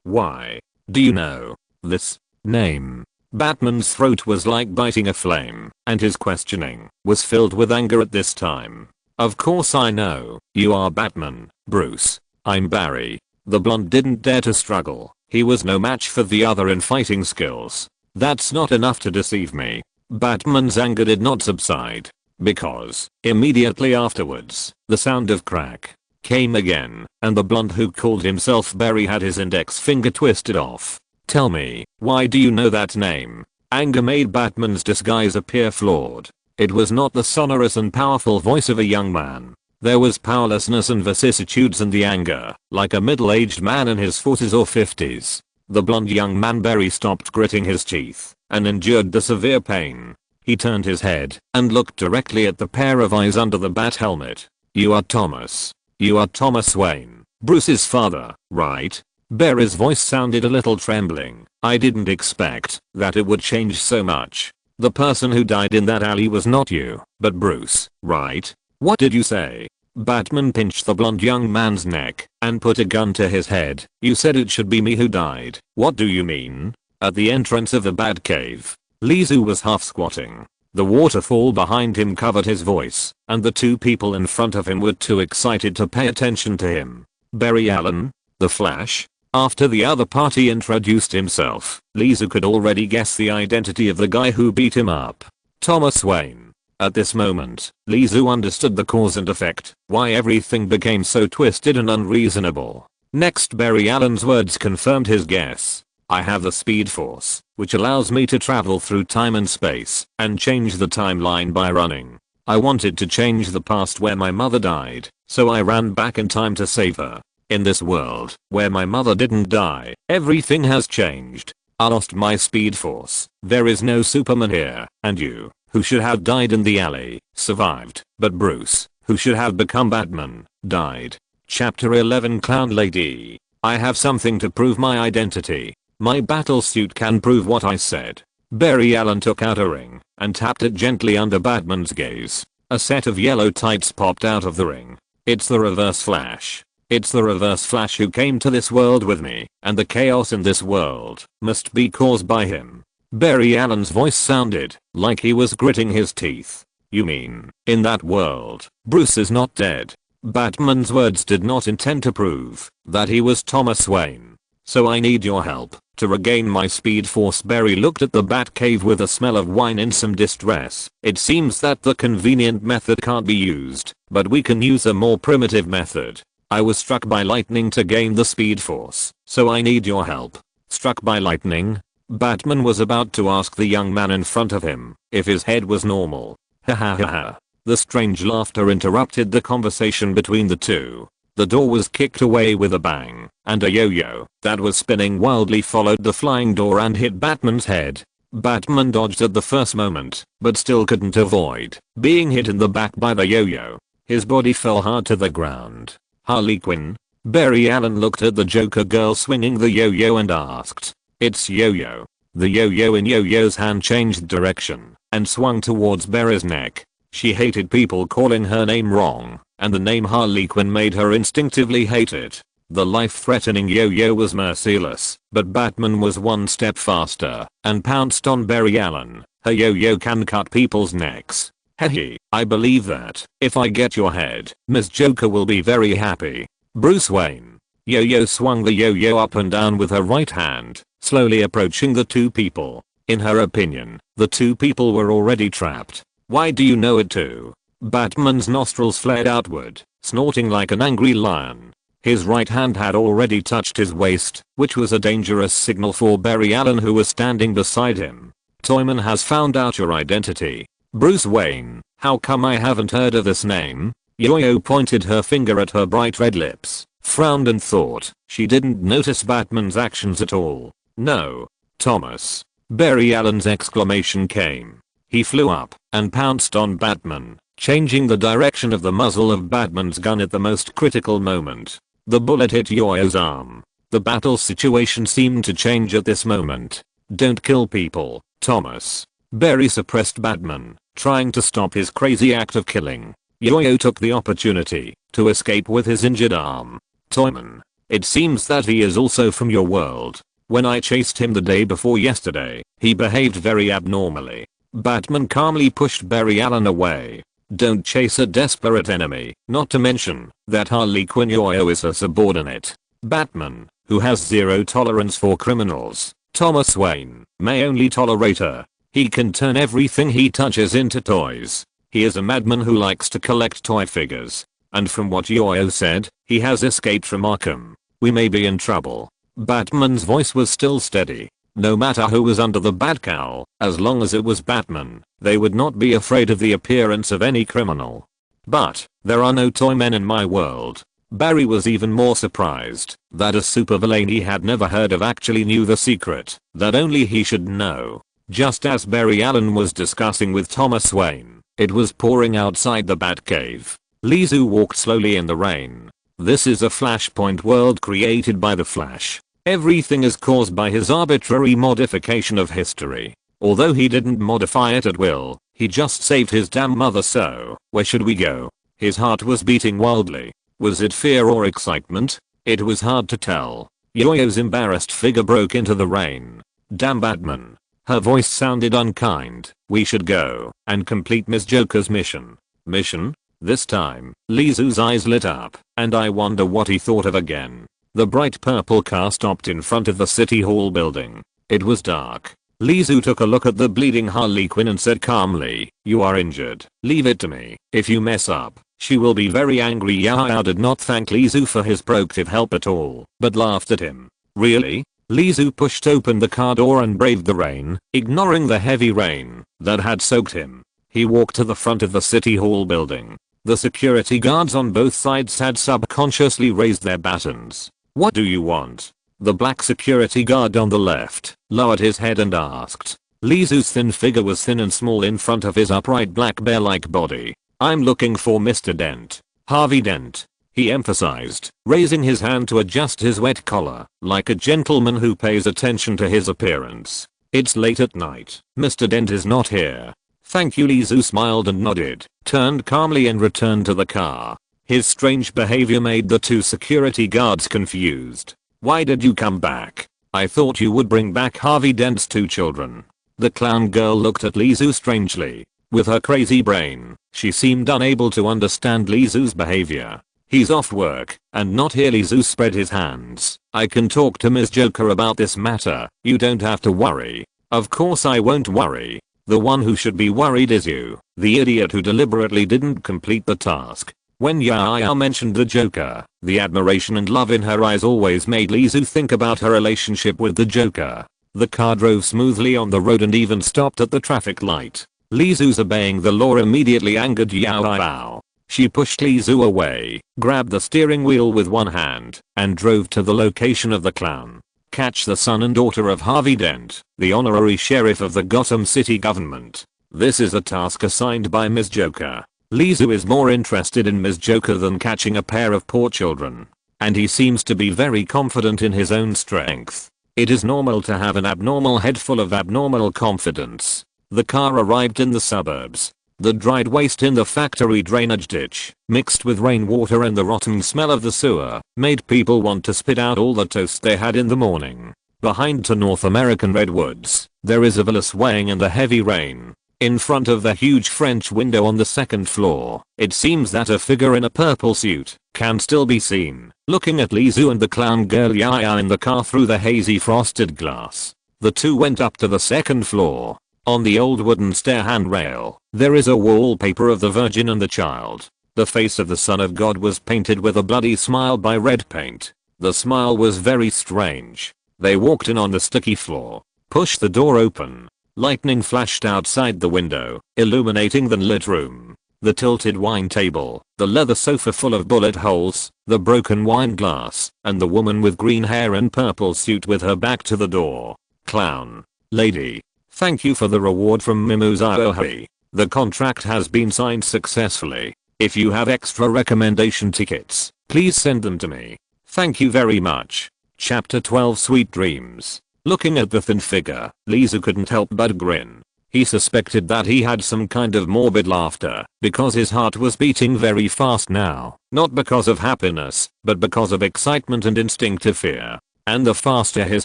Why? Do you know this name? Batman's throat was like biting a flame, and his questioning was filled with anger at this time. Of course I know. You are Batman, Bruce. I'm Barry. The blonde didn't dare to struggle. He was no match for the other in fighting skills. That's not enough to deceive me. Batman's anger did not subside, because immediately afterwards, the sound of crack came again, and the blonde who called himself Barry had his index finger twisted off. Tell me, why do you know that name? Anger made Batman's disguise appear flawed. It was not the sonorous and powerful voice of a young man. There was powerlessness and vicissitudes in the anger, like a middle-aged man in his 40s or 50s. The blonde young man Barry stopped gritting his teeth and endured the severe pain. He turned his head and looked directly at the pair of eyes under the bat helmet. You are Thomas. You are Thomas Wayne, Bruce's father, right? Barry's voice sounded a little trembling. I didn't expect that it would change so much. The person who died in that alley was not you, but Bruce, right? What did you say? Batman pinched the blonde young man's neck and put a gun to his head. You said it should be me who died. What do you mean? At the entrance of the Batcave, Lizu was half squatting. The waterfall behind him covered his voice, and the two people in front of him were too excited to pay attention to him. Barry Allen? The Flash? After the other party introduced himself, Lizu could already guess the identity of the guy who beat him up. Thomas Wayne. At this moment, Lizu understood the cause and effect, why everything became so twisted and unreasonable. Next, Barry Allen's words confirmed his guess. I have the Speed Force, which allows me to travel through time and space and change the timeline by running. I wanted to change the past where my mother died, so I ran back in time to save her. In this world, where my mother didn't die, everything has changed. I lost my Speed Force. There is no Superman here, and you, who should have died in the alley, survived, but Bruce, who should have become Batman, died. Chapter 11 Clown Lady. I have something to prove my identity. My battle suit can prove what I said. Barry Allen took out a ring and tapped it gently under Batman's gaze. A set of yellow tights popped out of the ring. It's the Reverse Flash. It's the Reverse Flash who came to this world with me, and the chaos in this world must be caused by him. Barry Allen's voice sounded like he was gritting his teeth. You mean, in that world, Bruce is not dead? Batman's words did not intend to prove that he was Thomas Wayne. So I need your help to regain my Speed Force. Barry looked at the Batcave with a smell of wine in some distress. It seems that the convenient method can't be used, but we can use a more primitive method. I was struck by lightning to gain the Speed Force, so I need your help. Struck by lightning? Batman was about to ask the young man in front of him if his head was normal. Ha ha ha ha. The strange laughter interrupted the conversation between the two. The door was kicked away with a bang, and a yo-yo that was spinning wildly followed the flying door and hit Batman's head. Batman dodged at the first moment, but still couldn't avoid being hit in the back by the yo-yo. His body fell hard to the ground. Harley Quinn? Barry Allen looked at the Joker girl swinging the yo-yo and asked, "It's yo-yo." The yo-yo in yo-yo's hand changed direction and swung towards Barry's neck. She hated people calling her name wrong and the name Harley Quinn made her instinctively hate it. The life-threatening Yo-Yo was merciless, but Batman was one step faster and pounced on Barry Allen. Her Yo-Yo can cut people's necks. Hehe, I believe that. If I get your head, Ms. Joker will be very happy. Bruce Wayne. Yo-Yo swung the Yo-Yo up and down with her right hand, slowly approaching the two people. In her opinion, the two people were already trapped. Why do you know it too? Batman's nostrils flared outward, snorting like an angry lion. His right hand had already touched his waist, which was a dangerous signal for Barry Allen, who was standing beside him. Toyman has found out your identity. Bruce Wayne, how come I haven't heard of this name? Yo-Yo pointed her finger at her bright red lips, frowned and thought. She didn't notice Batman's actions at all. No. Thomas. Barry Allen's exclamation came. He flew up and pounced on Batman, changing the direction of the muzzle of Batman's gun at the most critical moment. The bullet hit Yo-Yo's arm. The battle situation seemed to change at this moment. Don't kill people, Thomas. Barry suppressed Batman, trying to stop his crazy act of killing. Yo-Yo took the opportunity to escape with his injured arm. Toyman. It seems that he is also from your world. When I chased him the day before yesterday, he behaved very abnormally. Batman calmly pushed Barry Allen away. Don't chase a desperate enemy, not to mention that Harley Quinn Yo-Yo is a subordinate. Batman, who has zero tolerance for criminals. Thomas Wayne may only tolerate her. He can turn everything he touches into toys. He is a madman who likes to collect toy figures. And from what Yo-Yo said, he has escaped from Arkham. We may be in trouble. Batman's voice was still steady. No matter who was under the bat cowl, as long as it was Batman, they would not be afraid of the appearance of any criminal. But there are no toy men in my world. Barry was even more surprised that a supervillain he had never heard of actually knew the secret that only he should know. Just as Barry Allen was discussing with Thomas Wayne, it was pouring outside the Batcave. Lizu walked slowly in the rain. This is a Flashpoint world created by the Flash. Everything is caused by his arbitrary modification of history. Although he didn't modify it at will, he just saved his damn mother, so where should we go? His heart was beating wildly. Was it fear or excitement? It was hard to tell. Yo-Yo's embarrassed figure broke into the rain. Damn Batman. Her voice sounded unkind. We should go and complete Ms. Joker's mission. Mission? This time, Lizu's eyes lit up, and I wonder what he thought of again. The bright purple car stopped in front of the City Hall building. It was dark. Lizu took a look at the bleeding Harley Quinn and said calmly, "You are injured. Leave it to me. If you mess up, she will be very angry." Yao did not thank Lizu for his proactive help at all, but laughed at him. Really? Lizu pushed open the car door and braved the rain, ignoring the heavy rain that had soaked him. He walked to the front of the City Hall building. The security guards on both sides had subconsciously raised their batons. "What do you want?" The black security guard on the left lowered his head and asked. Lizu's thin figure was thin and small in front of his upright black bear-like body. "I'm looking for Mr. Dent. Harvey Dent," he emphasized, raising his hand to adjust his wet collar, like a gentleman who pays attention to his appearance. "It's late at night. Mr. Dent is not here." "Thank you." Lizu smiled and nodded, turned calmly and returned to the car. His strange behavior made the two security guards confused. "Why did you come back? I thought you would bring back Harvey Dent's two children." The clown girl looked at Lizu strangely. With her crazy brain, she seemed unable to understand Lizu's behavior. "He's off work and not here." Lizu spread his hands. "I can talk to Ms. Joker about this matter. You don't have to worry." "Of course I won't worry. The one who should be worried is you, the idiot who deliberately didn't complete the task." When Yaya mentioned the Joker, the admiration and love in her eyes always made Lizu think about her relationship with the Joker. The car drove smoothly on the road and even stopped at the traffic light. Lizu's obeying the law immediately angered Yao. She pushed Lizu away, grabbed the steering wheel with one hand, and drove to the location of the clown. Catch the son and daughter of Harvey Dent, the honorary sheriff of the Gotham City government. This is a task assigned by Ms. Joker. Lizu is more interested in Ms. Joker than catching a pair of poor children. And he seems to be very confident in his own strength. It is normal to have an abnormal head full of abnormal confidence. The car arrived in the suburbs. The dried waste in the factory drainage ditch, mixed with rainwater and the rotten smell of the sewer, made people want to spit out all the toast they had in the morning. Behind to North American redwoods, there is a villa swaying in the heavy rain. In front of the huge French window on the second floor, it seems that a figure in a purple suit can still be seen, looking at Lizu and the clown girl Yaya in the car through the hazy frosted glass. The two went up to the second floor. On the old wooden stair handrail, there is a wallpaper of the Virgin and the Child. The face of the Son of God was painted with a bloody smile by red paint. The smile was very strange. They walked in on the sticky floor, pushed the door open. Lightning flashed outside the window, illuminating the lit room. The tilted wine table, the leather sofa full of bullet holes, the broken wine glass, and the woman with green hair and purple suit with her back to the door. Clown lady, thank you for the reward from Mimuzai. The contract has been signed successfully. If you have extra recommendation tickets, please send them to me. Thank you very much. Chapter 12 Sweet Dreams. Looking at the thin figure, Lizu couldn't help but grin. He suspected that he had some kind of morbid laughter, because his heart was beating very fast now, not because of happiness, but because of excitement and instinctive fear. And the faster his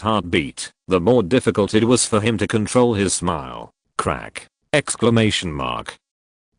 heart beat, the more difficult it was for him to control his smile. Crack! Exclamation mark.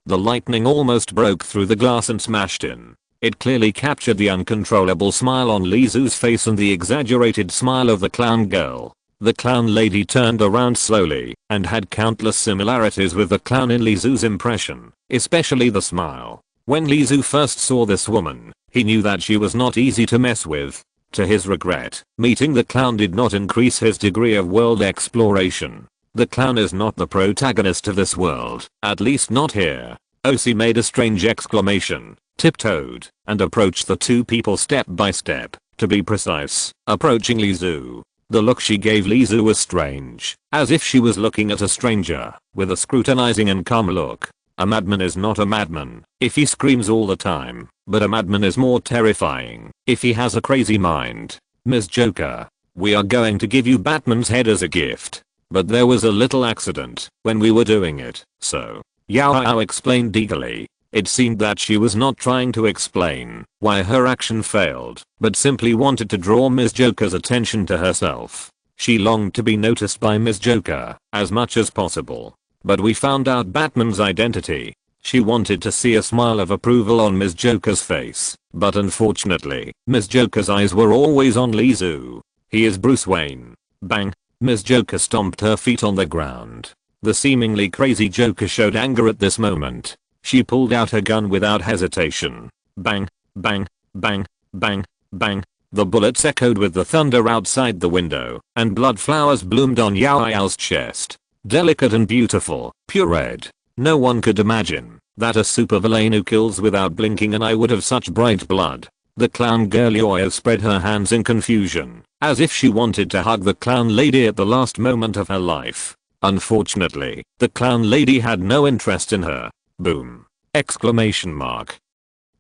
The lightning almost broke through the glass and smashed in. It clearly captured the uncontrollable smile on Lizu's face and the exaggerated smile of the clown girl. The clown lady turned around slowly and had countless similarities with the clown in Lizu's impression, especially the smile. When Lizu first saw this woman, he knew that she was not easy to mess with. To his regret, meeting the clown did not increase his degree of world exploration. The clown is not the protagonist of this world, at least not here. Osi made a strange exclamation, tiptoed, and approached the two people step by step, to be precise, approaching Lizu. The look she gave Lizu was strange, as if she was looking at a stranger, with a scrutinizing and calm look. A madman is not a madman if he screams all the time, but a madman is more terrifying if he has a crazy mind. Ms. Joker, we are going to give you Batman's head as a gift, but there was a little accident when we were doing it, so. Yao explained eagerly. It seemed that she was not trying to explain why her action failed, but simply wanted to draw Ms. Joker's attention to herself. She longed to be noticed by Ms. Joker as much as possible. But we found out Batman's identity. She wanted to see a smile of approval on Ms. Joker's face, but unfortunately, Ms. Joker's eyes were always on Lizu. He is Bruce Wayne. Bang! Ms. Joker stomped her feet on the ground. The seemingly crazy Joker showed anger at this moment. She pulled out her gun without hesitation. Bang, bang, bang, bang, bang. The bullets echoed with the thunder outside the window, and blood flowers bloomed on Yao's chest. Delicate and beautiful, pure red. No one could imagine that a supervillain who kills without blinking an eye would have such bright blood. The clown girl Yao spread her hands in confusion, as if she wanted to hug the clown lady at the last moment of her life. Unfortunately, the clown lady had no interest in her. Boom! Exclamation mark.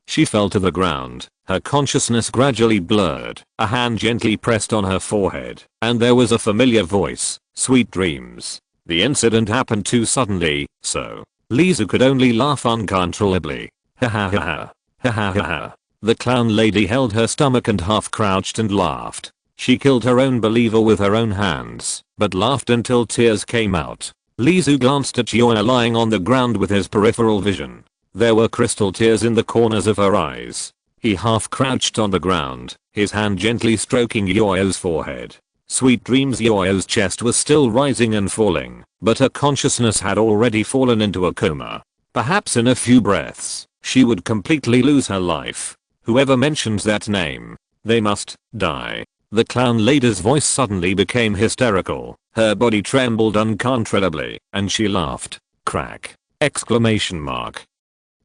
She fell to the ground, her consciousness gradually blurred, a hand gently pressed on her forehead, and there was a familiar voice, "Sweet dreams." The incident happened too suddenly, so Lizu could only laugh uncontrollably. Ha ha ha ha. Ha ha ha ha. The clown lady held her stomach and half crouched and laughed. She killed her own believer with her own hands, but laughed until tears came out. Lizu glanced at Yoya lying on the ground with his peripheral vision. There were crystal tears in the corners of her eyes. He half crouched on the ground, his hand gently stroking Yoya's forehead. Sweet dreams. Yoya's chest was still rising and falling, but her consciousness had already fallen into a coma. Perhaps in a few breaths, she would completely lose her life. Whoever mentions that name, they must die. The clown lady's voice suddenly became hysterical. Her body trembled uncontrollably, and she laughed. Crack! Exclamation mark.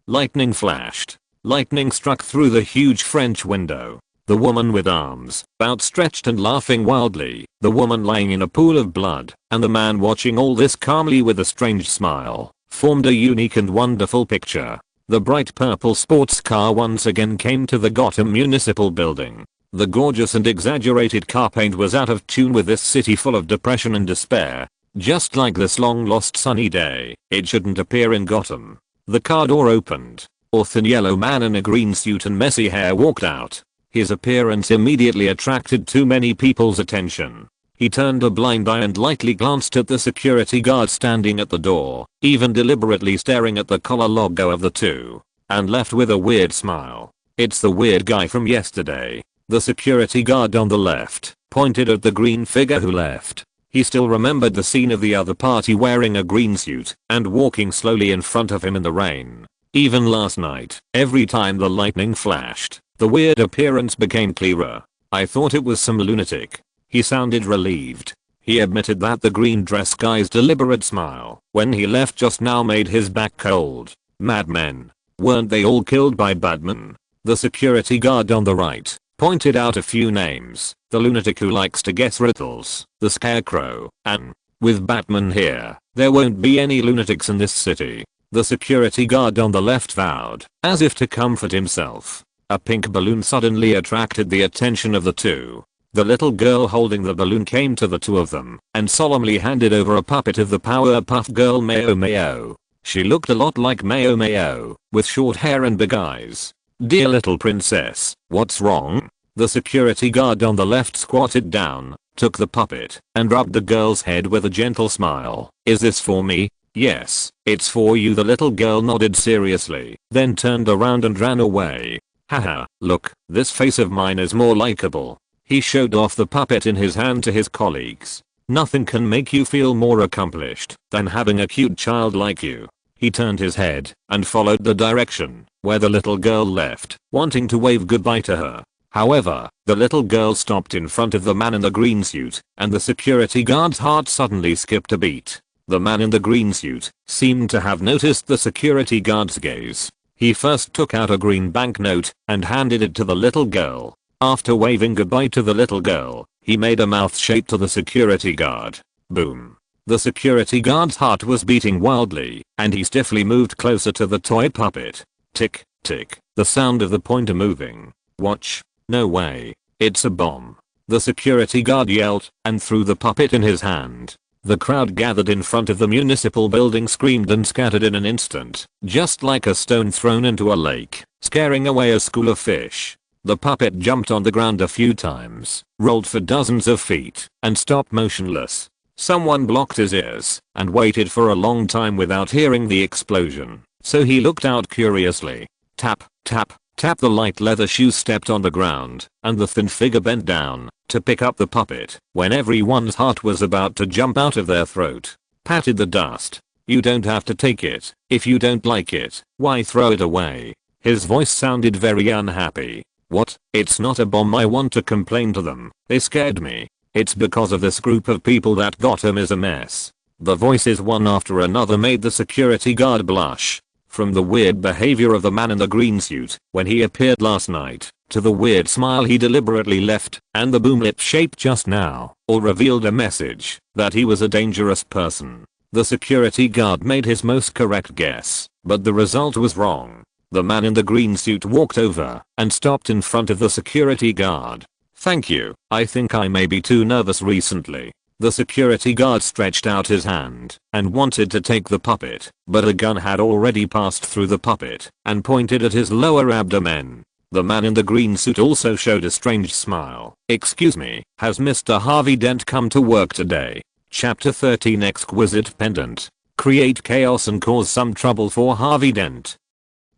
Lightning flashed. Lightning struck through the huge French window. The woman with arms outstretched and laughing wildly, the woman lying in a pool of blood, and the man watching all this calmly with a strange smile, formed a unique and wonderful picture. The bright purple sports car once again came to the Gotham Municipal Building. The gorgeous and exaggerated car paint was out of tune with this city full of depression and despair. Just like this long lost sunny day, it shouldn't appear in Gotham. The car door opened. A thin yellow man in a green suit and messy hair walked out. His appearance immediately attracted too many people's attention. He turned a blind eye and lightly glanced at the security guard standing at the door, even deliberately staring at the collar logo of the two, and left with a weird smile. It's the weird guy from yesterday. The security guard on the left pointed at the green figure who left. He still remembered the scene of the other party wearing a green suit and walking slowly in front of him in the rain. Even last night, every time the lightning flashed, the weird appearance became clearer. I thought it was some lunatic. He sounded relieved. He admitted that the green dress guy's deliberate smile when he left just now made his back cold. Madmen. Weren't they all killed by Batman? The security guard on the right pointed out a few names. The lunatic who likes to guess riddles, the scarecrow, and with Batman here, there won't be any lunatics in this city. The security guard on the left vowed, as if to comfort himself. A pink balloon suddenly attracted the attention of the two. The little girl holding the balloon came to the two of them and solemnly handed over a puppet of the Powerpuff Girl Mayo Mayo. She looked a lot like Mayo Mayo, with short hair and big eyes. Dear little princess, what's wrong? The security guard on the left squatted down, took the puppet, and rubbed the girl's head with a gentle smile. Is this for me? Yes, it's for you. The little girl nodded seriously, then turned around and ran away. Haha, look, this face of mine is more likable. He showed off the puppet in his hand to his colleagues. Nothing can make you feel more accomplished than having a cute child like you. He turned his head and followed the direction where the little girl left, wanting to wave goodbye to her. However, the little girl stopped in front of the man in the green suit, and the security guard's heart suddenly skipped a beat. The man in the green suit seemed to have noticed the security guard's gaze. He first took out a green banknote and handed it to the little girl. After waving goodbye to the little girl, he made a mouth shape to the security guard. Boom. The security guard's heart was beating wildly, and he stiffly moved closer to the toy puppet. Tick, tick, the sound of the pointer moving. Watch. No way. It's a bomb. The security guard yelled and threw the puppet in his hand. The crowd gathered in front of the municipal building screamed and scattered in an instant, just like a stone thrown into a lake, scaring away a school of fish. The puppet jumped on the ground a few times, rolled for dozens of feet, and stopped motionless. Someone blocked his ears and waited for a long time without hearing the explosion, so he looked out curiously. Tap, tap, tap. The light leather shoes stepped on the ground, and the thin figure bent down to pick up the puppet when everyone's heart was about to jump out of their throat. Patted the dust. You don't have to take it. If you don't like it, why throw it away? His voice sounded very unhappy. What? It's not a bomb. I want to complain to them. They scared me. It's because of this group of people that Gotham is a mess. The voices one after another made the security guard blush. From the weird behavior of the man in the green suit when he appeared last night, to the weird smile he deliberately left, and the boom lip shape just now, all revealed a message that he was a dangerous person. The security guard made his most correct guess, but the result was wrong. The man in the green suit walked over and stopped in front of the security guard. Thank you, I think I may be too nervous recently. The security guard stretched out his hand and wanted to take the puppet, but a gun had already passed through the puppet and pointed at his lower abdomen. The man in the green suit also showed a strange smile. Excuse me, has Mr. Harvey Dent come to work today? Chapter 13 Exquisite Pendant. Create chaos and cause some trouble for Harvey Dent.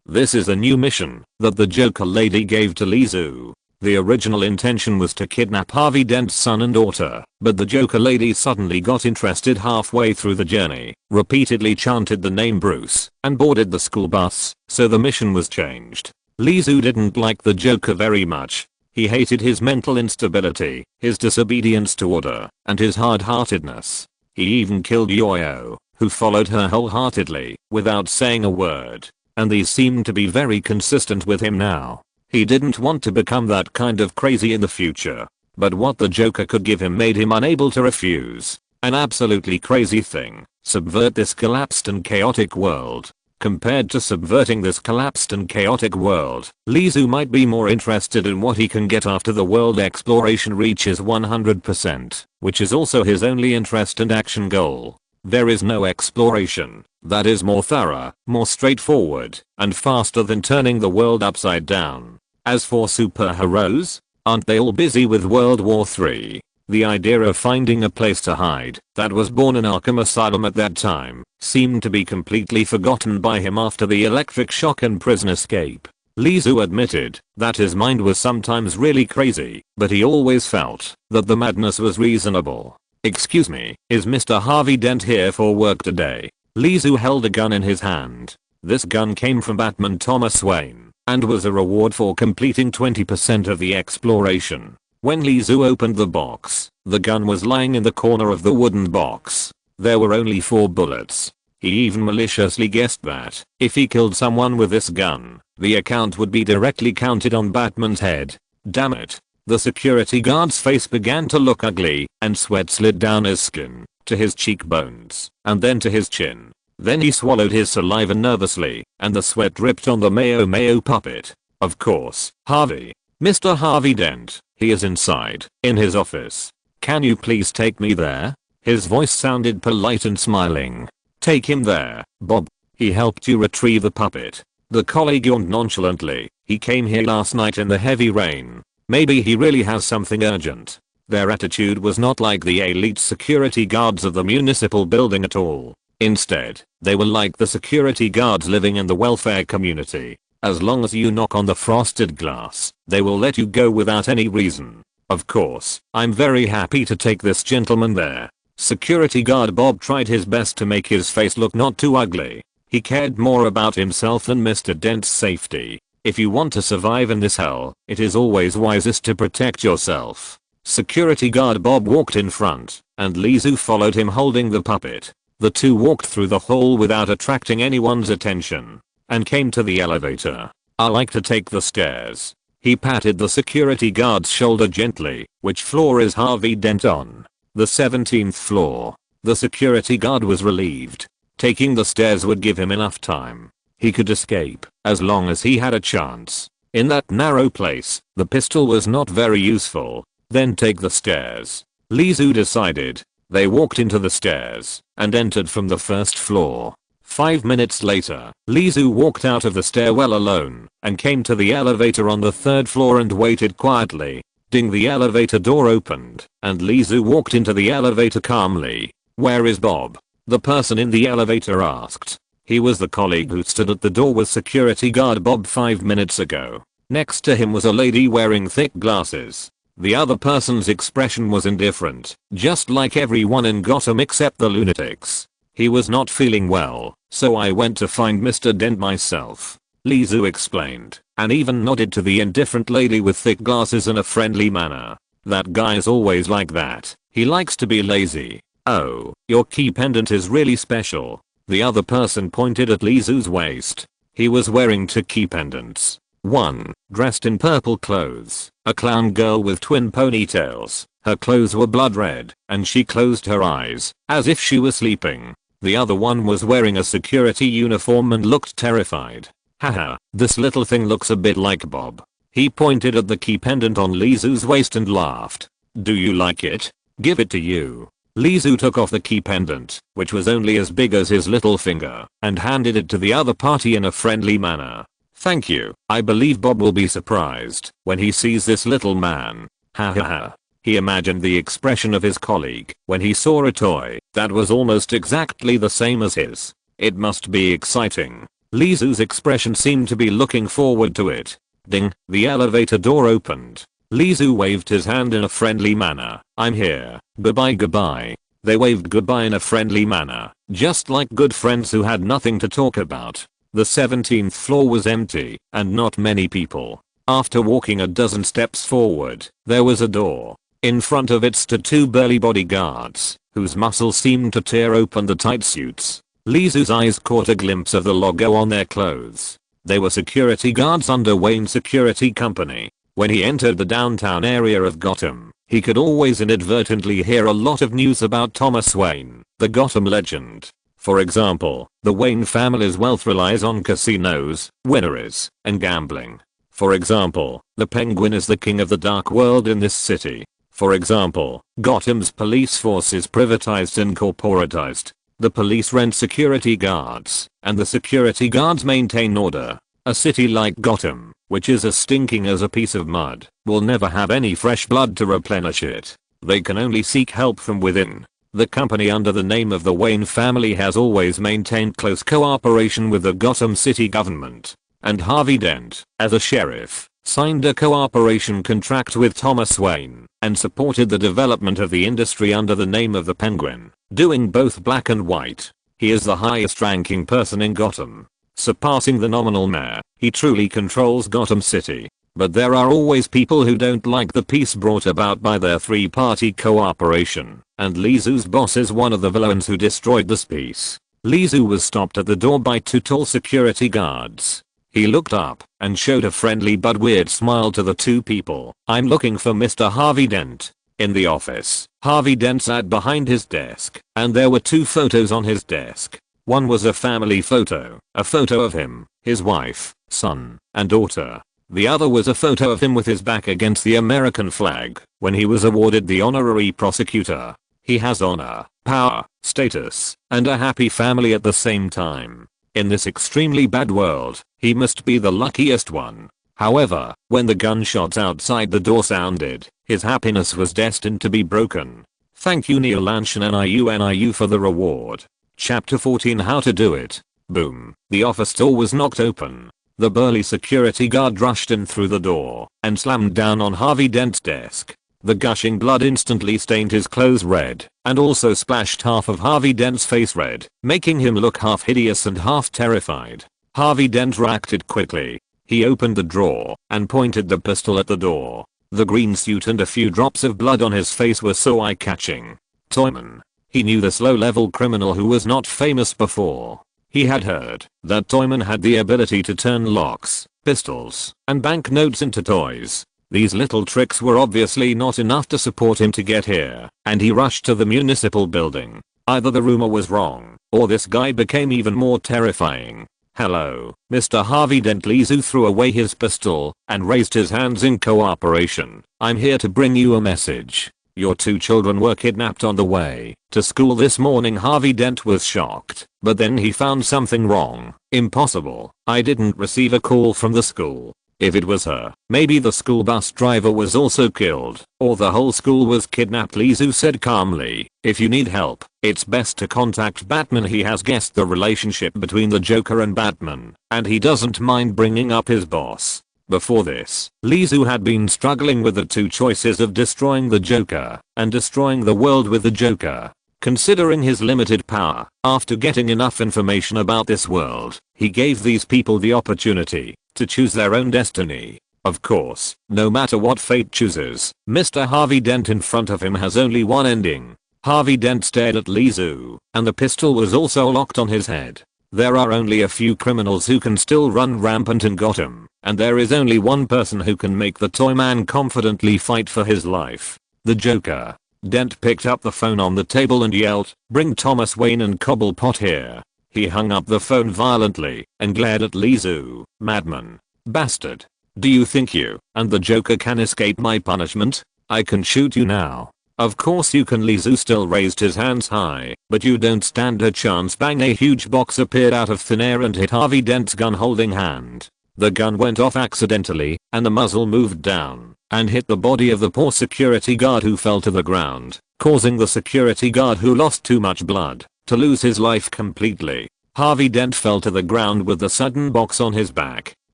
This is a new mission that the Joker lady gave to Lizu. The original intention was to kidnap Harvey Dent's son and daughter, but the Joker lady suddenly got interested halfway through the journey, repeatedly chanted the name Bruce, and boarded the school bus, so the mission was changed. Lizu didn't like the Joker very much. He hated his mental instability, his disobedience to order, and his hard-heartedness. He even killed Yoyo, who followed her wholeheartedly, without saying a word. And these seemed to be very consistent with him now. He didn't want to become that kind of crazy in the future. But what the Joker could give him made him unable to refuse. An absolutely crazy thing. Subvert this collapsed and chaotic world. Compared to subverting this collapsed and chaotic world, Lizu might be more interested in what he can get after the world exploration reaches 100%, which is also his only interest and action goal. There is no exploration that is more thorough, more straightforward, and faster than turning the world upside down. As for superheroes, aren't they all busy with World War III? The idea of finding a place to hide that was born in Arkham Asylum at that time seemed to be completely forgotten by him after the electric shock and prison escape. Lizu admitted that his mind was sometimes really crazy, but he always felt that the madness was reasonable. "Excuse me, is Mr. Harvey Dent here for work today?" Lizu held a gun in his hand. This gun came from Batman Thomas Wayne and was a reward for completing 20% of the exploration. When Lizu opened the box, the gun was lying in the corner of the wooden box. There were only 4 bullets. He even maliciously guessed that if he killed someone with this gun, the account would be directly counted on Batman's head. Damn it. The security guard's face began to look ugly, and sweat slid down his skin, to his cheekbones, and then to his chin. Then he swallowed his saliva nervously, and the sweat dripped on the mayo puppet. "Of course, Harvey. Mr. Harvey Dent. He is inside, in his office. Can you please take me there?" His voice sounded polite and smiling. "Take him there, Bob. He helped you retrieve the puppet." The colleague yawned nonchalantly. "He came here last night in the heavy rain. Maybe he really has something urgent." Their attitude was not like the elite security guards of the municipal building at all. Instead, they were like the security guards living in the welfare community. As long as you knock on the frosted glass, they will let you go without any reason. "Of course, I'm very happy to take this gentleman there." Security guard Bob tried his best to make his face look not too ugly. He cared more about himself than Mr. Dent's safety. If you want to survive in this hell, it is always wisest to protect yourself. Security guard Bob walked in front, and Lizu followed him holding the puppet. The two walked through the hall without attracting anyone's attention, and came to the elevator. "I like to take the stairs." He patted the security guard's shoulder gently. "Which floor is Harvey Dent on?" "The 17th floor." The security guard was relieved. Taking the stairs would give him enough time. He could escape, as long as he had a chance. In that narrow place, the pistol was not very useful. Then take the stairs, Lizu decided. They walked into the stairs, and entered from the first floor. 5 minutes later, Lizu walked out of the stairwell alone, and came to the elevator on the 3rd floor and waited quietly. Ding, the elevator door opened, and Lizu walked into the elevator calmly. "Where is Bob?" the person in the elevator asked. He was the colleague who stood at the door with security guard Bob 5 minutes ago. Next to him was a lady wearing thick glasses. The other person's expression was indifferent, just like everyone in Gotham except the lunatics. "He was not feeling well, so I went to find Mr. Dent myself," Lizu explained, and even nodded to the indifferent lady with thick glasses in a friendly manner. "That guy is always like that. He likes to be lazy." "Oh, your key pendant is really special." The other person pointed at Lizu's waist. He was wearing 2 key pendants. One, dressed in purple clothes, a clown girl with twin ponytails. Her clothes were blood red, and she closed her eyes, as if she was sleeping. The other one was wearing a security uniform and looked terrified. "Haha, this little thing looks a bit like Bob." He pointed at the key pendant on Lizu's waist and laughed. "Do you like it? Give it to you." Lizu took off the key pendant, which was only as big as his little finger, and handed it to the other party in a friendly manner. "Thank you. I believe Bob will be surprised when he sees this little man." Ha ha ha. He imagined the expression of his colleague when he saw a toy that was almost exactly the same as his. It must be exciting. Lizu's expression seemed to be looking forward to it. Ding, the elevator door opened. Lizu waved his hand in a friendly manner. "I'm here. Goodbye, goodbye." They waved goodbye in a friendly manner, just like good friends who had nothing to talk about. The 17th floor was empty, and not many people. After walking a dozen steps forward, there was a door. In front of it stood 2 burly bodyguards, whose muscles seemed to tear open the tight suits. Lizu's eyes caught a glimpse of the logo on their clothes. They were security guards under Wayne Security Company. When he entered the downtown area of Gotham, he could always inadvertently hear a lot of news about Thomas Wayne, the Gotham legend. For example, the Wayne family's wealth relies on casinos, wineries, and gambling. For example, the Penguin is the king of the dark world in this city. For example, Gotham's police force is privatized and corporatized. The police rent security guards, and the security guards maintain order. A city like Gotham, which is as stinking as a piece of mud, will never have any fresh blood to replenish it. They can only seek help from within. The company under the name of the Wayne family has always maintained close cooperation with the Gotham City government. And Harvey Dent, as a sheriff, signed a cooperation contract with Thomas Wayne and supported the development of the industry under the name of the Penguin, doing both black and white. He is the highest ranking person in Gotham, surpassing the nominal mayor. He truly controls Gotham City. But there are always people who don't like the peace brought about by their three-party cooperation, and Lizu's boss is one of the villains who destroyed this peace. Lizu was stopped at the door by two tall security guards. He looked up and showed a friendly but weird smile to the two people. "I'm looking for Mr. Harvey Dent." In the office, Harvey Dent sat behind his desk, and there were two photos on his desk. One was a family photo, a photo of him, his wife, son, and daughter. The other was a photo of him with his back against the American flag when he was awarded the honorary prosecutor. He has honor, power, status, and a happy family at the same time. In this extremely bad world, he must be the luckiest one. However, when the gunshots outside the door sounded, his happiness was destined to be broken. Thank you Neil Lanshan NIU for the reward. Chapter 14 How to do it. Boom. The office door was knocked open. The burly security guard rushed in through the door and slammed down on Harvey Dent's desk. The gushing blood instantly stained his clothes red and also splashed half of Harvey Dent's face red, making him look half hideous and half terrified. Harvey Dent reacted quickly. He opened the drawer and pointed the pistol at the door. The green suit and a few drops of blood on his face were so eye-catching. Toyman. He knew this low-level criminal who was not famous before. He had heard that Toyman had the ability to turn locks, pistols, and banknotes into toys. These little tricks were obviously not enough to support him to get here, and he rushed to the municipal building. Either the rumor was wrong, or this guy became even more terrifying. "Hello, Mr. Harvey Dent." Lizu threw away his pistol and raised his hands in cooperation. "I'm here to bring you a message. Your two children were kidnapped on the way to school this morning." Harvey Dent was shocked, but then he found something wrong. "Impossible. I didn't receive a call from the school. If it was her, maybe the school bus driver was also killed, or the whole school was kidnapped," Lizu said calmly. "If you need help, it's best to contact Batman. He has guessed the relationship between the Joker and Batman, and he doesn't mind bringing up his boss." Before this, Lizu had been struggling with the two choices of destroying the Joker and destroying the world with the Joker. Considering his limited power, after getting enough information about this world, he gave these people the opportunity to choose their own destiny. Of course, no matter what fate chooses, Mr. Harvey Dent in front of him has only one ending. Harvey Dent stared at Lizu, and the pistol was also locked on his head. There are only a few criminals who can still run rampant in Gotham, and there is only one person who can make the Toyman confidently fight for his life: the Joker. Dent picked up the phone on the table and yelled, "Bring Thomas Wayne and Cobblepot here." He hung up the phone violently and glared at Lizu. "Madman. Bastard. Do you think you and the Joker can escape my punishment? I can shoot you now." "Of course you can." Lizu still raised his hands high, "but you don't stand a chance." Bang! A huge box appeared out of thin air and hit Harvey Dent's gun holding hand. The gun went off accidentally, and the muzzle moved down and hit the body of the poor security guard, who fell to the ground, causing the security guard, who lost too much blood, to lose his life completely. Harvey Dent fell to the ground with the sudden box on his back.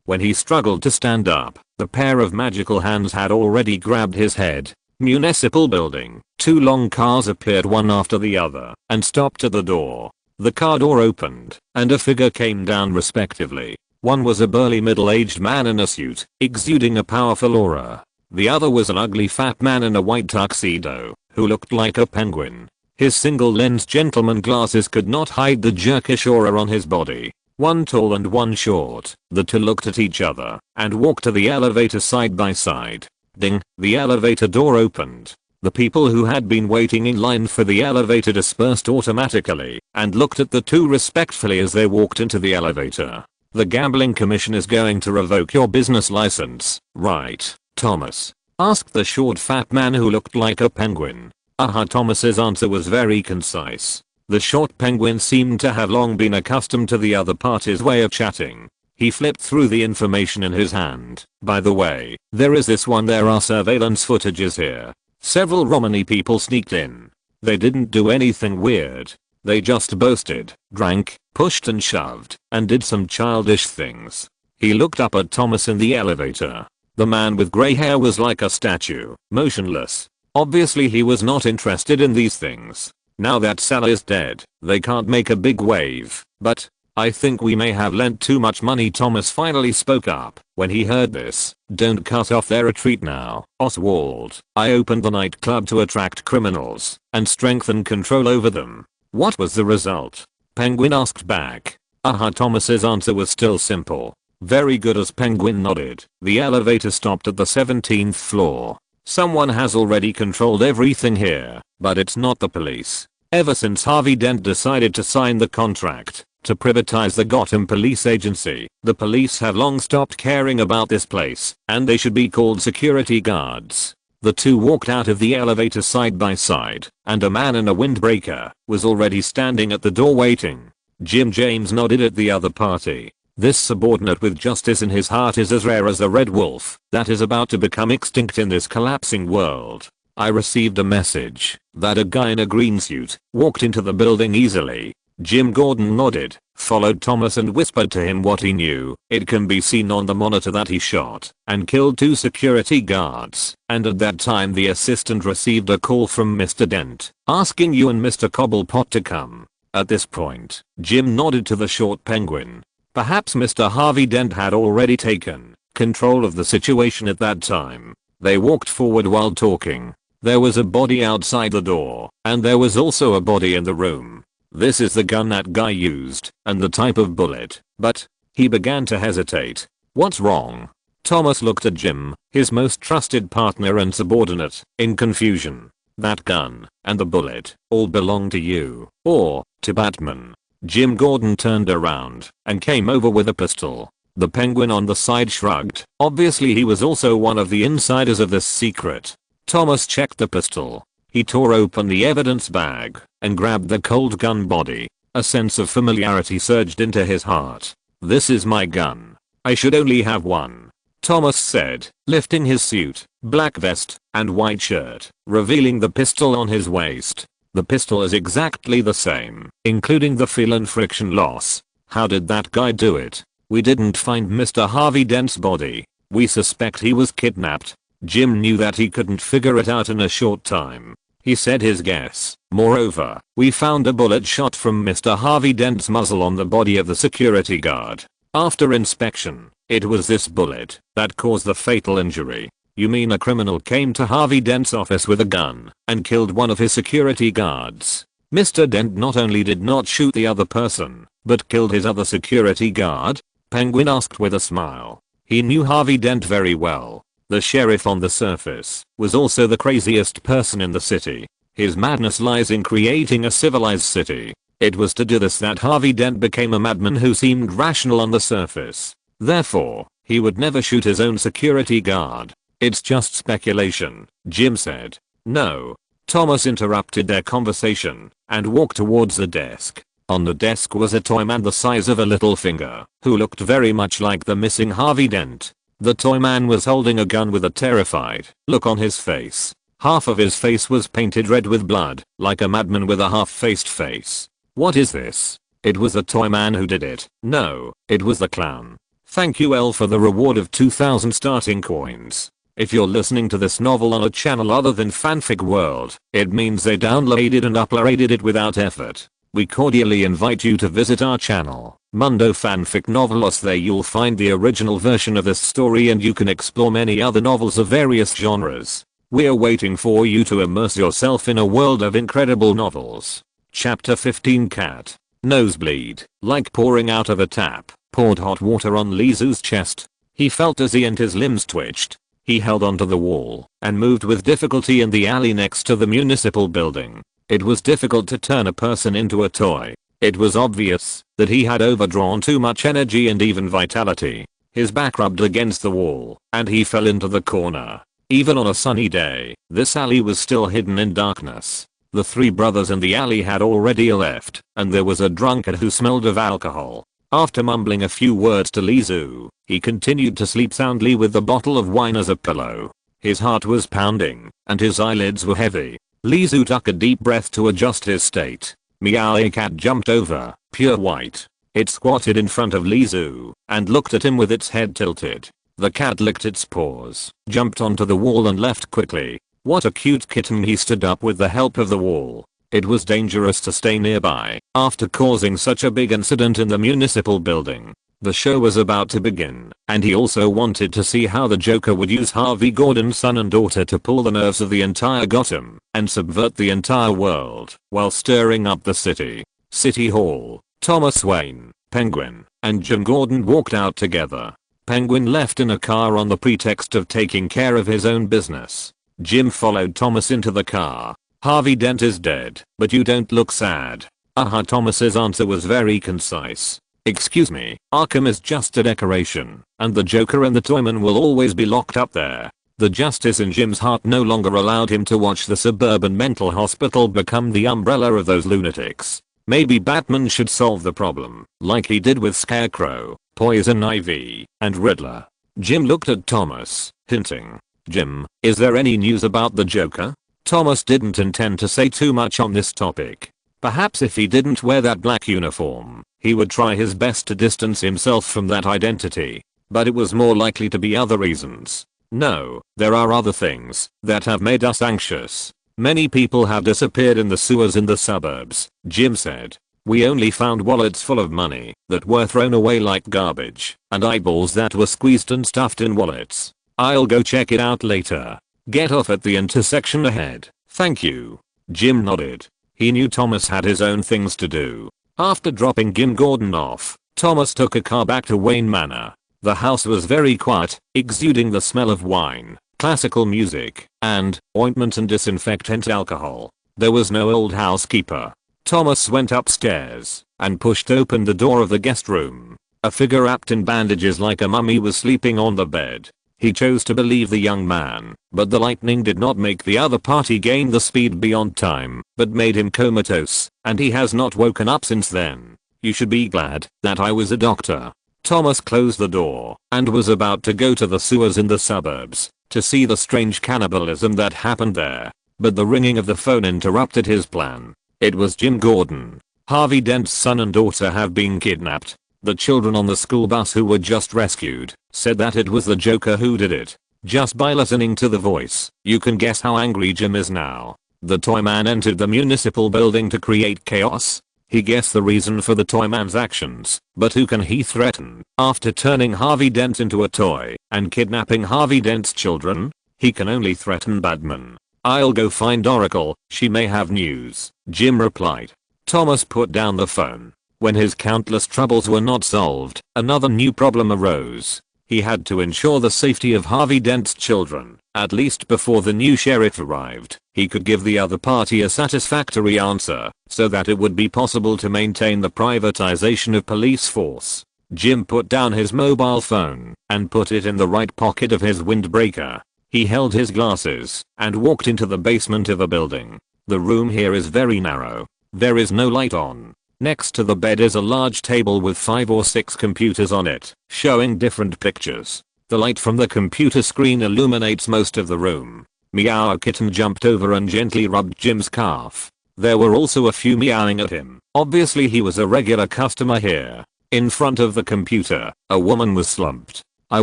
When he struggled to stand up, the pair of magical hands had already grabbed his head. Municipal building. Two long cars appeared one after the other and stopped at the door. The car door opened and a figure came down respectively. One was a burly middle-aged man in a suit, exuding a powerful aura. The other was an ugly fat man in a white tuxedo, who looked like a penguin. His single-lens gentleman glasses could not hide the jerkish aura on his body. One tall and one short. The two looked at each other and walked to the elevator side by side. Ding! The elevator door opened. The people who had been waiting in line for the elevator dispersed automatically and looked at the two respectfully as they walked into the elevator. "The Gambling Commission is going to revoke your business license, right, Thomas?" asked the short fat man who looked like a penguin. Thomas's answer was very concise. The short penguin seemed to have long been accustomed to the other party's way of chatting. He flipped through the information in his hand. By the way, there is this one. There are surveillance footages here. Several Romani people sneaked in. They didn't do anything weird. They just boasted, drank, pushed and shoved, and did some childish things. He looked up at Thomas in the elevator. The man with grey hair was like a statue, motionless. Obviously he was not interested in these things. Now that Sal is dead, they can't make a big wave, but I think we may have lent too much money. Thomas finally spoke up when he heard this. Don't cut off their retreat now, Oswald. I opened the nightclub to attract criminals and strengthen control over them. What was the result? Penguin asked back. Thomas's answer was still simple. Very good. As Penguin nodded, the elevator stopped at the 17th floor. Someone has already controlled everything here, but it's not the police. Ever since Harvey Dent decided to sign the contract to privatize the Gotham Police Agency, the police have long stopped caring about this place, and they should be called security guards. The two walked out of the elevator side by side, and a man in a windbreaker was already standing at the door waiting. Jim James nodded at the other party. This subordinate with justice in his heart is as rare as a red wolf that is about to become extinct in this collapsing world. I received a message that a guy in a green suit walked into the building easily. Jim Gordon nodded, followed Thomas and whispered to him what he knew. It can be seen on the monitor that he shot and killed 2 security guards, and at that time the assistant received a call from Mr. Dent asking you and Mr. Cobblepot to come. At this point, Jim nodded to the short penguin. Perhaps Mr. Harvey Dent had already taken control of the situation at that time. They walked forward while talking. There was a body outside the door, and there was also a body in the room. This is the gun that guy used, and the type of bullet, but he began to hesitate. What's wrong? Thomas looked at Jim, his most trusted partner and subordinate, in confusion. That gun and the bullet all belong to you, or to Batman. Jim Gordon turned around and came over with a pistol. The penguin on the side shrugged. Obviously he was also one of the insiders of this secret. Thomas checked the pistol. He tore open the evidence bag and grabbed the cold gun body. A sense of familiarity surged into his heart. This is my gun. I should only have one, Thomas said, lifting his suit, black vest, and white shirt, revealing the pistol on his waist. The pistol is exactly the same, including the feel and friction loss. How did that guy do it? We didn't find Mr. Harvey Dent's body. We suspect he was kidnapped. Jim knew that he couldn't figure it out in a short time. He said his guess. Moreover, we found a bullet shot from Mr. Harvey Dent's muzzle on the body of the security guard. After inspection, it was this bullet that caused the fatal injury. You mean a criminal came to Harvey Dent's office with a gun and killed one of his security guards? Mr. Dent not only did not shoot the other person, but killed his other security guard? Penguin asked with a smile. He knew Harvey Dent very well. The sheriff on the surface was also the craziest person in the city. His madness lies in creating a civilized city. It was to do this that Harvey Dent became a madman who seemed rational on the surface. Therefore, he would never shoot his own security guard. It's just speculation, Jim said. No. Thomas interrupted their conversation and walked towards the desk. On the desk was a toy man the size of a little finger, who looked very much like the missing Harvey Dent. The toy man was holding a gun with a terrified look on his face. Half of his face was painted red with blood, like a madman with a half-faced face. What is this? It was the toy man who did it. No, it was the clown. Thank you L for the reward of 2,000 starting coins. If you're listening to this novel on a channel other than Fanfic World, it means they downloaded and uploaded it without effort. We cordially invite you to visit our channel, Mundo Fanfic Novelos. There you'll find the original version of this story and you can explore many other novels of various genres. We're waiting for you to immerse yourself in a world of incredible novels. Chapter 15 Cat. Nosebleed, like pouring out of a tap, poured hot water on Lizu's chest. He felt dizzy and his limbs twitched. He held onto the wall and moved with difficulty in the alley next to the municipal building. It was difficult to turn a person into a toy. It was obvious that he had overdrawn too much energy and even vitality. His back rubbed against the wall, and he fell into the corner. Even on a sunny day, this alley was still hidden in darkness. The three brothers in the alley had already left, and there was a drunkard who smelled of alcohol. After mumbling a few words to Lizu, he continued to sleep soundly with the bottle of wine as a pillow. His heart was pounding, and his eyelids were heavy. Lizu took a deep breath to adjust his state. Meow. A cat jumped over, pure white. It squatted in front of Lizu, and looked at him with its head tilted. The cat licked its paws, jumped onto the wall and left quickly. What a cute kitten. He stood up with the help of the wall. It was dangerous to stay nearby, after causing such a big incident in the municipal building. The show was about to begin, and he also wanted to see how the Joker would use Harvey Gordon's son and daughter to pull the nerves of the entire Gotham, and subvert the entire world, while stirring up the city. City Hall. Thomas Wayne, Penguin, and Jim Gordon walked out together. Penguin left in a car on the pretext of taking care of his own business. Jim followed Thomas into the car. Harvey Dent is dead, but you don't look sad. Aha. Thomas's answer was very concise. Excuse me, Arkham is just a decoration, and the Joker and the Toyman will always be locked up there. The justice in Jim's heart no longer allowed him to watch the suburban mental hospital become the umbrella of those lunatics. Maybe Batman should solve the problem, like he did with Scarecrow, Poison Ivy, and Riddler. Jim looked at Thomas, hinting. Jim, is there any news about the Joker? Thomas didn't intend to say too much on this topic. Perhaps if he didn't wear that black uniform, he would try his best to distance himself from that identity. But it was more likely to be other reasons. No, there are other things that have made us anxious. Many people have disappeared in the sewers in the suburbs, Jim said. We only found wallets full of money that were thrown away like garbage, and eyeballs that were squeezed and stuffed in wallets. I'll go check it out later. Get off at the intersection ahead. Thank you. Jim nodded. He knew Thomas had his own things to do. After dropping Jim Gordon off, Thomas took a car back to Wayne Manor. The house was very quiet, exuding the smell of wine, classical music, and ointment and disinfectant alcohol. There was no old housekeeper. Thomas went upstairs and pushed open the door of the guest room. A figure wrapped in bandages like a mummy was sleeping on the bed. He chose to believe the young man, but the lightning did not make the other party gain the speed beyond time, but made him comatose, and he has not woken up since then. You should be glad that I was a doctor. Thomas closed the door and was about to go to the sewers in the suburbs to see the strange cannibalism that happened there, but the ringing of the phone interrupted his plan. It was Jim Gordon. Harvey Dent's son and daughter have been kidnapped. The children on the school bus who were just rescued said that it was the Joker who did it. Just by listening to the voice, you can guess how angry Jim is now. The Toyman entered the municipal building to create chaos. He guessed the reason for the Toyman's actions, but who can he threaten after turning Harvey Dent into a toy and kidnapping Harvey Dent's children? He can only threaten Batman. I'll go find Oracle, she may have news, Jim replied. Thomas put down the phone. When his countless troubles were not solved, another new problem arose. He had to ensure the safety of Harvey Dent's children, at least before the new sheriff arrived. He could give the other party a satisfactory answer, so that it would be possible to maintain the privatization of police force. Jim put down his mobile phone and put it in the right pocket of his windbreaker. He held his glasses and walked into the basement of a building. The room here is very narrow. There is no light on. Next to the bed is a large table with 5 or 6 computers on it, showing different pictures. The light from the computer screen illuminates most of the room. Meow. A kitten jumped over and gently rubbed Jim's calf. There were also a few meowing at him. Obviously he was a regular customer here. In front of the computer, a woman was slumped. I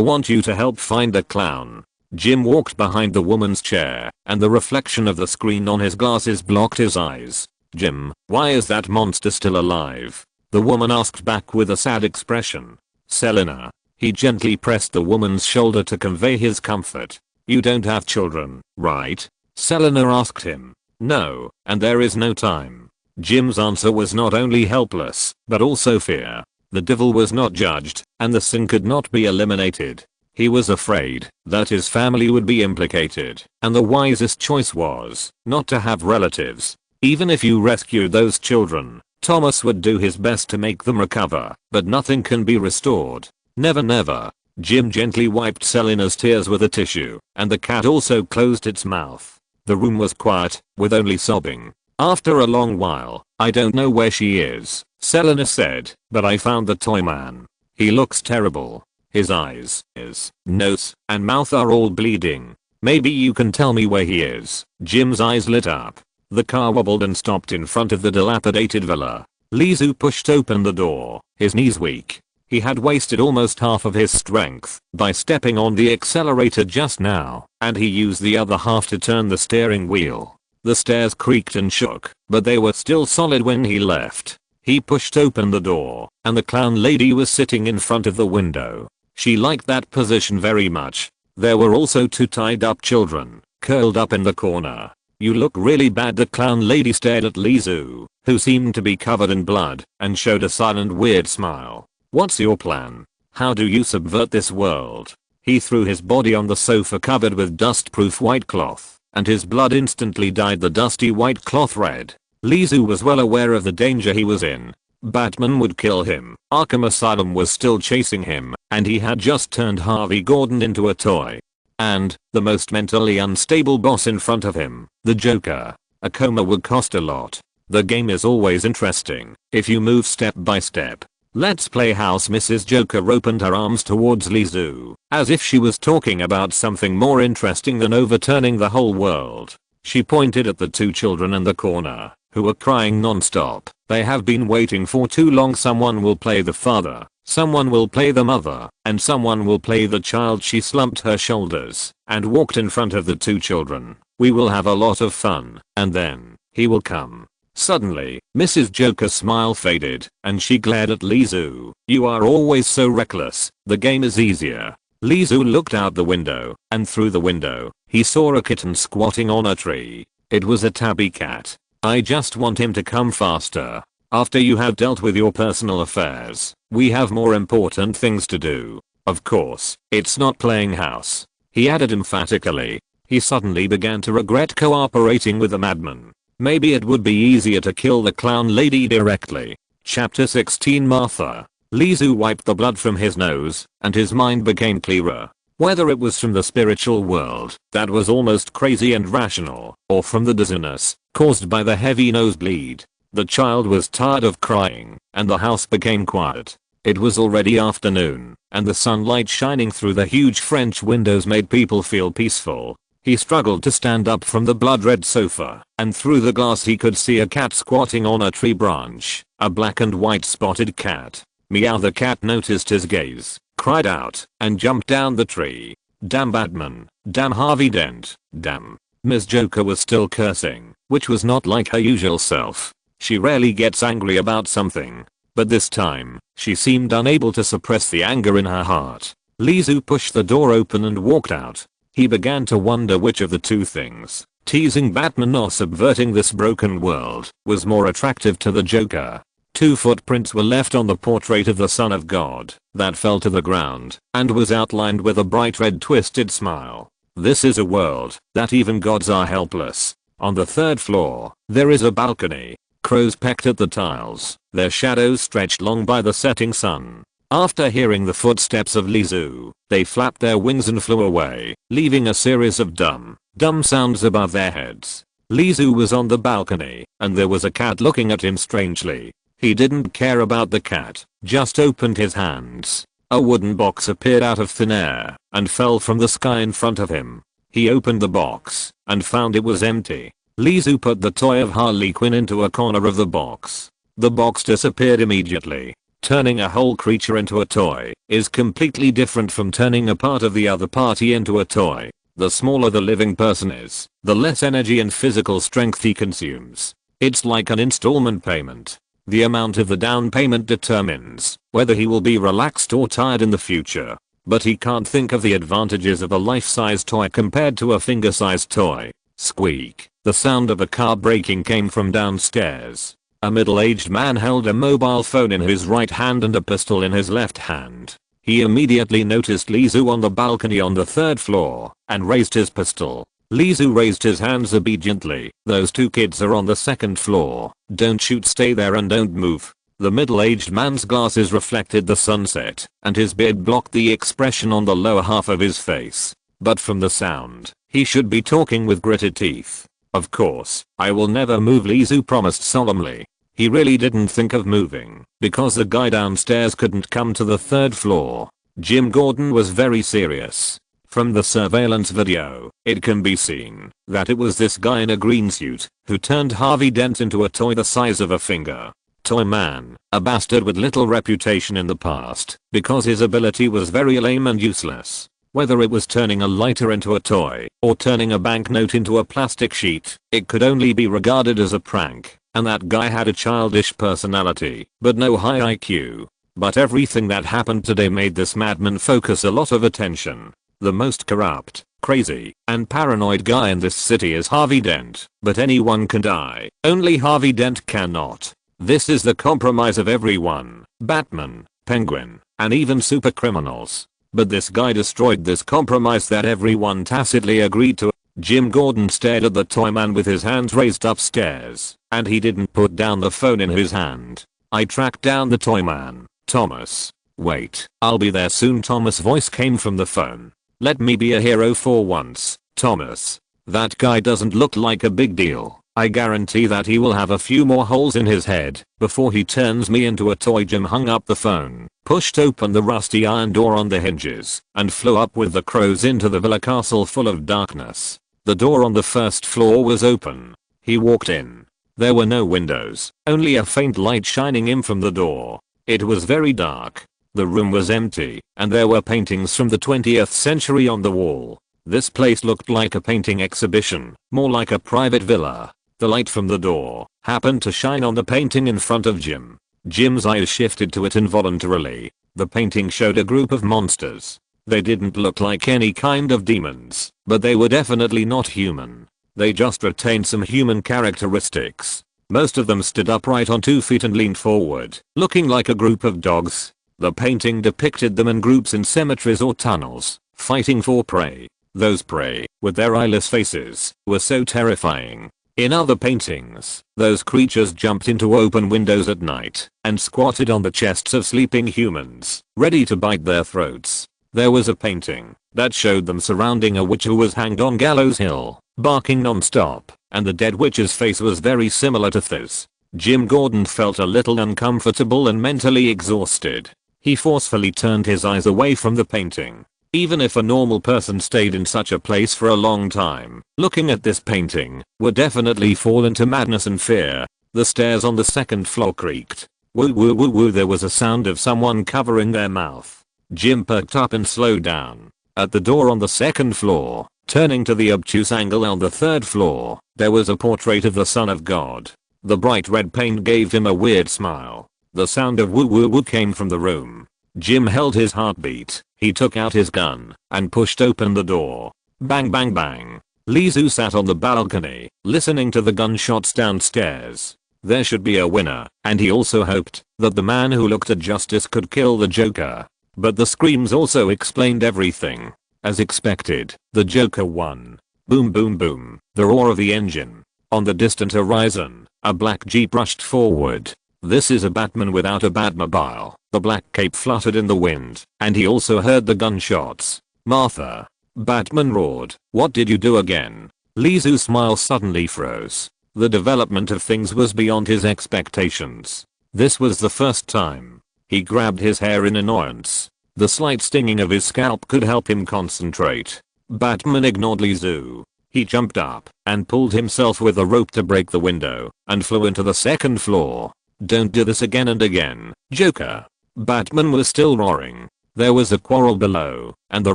want you to help find a clown. Jim walked behind the woman's chair, and the reflection of the screen on his glasses blocked his eyes. Jim, why is that monster still alive? The woman asked back with a sad expression. Selina. He gently pressed the woman's shoulder to convey his comfort. You don't have children, right? Selina asked him. No, and there is no time. Jim's answer was not only helpless, but also fear. The devil was not judged, and the sin could not be eliminated. He was afraid that his family would be implicated, and the wisest choice was not to have relatives. Even if you rescued those children, Thomas would do his best to make them recover, but nothing can be restored. Never never. Jim gently wiped Selina's tears with a tissue, and the cat also closed its mouth. The room was quiet, with only sobbing. After a long while, I don't know where she is, Selena said, but I found the toy man. He looks terrible. His eyes, his nose, and mouth are all bleeding. Maybe you can tell me where he is. Jim's eyes lit up. The car wobbled and stopped in front of the dilapidated villa. Lizu pushed open the door, his knees weak. He had wasted almost half of his strength by stepping on the accelerator just now, and he used the other half to turn the steering wheel. The stairs creaked and shook, but they were still solid when he left. He pushed open the door, and the clown lady was sitting in front of the window. She liked that position very much. There were also 2 tied up children, curled up in the corner. You look really bad. The clown lady stared at Lizu, who seemed to be covered in blood, and showed a silent weird smile. What's your plan? How do you subvert this world? He threw his body on the sofa covered with dust-proof white cloth, and his blood instantly dyed the dusty white cloth red. Lizu was well aware of the danger he was in. Batman would kill him. Arkham Asylum was still chasing him, and he had just turned Harvey Gordon into a toy. And, the most mentally unstable boss in front of him, the Joker. A coma would cost a lot. The game is always interesting if you move step by step. Let's play house. Mrs. Joker opened her arms towards Lizu, as if she was talking about something more interesting than overturning the whole world. She pointed at the 2 children in the corner, who were crying non-stop. They have been waiting for too long. Someone will play the father, someone will play the mother, and someone will play the child. She slumped her shoulders and walked in front of the 2 children. We will have a lot of fun, and then he will come. Suddenly, Mrs. Joker's smile faded, and she glared at Lizu. You are always so reckless. The game is easier. Lizu looked out the window, and through the window, he saw a kitten squatting on a tree. It was a tabby cat. I just want him to come faster. After you have dealt with your personal affairs, we have more important things to do. Of course, it's not playing house, he added emphatically. He suddenly began to regret cooperating with the madman. Maybe it would be easier to kill the clown lady directly. Chapter 16. Martha. Lizu wiped the blood from his nose, and his mind became clearer. Whether it was from the spiritual world that was almost crazy and rational, or from the dizziness caused by the heavy nosebleed, the child was tired of crying, and the house became quiet. It was already afternoon, and the sunlight shining through the huge French windows made people feel peaceful. He struggled to stand up from the blood-red sofa, and through the glass he could see a cat squatting on a tree branch, a black and white spotted cat. Meow. The cat noticed his gaze, cried out, and jumped down the tree. Damn Batman, damn Harvey Dent, damn. Ms. Joker was still cursing, which was not like her usual self. She rarely gets angry about something, but this time, she seemed unable to suppress the anger in her heart. Lizu pushed the door open and walked out. He began to wonder which of the 2 things, teasing Batman or subverting this broken world, was more attractive to the Joker. 2 footprints were left on the portrait of the Son of God that fell to the ground and was outlined with a bright red twisted smile. This is a world that even gods are helpless. On the 3rd floor, there is a balcony. Crows pecked at the tiles, their shadows stretched long by the setting sun. After hearing the footsteps of Lizu, they flapped their wings and flew away, leaving a series of dumb sounds above their heads. Lizu was on the balcony, and there was a cat looking at him strangely. He didn't care about the cat, just opened his hands. A wooden box appeared out of thin air and fell from the sky in front of him. He opened the box and found it was empty. Lizu put the toy of Harley Quinn into a corner of the box. The box disappeared immediately. Turning a whole creature into a toy is completely different from turning a part of the other party into a toy. The smaller the living person is, the less energy and physical strength he consumes. It's like an installment payment. The amount of the down payment determines whether he will be relaxed or tired in the future. But he can't think of the advantages of a life-size toy compared to a finger-sized toy. Squeak. The sound of a car braking came from downstairs. A middle-aged man held a mobile phone in his right hand and a pistol in his left hand. He immediately noticed Lizu on the balcony on the 3rd floor and raised his pistol. Lizu raised his hands obediently. Those 2 kids are on the 2nd floor. Don't shoot, stay there and don't move. The middle-aged man's glasses reflected the sunset, and his beard blocked the expression on the lower half of his face. But from the sound, he should be talking with gritted teeth. Of course, I will never move, Lizu promised solemnly. He really didn't think of moving because the guy downstairs couldn't come to the third floor. Jim Gordon was very serious. From the surveillance video, it can be seen that it was this guy in a green suit who turned Harvey Dent into a toy the size of a finger. Toy man, a bastard with little reputation in the past because his ability was very lame and useless. Whether it was turning a lighter into a toy or turning a banknote into a plastic sheet, it could only be regarded as a prank, and that guy had a childish personality, but no high IQ. But everything that happened today made this madman focus a lot of attention. The most corrupt, crazy, and paranoid guy in this city is Harvey Dent, but anyone can die, only Harvey Dent cannot. This is the compromise of everyone, Batman, Penguin, and even super criminals. But this guy destroyed this compromise that everyone tacitly agreed to. Jim Gordon stared at the toy man with his hands raised upstairs, and he didn't put down the phone in his hand. I tracked down the toy man, Thomas. Wait, I'll be there soon. Thomas' voice came from the phone. Let me be a hero for once, Thomas. That guy doesn't look like a big deal. I guarantee that he will have a few more holes in his head before he turns me into a toy. Jim hung up the phone, pushed open the rusty iron door on the hinges, and flew up with the crows into the villa castle full of darkness. The door on the first floor was open. He walked in. There were no windows, only a faint light shining in from the door. It was very dark. The room was empty, and there were paintings from the 20th century on the wall. This place looked like a painting exhibition, more like a private villa. The light from the door happened to shine on the painting in front of Jim. Jim's eyes shifted to it involuntarily. The painting showed a group of monsters. They didn't look like any kind of demons, but they were definitely not human. They just retained some human characteristics. Most of them stood upright on 2 feet and leaned forward, looking like a group of dogs. The painting depicted them in groups in cemeteries or tunnels, fighting for prey. Those prey, with their eyeless faces, were so terrifying. In other paintings, those creatures jumped into open windows at night and squatted on the chests of sleeping humans, ready to bite their throats. There was a painting that showed them surrounding a witch who was hanged on Gallows Hill, barking non-stop, and the dead witch's face was very similar to this. Jim Gordon felt a little uncomfortable and mentally exhausted. He forcefully turned his eyes away from the painting. Even if a normal person stayed in such a place for a long time, looking at this painting would definitely fall into madness and fear. The stairs on the second floor creaked. Woo woo woo woo. There was a sound of someone covering their mouth. Jim perked up and slowed down. At the door on the second floor, turning to the obtuse angle on the third floor, there was a portrait of the Son of God. The bright red paint gave him a weird smile. The sound of woo woo woo came from the room. Jim held his heartbeat. He took out his gun and pushed open the door. Bang bang bang. Lizu sat on the balcony, listening to the gunshots downstairs. There should be a winner, and he also hoped that the man who looked at justice could kill the Joker. But the screams also explained everything. As expected, the Joker won. Boom boom boom. The roar of the engine. On the distant horizon, a black Jeep rushed forward. This is a Batman without a Batmobile. The black cape fluttered in the wind, and he also heard the gunshots. Martha. Batman roared. What did you do again? Lizu's smile suddenly froze. The development of things was beyond his expectations. This was the first time. He grabbed his hair in annoyance. The slight stinging of his scalp could help him concentrate. Batman ignored Lizu. He jumped up and pulled himself with a rope to break the window and flew into the second floor. Don't do this again and again, Joker. Batman was still roaring. There was a quarrel below, and the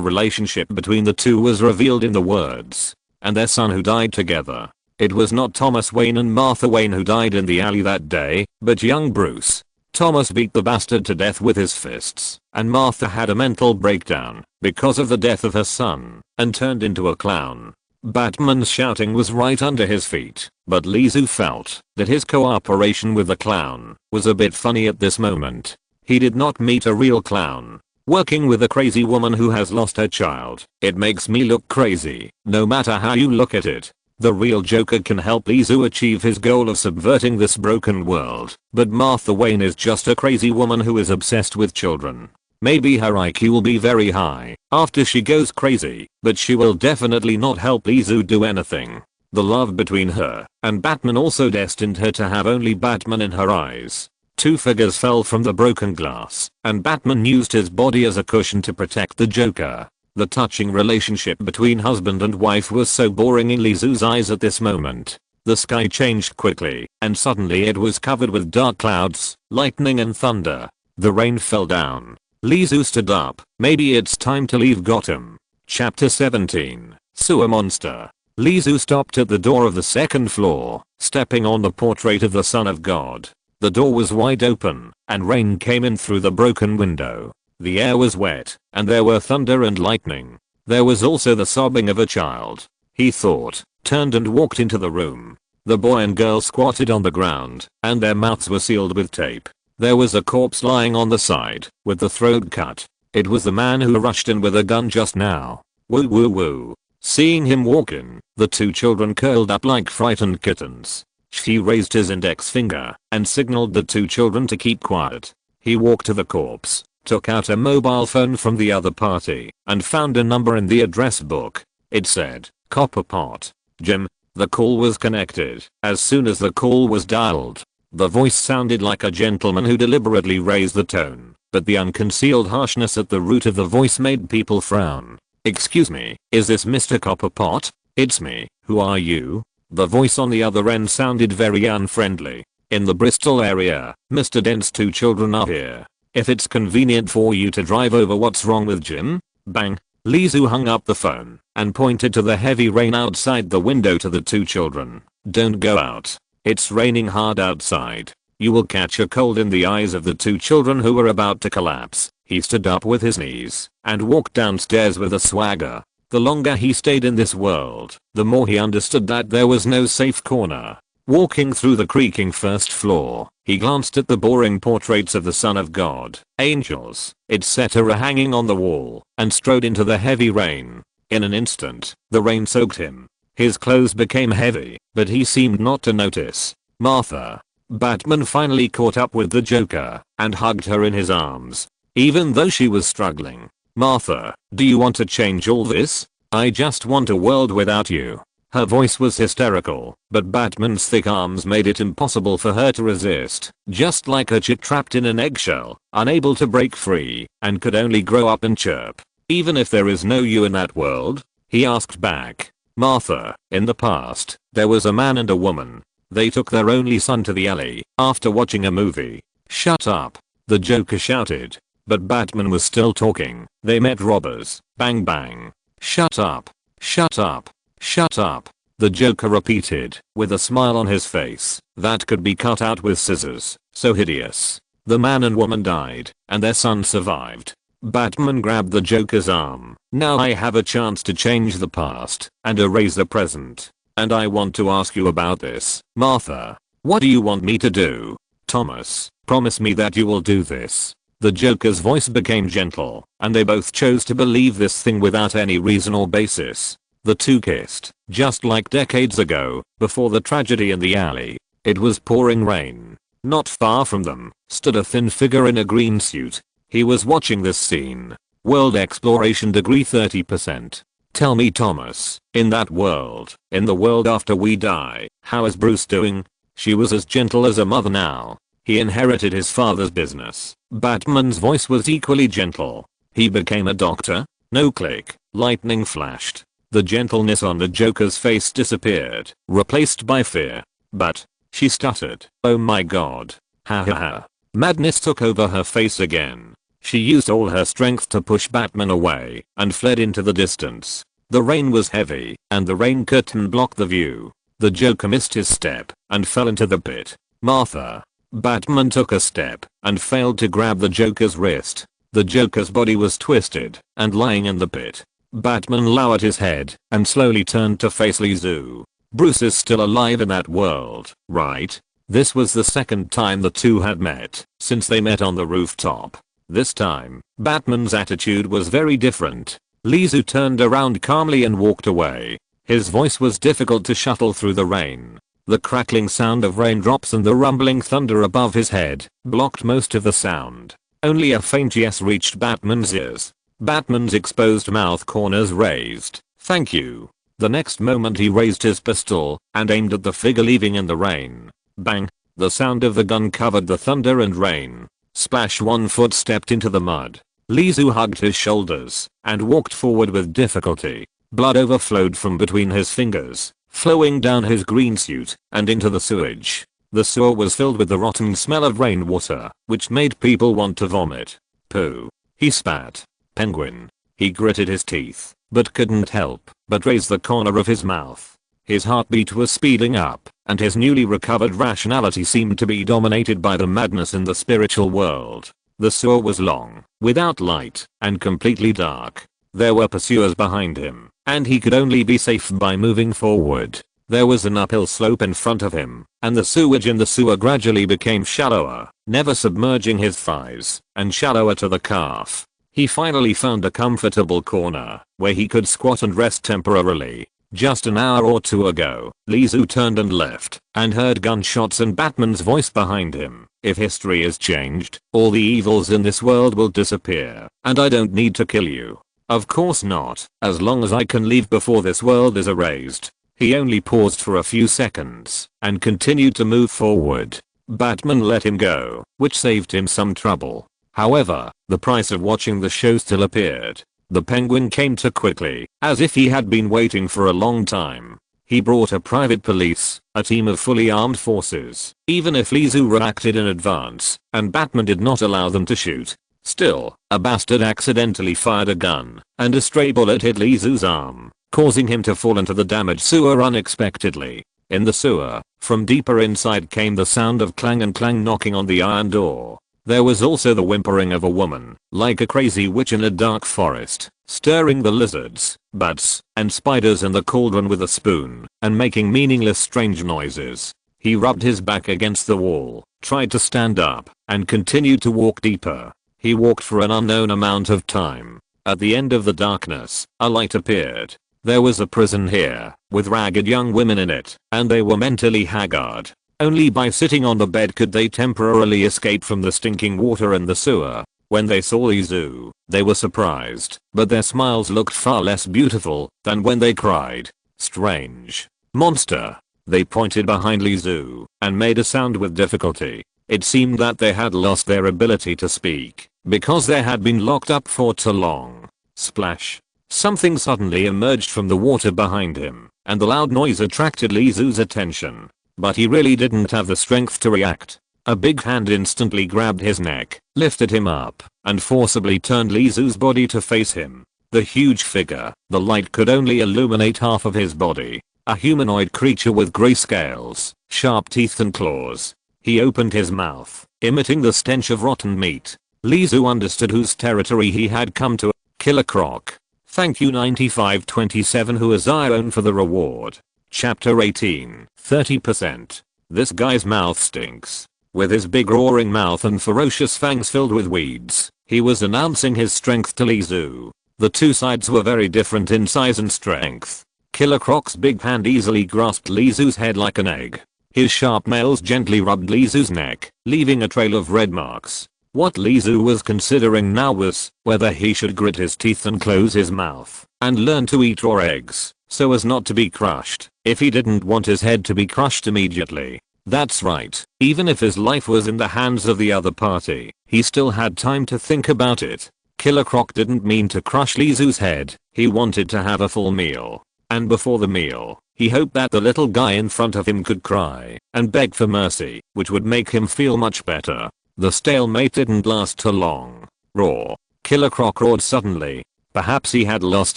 relationship between the two was revealed in the words. And their son who died together. It was not Thomas Wayne and Martha Wayne who died in the alley that day, but young Bruce. Thomas beat the bastard to death with his fists, and Martha had a mental breakdown because of the death of her son, and turned into a clown. Batman's shouting was right under his feet, but Lizu felt that his cooperation with the clown was a bit funny at this moment. He did not meet a real clown. Working with a crazy woman who has lost her child, it makes me look crazy, no matter how you look at it. The real Joker can help Lizu achieve his goal of subverting this broken world, but Martha Wayne is just a crazy woman who is obsessed with children. Maybe her IQ will be very high after she goes crazy, but she will definitely not help Lizu do anything. The love between her and Batman also destined her to have only Batman in her eyes. Two figures fell from the broken glass, and Batman used his body as a cushion to protect the Joker. The touching relationship between husband and wife was so boring in Lee Su's eyes at this moment. The sky changed quickly, and suddenly it was covered with dark clouds, lightning and thunder. The rain fell down. Lee Su stood up. Maybe it's time to leave Gotham. Chapter 17. Sewer Monster. Lee Su stopped at the door of the second floor, stepping on the portrait of the Son of God. The door was wide open, and rain came in through the broken window. The air was wet, and there were thunder and lightning. There was also the sobbing of a child. He thought, turned and walked into the room. The boy and girl squatted on the ground, and their mouths were sealed with tape. There was a corpse lying on the side, with the throat cut. It was the man who rushed in with a gun just now. Woo woo woo. Seeing him walk in, the two children curled up like frightened kittens. He raised his index finger and signaled the two children to keep quiet. He walked to the corpse, took out a mobile phone from the other party, and found a number in the address book. It said, Copper Pot. Jim. The call was connected. As soon as the call was dialed, the voice sounded like a gentleman who deliberately raised the tone, but the unconcealed harshness at the root of the voice made people frown. Excuse me, is this Mr. Copperpot? It's me. Who are you? The voice on the other end sounded very unfriendly. In the Bristol area, Mr. Dent's two children are here. If it's convenient for you to drive over, what's wrong with Jim? Bang. Lee Su hung up the phone and pointed to the heavy rain outside the window to the two children. Don't go out. It's raining hard outside. You will catch a cold. In the eyes of the two children who were about to collapse, he stood up with his knees and walked downstairs with a swagger. The longer he stayed in this world, the more he understood that there was no safe corner. Walking through the creaking first floor, he glanced at the boring portraits of the Son of God, angels, etc. hanging on the wall, and strode into the heavy rain. In an instant, the rain soaked him. His clothes became heavy, but he seemed not to notice. Martha. Batman finally caught up with the Joker and hugged her in his arms, even though she was struggling. Martha, do you want to change all this? I just want a world without you. Her voice was hysterical, but Batman's thick arms made it impossible for her to resist. Just like a chick trapped in an eggshell, unable to break free, and could only grow up and chirp. Even if there is no you in that world? He asked back. Martha, in the past, there was a man and a woman. They took their only son to the alley after watching a movie. Shut up. The Joker shouted. But Batman was still talking. They met robbers. Bang bang. Shut up. Shut up. Shut up. The Joker repeated, with a smile on his face that could be cut out with scissors. So hideous. The man and woman died, and their son survived. Batman grabbed the Joker's arm. Now I have a chance to change the past and erase the present. And I want to ask you about this, Martha. What do you want me to do? Thomas, promise me that you will do this. The Joker's voice became gentle, and they both chose to believe this thing without any reason or basis. The two kissed, just like decades ago, before the tragedy in the alley. It was pouring rain. Not far from them stood a thin figure in a green suit. He was watching this scene. World exploration degree 30%. Tell me, Thomas, in that world, in the world after we die, how is Bruce doing? She was as gentle as a mother now. He inherited his father's business. Batman's voice was equally gentle. He became a doctor? No click. Lightning flashed. The gentleness on the Joker's face disappeared, replaced by fear. But, she stuttered. Oh my god. Ha ha ha. Madness took over her face again. She used all her strength to push Batman away and fled into the distance. The rain was heavy, and the rain curtain blocked the view. The Joker missed his step and fell into the pit. Martha. Batman took a step and failed to grab the Joker's wrist. The Joker's body was twisted and lying in the pit. Batman lowered his head and slowly turned to face Lee Su. Bruce is still alive in that world, right? This was the second time the two had met since they met on the rooftop. This time, Batman's attitude was very different. Lee Su turned around calmly and walked away. His voice was difficult to shuttle through the rain. The crackling sound of raindrops and the rumbling thunder above his head blocked most of the sound. Only a faint yes reached Batman's ears. Batman's exposed mouth corners raised. Thank you. The next moment he raised his pistol and aimed at the figure leaving in the rain. Bang! The sound of the gun covered the thunder and rain. Splash! One foot stepped into the mud. Lizu hugged his shoulders and walked forward with difficulty. Blood overflowed from between his fingers, flowing down his green suit and into the sewage. The sewer was filled with the rotten smell of rainwater, which made people want to vomit. Pooh. He spat. Penguin. He gritted his teeth, but couldn't help but raise the corner of his mouth. His heartbeat was speeding up, and his newly recovered rationality seemed to be dominated by the madness in the spiritual world. The sewer was long, without light, and completely dark. There were pursuers behind him, and he could only be safe by moving forward. There was an uphill slope in front of him, and the sewage in the sewer gradually became shallower, never submerging his thighs, and shallower to the calf. He finally found a comfortable corner where he could squat and rest temporarily. Just an hour or two ago, Lizu turned and left, and heard gunshots and Batman's voice behind him. If history is changed, all the evils in this world will disappear, and I don't need to kill you. Of course not, as long as I can leave before this world is erased. He only paused for a few seconds, and continued to move forward. Batman let him go, which saved him some trouble. However, the price of watching the show still appeared. The Penguin came too quickly, as if he had been waiting for a long time. He brought a private police, a team of fully armed forces, even if Lizu reacted in advance, and Batman did not allow them to shoot. Still, a bastard accidentally fired a gun, and a stray bullet hit Lizu's arm, causing him to fall into the damaged sewer unexpectedly. In the sewer, from deeper inside came the sound of clang and clang knocking on the iron door. There was also the whimpering of a woman, like a crazy witch in a dark forest, stirring the lizards, bats, and spiders in the cauldron with a spoon, and making meaningless strange noises. He rubbed his back against the wall, tried to stand up, and continued to walk deeper. He walked for an unknown amount of time. At the end of the darkness, a light appeared. There was a prison here, with ragged young women in it, and they were mentally haggard. Only by sitting on the bed could they temporarily escape from the stinking water in the sewer. When they saw Lizu, they were surprised, but their smiles looked far less beautiful than when they cried. Strange. Monster. They pointed behind Lizu and made a sound with difficulty. It seemed that they had lost their ability to speak because they had been locked up for too long. Splash. Something suddenly emerged from the water behind him, and the loud noise attracted Lizu's attention. But he really didn't have the strength to react. A big hand instantly grabbed his neck, lifted him up, and forcibly turned Lizu's body to face him. The huge figure, the light could only illuminate half of his body. A humanoid creature with gray scales, sharp teeth and claws. He opened his mouth, emitting the stench of rotten meat. Lizu understood whose territory he had come to. Killer Croc. Thank you 9527 who is iron for the reward. Chapter 18, 30%. This guy's mouth stinks. With his big roaring mouth and ferocious fangs filled with weeds, he was announcing his strength to Lizu. The two sides were very different in size and strength. Killer Croc's big hand easily grasped Lizu's head like an egg. His sharp nails gently rubbed Lizu's neck, leaving a trail of red marks. What Lizu was considering now was whether he should grit his teeth and close his mouth and learn to eat raw eggs so as not to be crushed if he didn't want his head to be crushed immediately. That's right, even if his life was in the hands of the other party, he still had time to think about it. Killer Croc didn't mean to crush Lizu's head, he wanted to have a full meal. And before the meal, he hoped that the little guy in front of him could cry and beg for mercy, which would make him feel much better. The stalemate didn't last too long. Roar. Killer Croc roared suddenly. Perhaps he had lost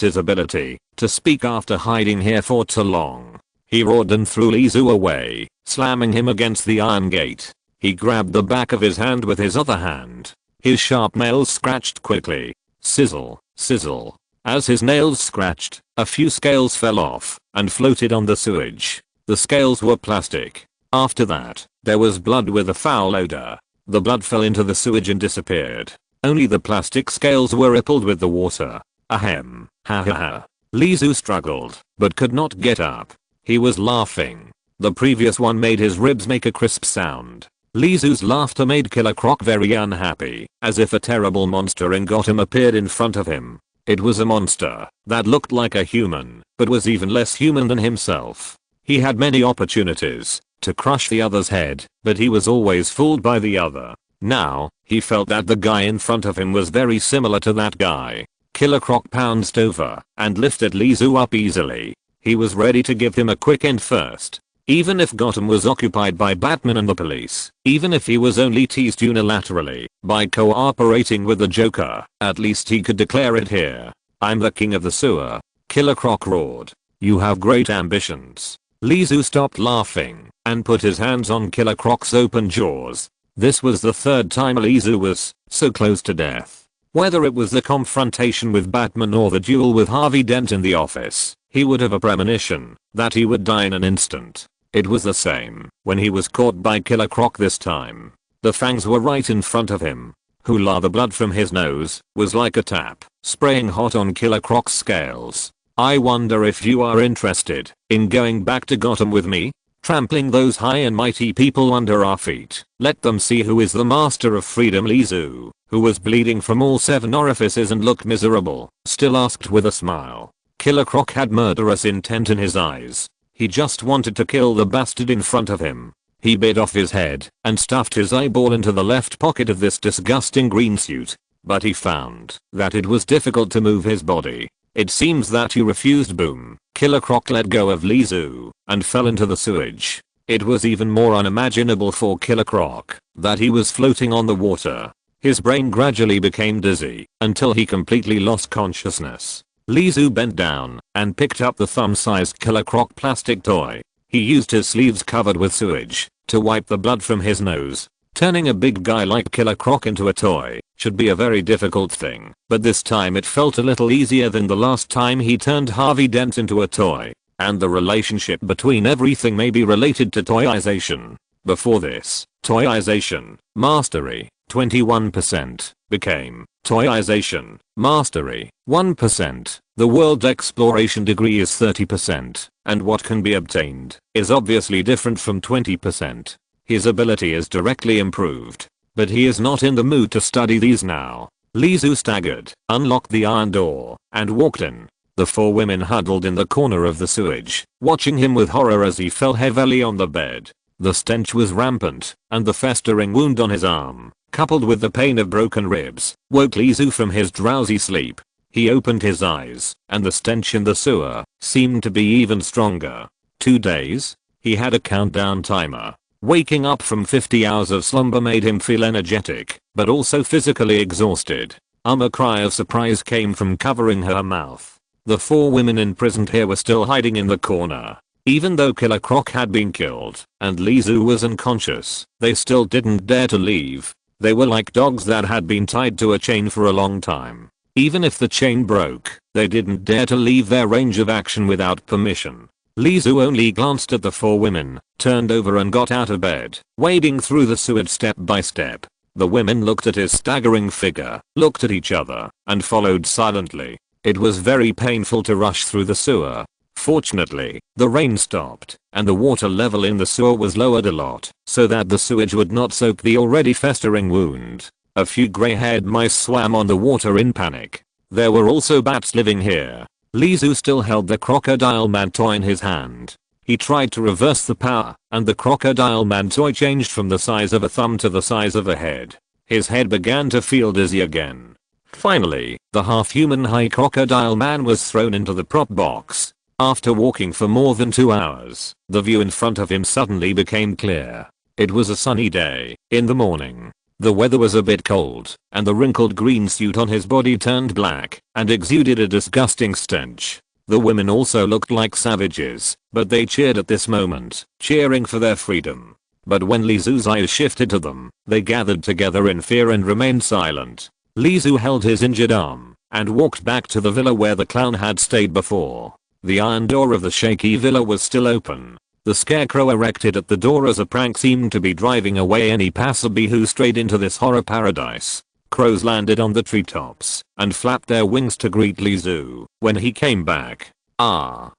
his ability to speak after hiding here for too long. He roared and threw Lizu away, slamming him against the iron gate. He grabbed the back of his hand with his other hand. His sharp nails scratched quickly. Sizzle, sizzle. As his nails scratched, a few scales fell off and floated on the sewage. The scales were plastic. After that, there was blood with a foul odor. The blood fell into the sewage and disappeared. Only the plastic scales were rippled with the water. Ahem. Ha ha ha. Lizu struggled, but could not get up. He was laughing. The previous one made his ribs make a crisp sound. Lizu's laughter made Killer Croc very unhappy, as if a terrible monster in Gotham appeared in front of him. It was a monster that looked like a human, but was even less human than himself. He had many opportunities to crush the other's head, but he was always fooled by the other. Now, he felt that the guy in front of him was very similar to that guy. Killer Croc pounced over and lifted Lizu up easily. He was ready to give him a quick end first. Even if Gotham was occupied by Batman and the police, even if he was only teased unilaterally by cooperating with the Joker, at least he could declare it here. I'm the king of the sewer. Killer Croc roared. You have great ambitions. Lizu stopped laughing and put his hands on Killer Croc's open jaws. This was the third time Lizu was so close to death. Whether it was the confrontation with Batman or the duel with Harvey Dent in the office, he would have a premonition that he would die in an instant. It was the same when he was caught by Killer Croc this time. The fangs were right in front of him. Hula, the blood from his nose was like a tap spraying hot on Killer Croc's scales. I wonder if you are interested in going back to Gotham with me? Trampling those high and mighty people under our feet. Let them see who is the master of freedom. Lizu, who was bleeding from all 7 orifices and looked miserable, still asked with a smile. Killer Croc had murderous intent in his eyes. He just wanted to kill the bastard in front of him. He bit off his head and stuffed his eyeball into the left pocket of this disgusting green suit. But he found that it was difficult to move his body. It seems that you refused. Boom. Killer Croc let go of Lizu and fell into the sewage. It was even more unimaginable for Killer Croc that he was floating on the water. His brain gradually became dizzy until he completely lost consciousness. Lizu bent down and picked up the thumb-sized Killer Croc plastic toy. He used his sleeves covered with sewage to wipe the blood from his nose. Turning a big guy like Killer Croc into a toy should be a very difficult thing, but this time it felt a little easier than the last time he turned Harvey Dent into a toy. And the relationship between everything may be related to toyization. Before this, toyization, mastery, 21%, became toyization, mastery, 1%. The world exploration degree is 30%, and what can be obtained is obviously different from 20%. His ability is directly improved, but he is not in the mood to study these now. Lizu staggered, unlocked the iron door, and walked in. The 4 women huddled in the corner of the sewage, watching him with horror as he fell heavily on the bed. The stench was rampant, and the festering wound on his arm, coupled with the pain of broken ribs, woke Lizu from his drowsy sleep. He opened his eyes, and the stench in the sewer seemed to be even stronger. 2 days? He had a countdown timer. Waking up from 50 hours of slumber made him feel energetic, but also physically exhausted. A cry of surprise came from covering her mouth. The 4 women imprisoned here were still hiding in the corner. Even though Killer Croc had been killed and Lizu was unconscious, they still didn't dare to leave. They were like dogs that had been tied to a chain for a long time. Even if the chain broke, they didn't dare to leave their range of action without permission. Lizu only glanced at the 4 women, turned over and got out of bed, wading through the sewage step by step. The women looked at his staggering figure, looked at each other, and followed silently. It was very painful to rush through the sewer. Fortunately, the rain stopped, and the water level in the sewer was lowered a lot, so that the sewage would not soak the already festering wound. A few gray-haired mice swam on the water in panic. There were also bats living here. Lizu still held the Crocodile Man toy in his hand. He tried to reverse the power, and the Crocodile Man toy changed from the size of a thumb to the size of a head. His head began to feel dizzy again. Finally, the half-human high Crocodile Man was thrown into the prop box. After walking for more than 2 hours, the view in front of him suddenly became clear. It was a sunny day, in the morning. The weather was a bit cold, and the wrinkled green suit on his body turned black and exuded a disgusting stench. The women also looked like savages, but they cheered at this moment, cheering for their freedom. But when Lizu's eyes shifted to them, they gathered together in fear and remained silent. Lizu held his injured arm and walked back to the villa where the clown had stayed before. The iron door of the shaky villa was still open. The scarecrow erected at the door as a prank seemed to be driving away any passerby who strayed into this horror paradise. Crows landed on the treetops and flapped their wings to greet Lizu when he came back. Woo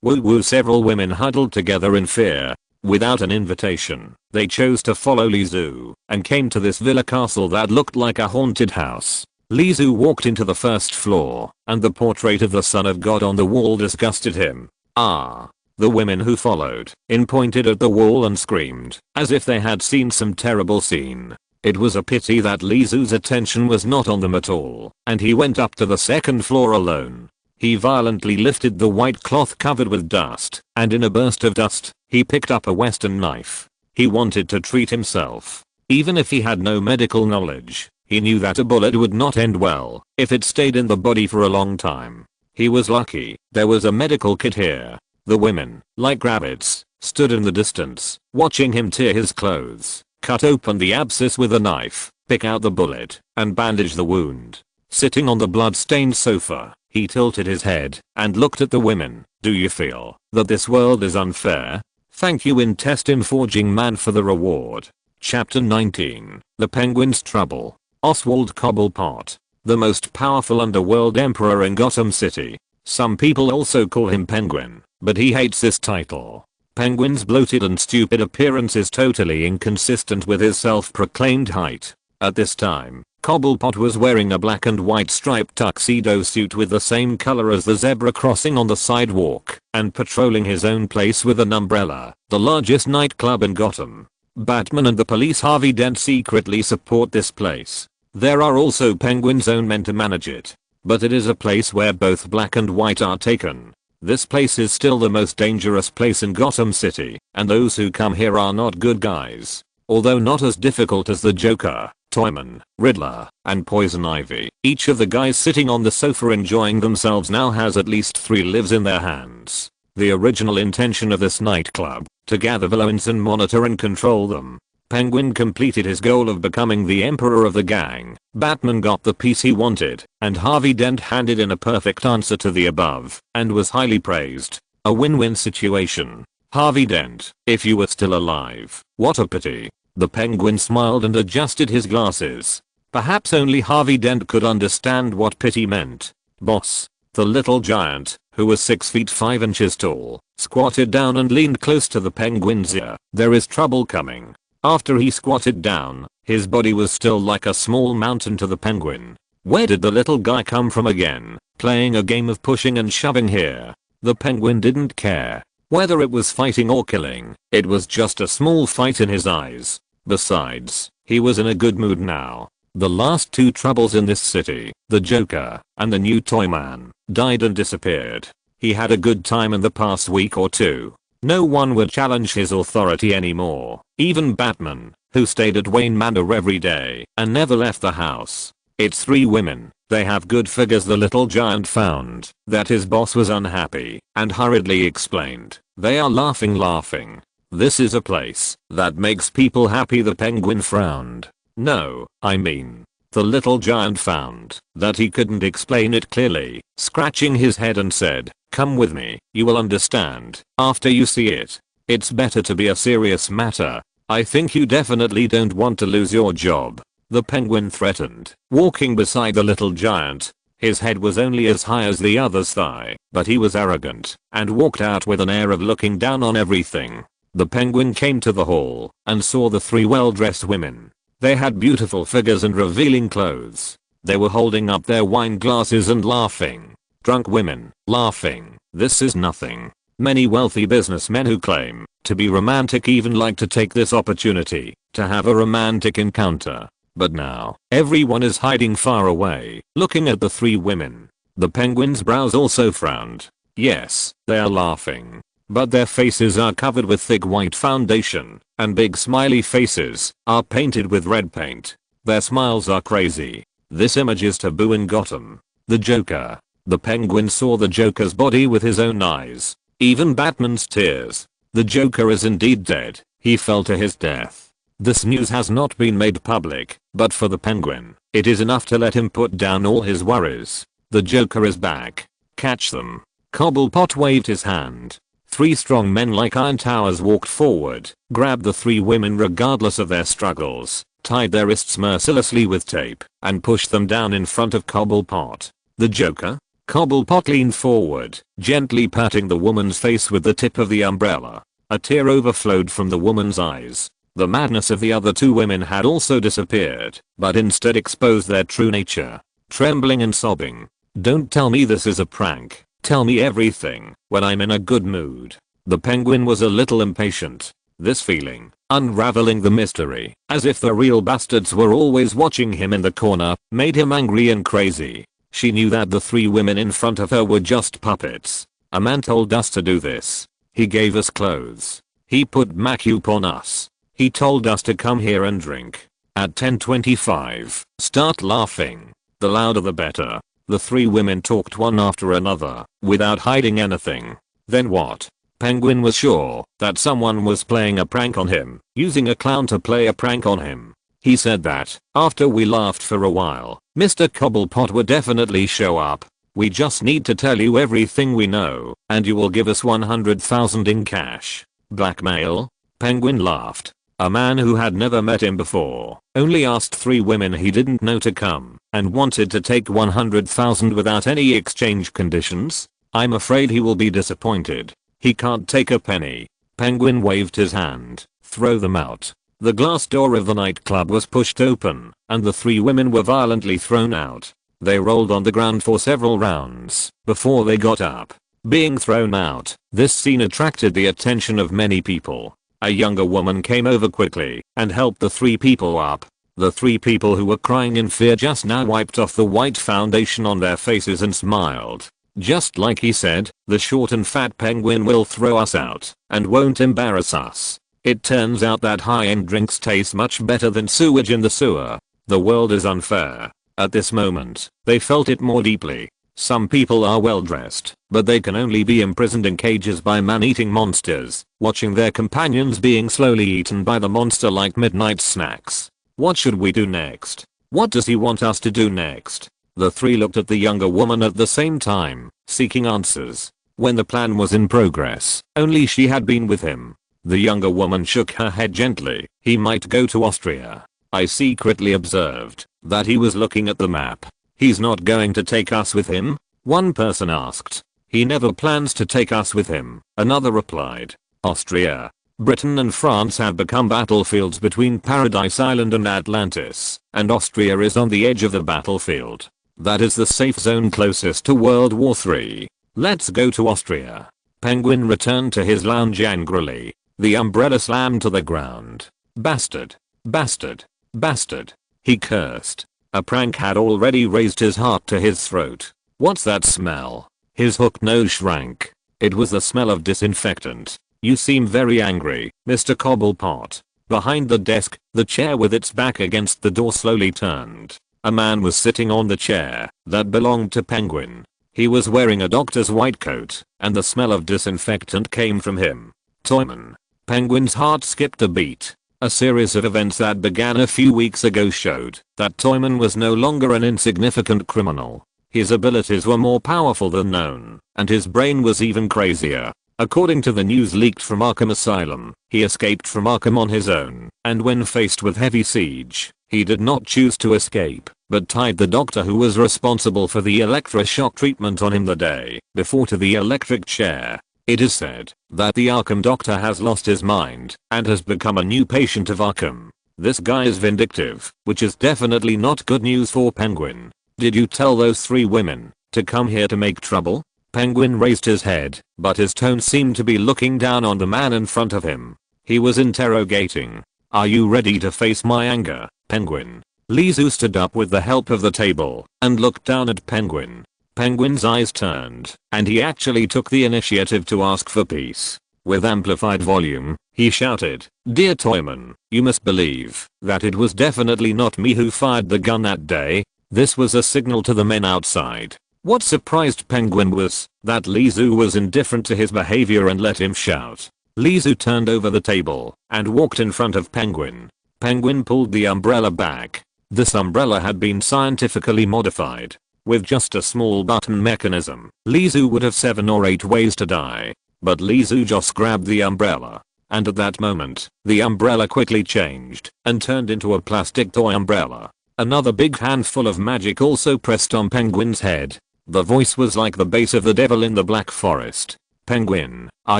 woo. Several women huddled together in fear. Without an invitation, they chose to follow Lizu and came to this villa castle that looked like a haunted house. Lizu walked into the first floor, and the portrait of the Son of God on the wall disgusted him. Ah. The women who followed in pointed at the wall and screamed, as if they had seen some terrible scene. It was a pity that Lizu's attention was not on them at all, and he went up to the second floor alone. He violently lifted the white cloth covered with dust, and in a burst of dust, he picked up a Western knife. He wanted to treat himself. Even if he had no medical knowledge, he knew that a bullet would not end well if it stayed in the body for a long time. He was lucky there was a medical kit here. The women, like rabbits, stood in the distance, watching him tear his clothes, cut open the abscess with a knife, pick out the bullet, and bandage the wound. Sitting on the blood-stained sofa, he tilted his head and looked at the women. Do you feel that this world is unfair? Thank you, intestine forging man, for the reward. Chapter 19. The Penguin's Trouble. Oswald Cobblepot. The most powerful underworld emperor in Gotham City. Some people also call him Penguin, but he hates this title. Penguin's bloated and stupid appearance is totally inconsistent with his self-proclaimed height. At this time, Cobblepot was wearing a black and white striped tuxedo suit with the same color as the zebra crossing on the sidewalk, and patrolling his own place with an umbrella, the largest nightclub in Gotham. Batman and the police Harvey Dent secretly support this place. There are also Penguin's own men to manage it. But it is a place where both black and white are taken. This place is still the most dangerous place in Gotham City, and those who come here are not good guys. Although not as difficult as the Joker, Toyman, Riddler, and Poison Ivy, each of the guys sitting on the sofa enjoying themselves now has at least 3 lives in their hands. The original intention of this nightclub, to gather villains and monitor and control them. Penguin completed his goal of becoming the emperor of the gang. Batman got the piece he wanted, and Harvey Dent handed in a perfect answer to the above, and was highly praised. A win-win situation. Harvey Dent, if you were still alive, what a pity. The Penguin smiled and adjusted his glasses. Perhaps only Harvey Dent could understand what pity meant. Boss. The little giant, who was 6 feet 5 inches tall, squatted down and leaned close to the Penguin's ear. There is trouble coming. After he squatted down, his body was still like a small mountain to the Penguin. Where did the little guy come from again, playing a game of pushing and shoving here? The Penguin didn't care. Whether it was fighting or killing, it was just a small fight in his eyes. Besides, he was in a good mood now. The last 2 troubles in this city, the Joker and the new Toyman, died and disappeared. He had a good time in the past week or 2. No one would challenge his authority anymore, even Batman, who stayed at Wayne Manor every day and never left the house. It's 3 women, they have good figures. The little giant found that his boss was unhappy and hurriedly explained, they are laughing. This is a place that makes people happy. The Penguin frowned. No, I mean, the little giant found that he couldn't explain it clearly, scratching his head and said, come with me, you will understand after you see it. It's better to be a serious matter. I think you definitely don't want to lose your job. The Penguin threatened, walking beside the little giant. His head was only as high as the other's thigh, but he was arrogant and walked out with an air of looking down on everything. The Penguin came to the hall and saw the 3 well-dressed women. They had beautiful figures and revealing clothes. They were holding up their wine glasses and laughing. Drunk women, laughing. This is nothing. Many wealthy businessmen who claim to be romantic even like to take this opportunity to have a romantic encounter. But now, everyone is hiding far away, looking at the 3 women. The Penguin's brows also frowned. Yes, they are laughing. But their faces are covered with thick white foundation, and big smiley faces are painted with red paint. Their smiles are crazy. This image is taboo in Gotham. The Joker. The Penguin saw the Joker's body with his own eyes. Even Batman's tears. The Joker is indeed dead. He fell to his death. This news has not been made public, but for the Penguin, it is enough to let him put down all his worries. The Joker is back. Catch them. Cobblepot waved his hand. 3 strong men like iron towers walked forward, grabbed the 3 women regardless of their struggles, tied their wrists mercilessly with tape, and pushed them down in front of Cobblepot. The Joker? Cobblepot leaned forward, gently patting the woman's face with the tip of the umbrella. A tear overflowed from the woman's eyes. The madness of the other 2 women had also disappeared, but instead exposed their true nature. trembling and sobbing. "Don't tell me this is a prank. Tell me everything when I'm in a good mood." The Penguin was a little impatient. This feeling, unraveling the mystery, as if the real bastards were always watching him in the corner, made him angry and crazy. She knew that the 3 women in front of her were just puppets. A man told us to do this. He gave us clothes. He put makeup on us. He told us to come here and drink. At 10:25, start laughing. The louder the better. The 3 women talked one after another, without hiding anything. Then what? Penguin was sure that someone was playing a prank on him, using a clown to play a prank on him. He said that, after we laughed for a while, Mr. Cobblepot would definitely show up. "We just need to tell you everything we know, and you will give us 100,000 in cash." Blackmail? Penguin laughed. A man who had never met him before only asked 3 women he didn't know to come and wanted to take 100,000 without any exchange conditions? I'm afraid he will be disappointed. He can't take a penny. Penguin waved his hand. "Throw them out." The glass door of the nightclub was pushed open, and the 3 women were violently thrown out. They rolled on the ground for several rounds before they got up. Being thrown out, this scene attracted the attention of many people. A younger woman came over quickly and helped the 3 people up. The 3 people who were crying in fear just now wiped off the white foundation on their faces and smiled. Just like he said, the short and fat Penguin will throw us out and won't embarrass us. It turns out that high-end drinks taste much better than sewage in the sewer. The world is unfair. At this moment, they felt it more deeply. Some people are well dressed, but they can only be imprisoned in cages by man-eating monsters, watching their companions being slowly eaten by the monster like midnight snacks. What should we do next? What does he want us to do next? The 3 looked at the younger woman at the same time, seeking answers. When the plan was in progress, only she had been with him. The younger woman shook her head gently. "He might go to Austria." I secretly observed that he was looking at the map. "He's not going to take us with him?" one person asked. "He never plans to take us with him," another replied. Austria. Britain and France have become battlefields between Paradise Island and Atlantis, and Austria is on the edge of the battlefield. That is the safe zone closest to World War III. "Let's go to Austria." Penguin returned to his lounge angrily. The umbrella slammed to the ground. "Bastard. Bastard. Bastard." He cursed. A prank had already raised his heart to his throat. "What's that smell?" His hooked nose shrank. It was the smell of disinfectant. "You seem very angry, Mr. Cobblepot." Behind the desk, the chair with its back against the door slowly turned. A man was sitting on the chair that belonged to Penguin. He was wearing a doctor's white coat, and the smell of disinfectant came from him. Toyman. Penguin's heart skipped a beat. A series of events that began a few weeks ago showed that Toyman was no longer an insignificant criminal. His abilities were more powerful than known, and his brain was even crazier. According to the news leaked from Arkham Asylum, he escaped from Arkham on his own, and when faced with heavy siege, he did not choose to escape, but tied the doctor who was responsible for the electroshock treatment on him the day before to the electric chair. It is said that the Arkham doctor has lost his mind and has become a new patient of Arkham. This guy is vindictive, which is definitely not good news for Penguin. "Did you tell those 3 women to come here to make trouble?" Penguin raised his head, but his tone seemed to be looking down on the man in front of him. He was interrogating. "Are you ready to face my anger, Penguin?" Lizu stood up with the help of the table and looked down at Penguin. Penguin's eyes turned, and he actually took the initiative to ask for peace. With amplified volume, he shouted, "Dear Toyman, you must believe that it was definitely not me who fired the gun that day. This was a signal to the men outside." What surprised Penguin was that Lizu was indifferent to his behavior and let him shout. Lizu turned over the table and walked in front of Penguin. Penguin pulled the umbrella back. This umbrella had been scientifically modified. With just a small button mechanism, Lizu would have 7 or 8 ways to die. But Lizu just grabbed the umbrella. And at that moment, the umbrella quickly changed and turned into a plastic toy umbrella. Another big handful of magic also pressed on Penguin's head. The voice was like the bass of the devil in the Black Forest. "Penguin, are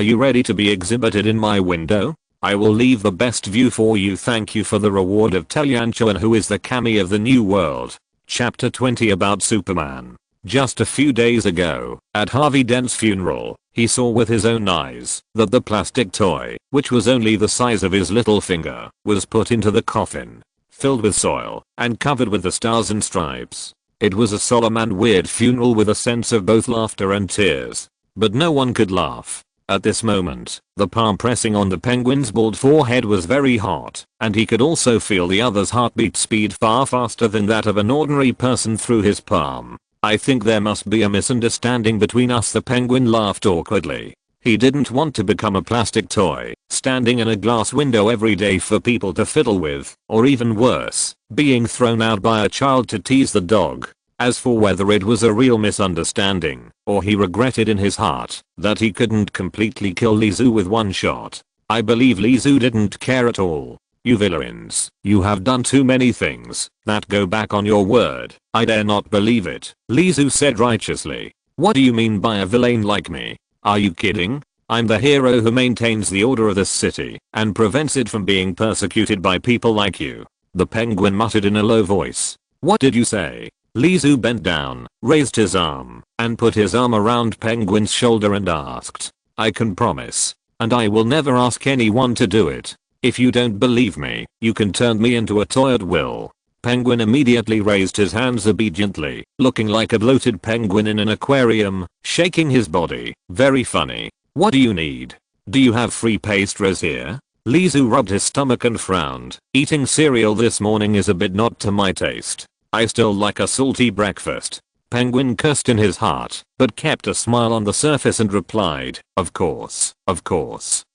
you ready to be exhibited in my window? I will leave the best view for you. Thank you for the reward of Telyanchuan, who is the kami of the new world." Chapter 20 about Superman. Just a few days ago, at Harvey Dent's funeral, he saw with his own eyes that the plastic toy, which was only the size of his little finger, was put into the coffin, filled with soil, and covered with the stars and stripes. It was a solemn and weird funeral with a sense of both laughter and tears. But no one could laugh. At this moment, the palm pressing on the Penguin's bald forehead was very hot, and he could also feel the other's heartbeat speed far faster than that of an ordinary person through his palm. I think there must be a misunderstanding between us, the Penguin laughed awkwardly. He didn't want to become a plastic toy, standing in a glass window every day for people to fiddle with, or even worse, being thrown out by a child to tease the dog. As for whether it was a real misunderstanding, or he regretted in his heart that he couldn't completely kill Lizu with one shot, I believe Lizu didn't care at all. You villains, you have done too many things that go back on your word. I dare not believe it, Lizu said righteously. What do you mean by a villain like me? Are you kidding? I'm the hero who maintains the order of this city and prevents it from being persecuted by people like you. The Penguin muttered in a low voice. What did you say? Lizu bent down, raised his arm, and put his arm around Penguin's shoulder and asked, I can promise. And I will never ask anyone to do it. If you don't believe me, you can turn me into a toy at will. Penguin immediately raised his hands obediently, looking like a bloated penguin in an aquarium, shaking his body. Very funny. What do you need? Do you have free pastries here? Lizu rubbed his stomach and frowned. Eating cereal this morning is a bit not to my taste. I still like a salty breakfast. Penguin cursed in his heart, but kept a smile on the surface and replied, of course.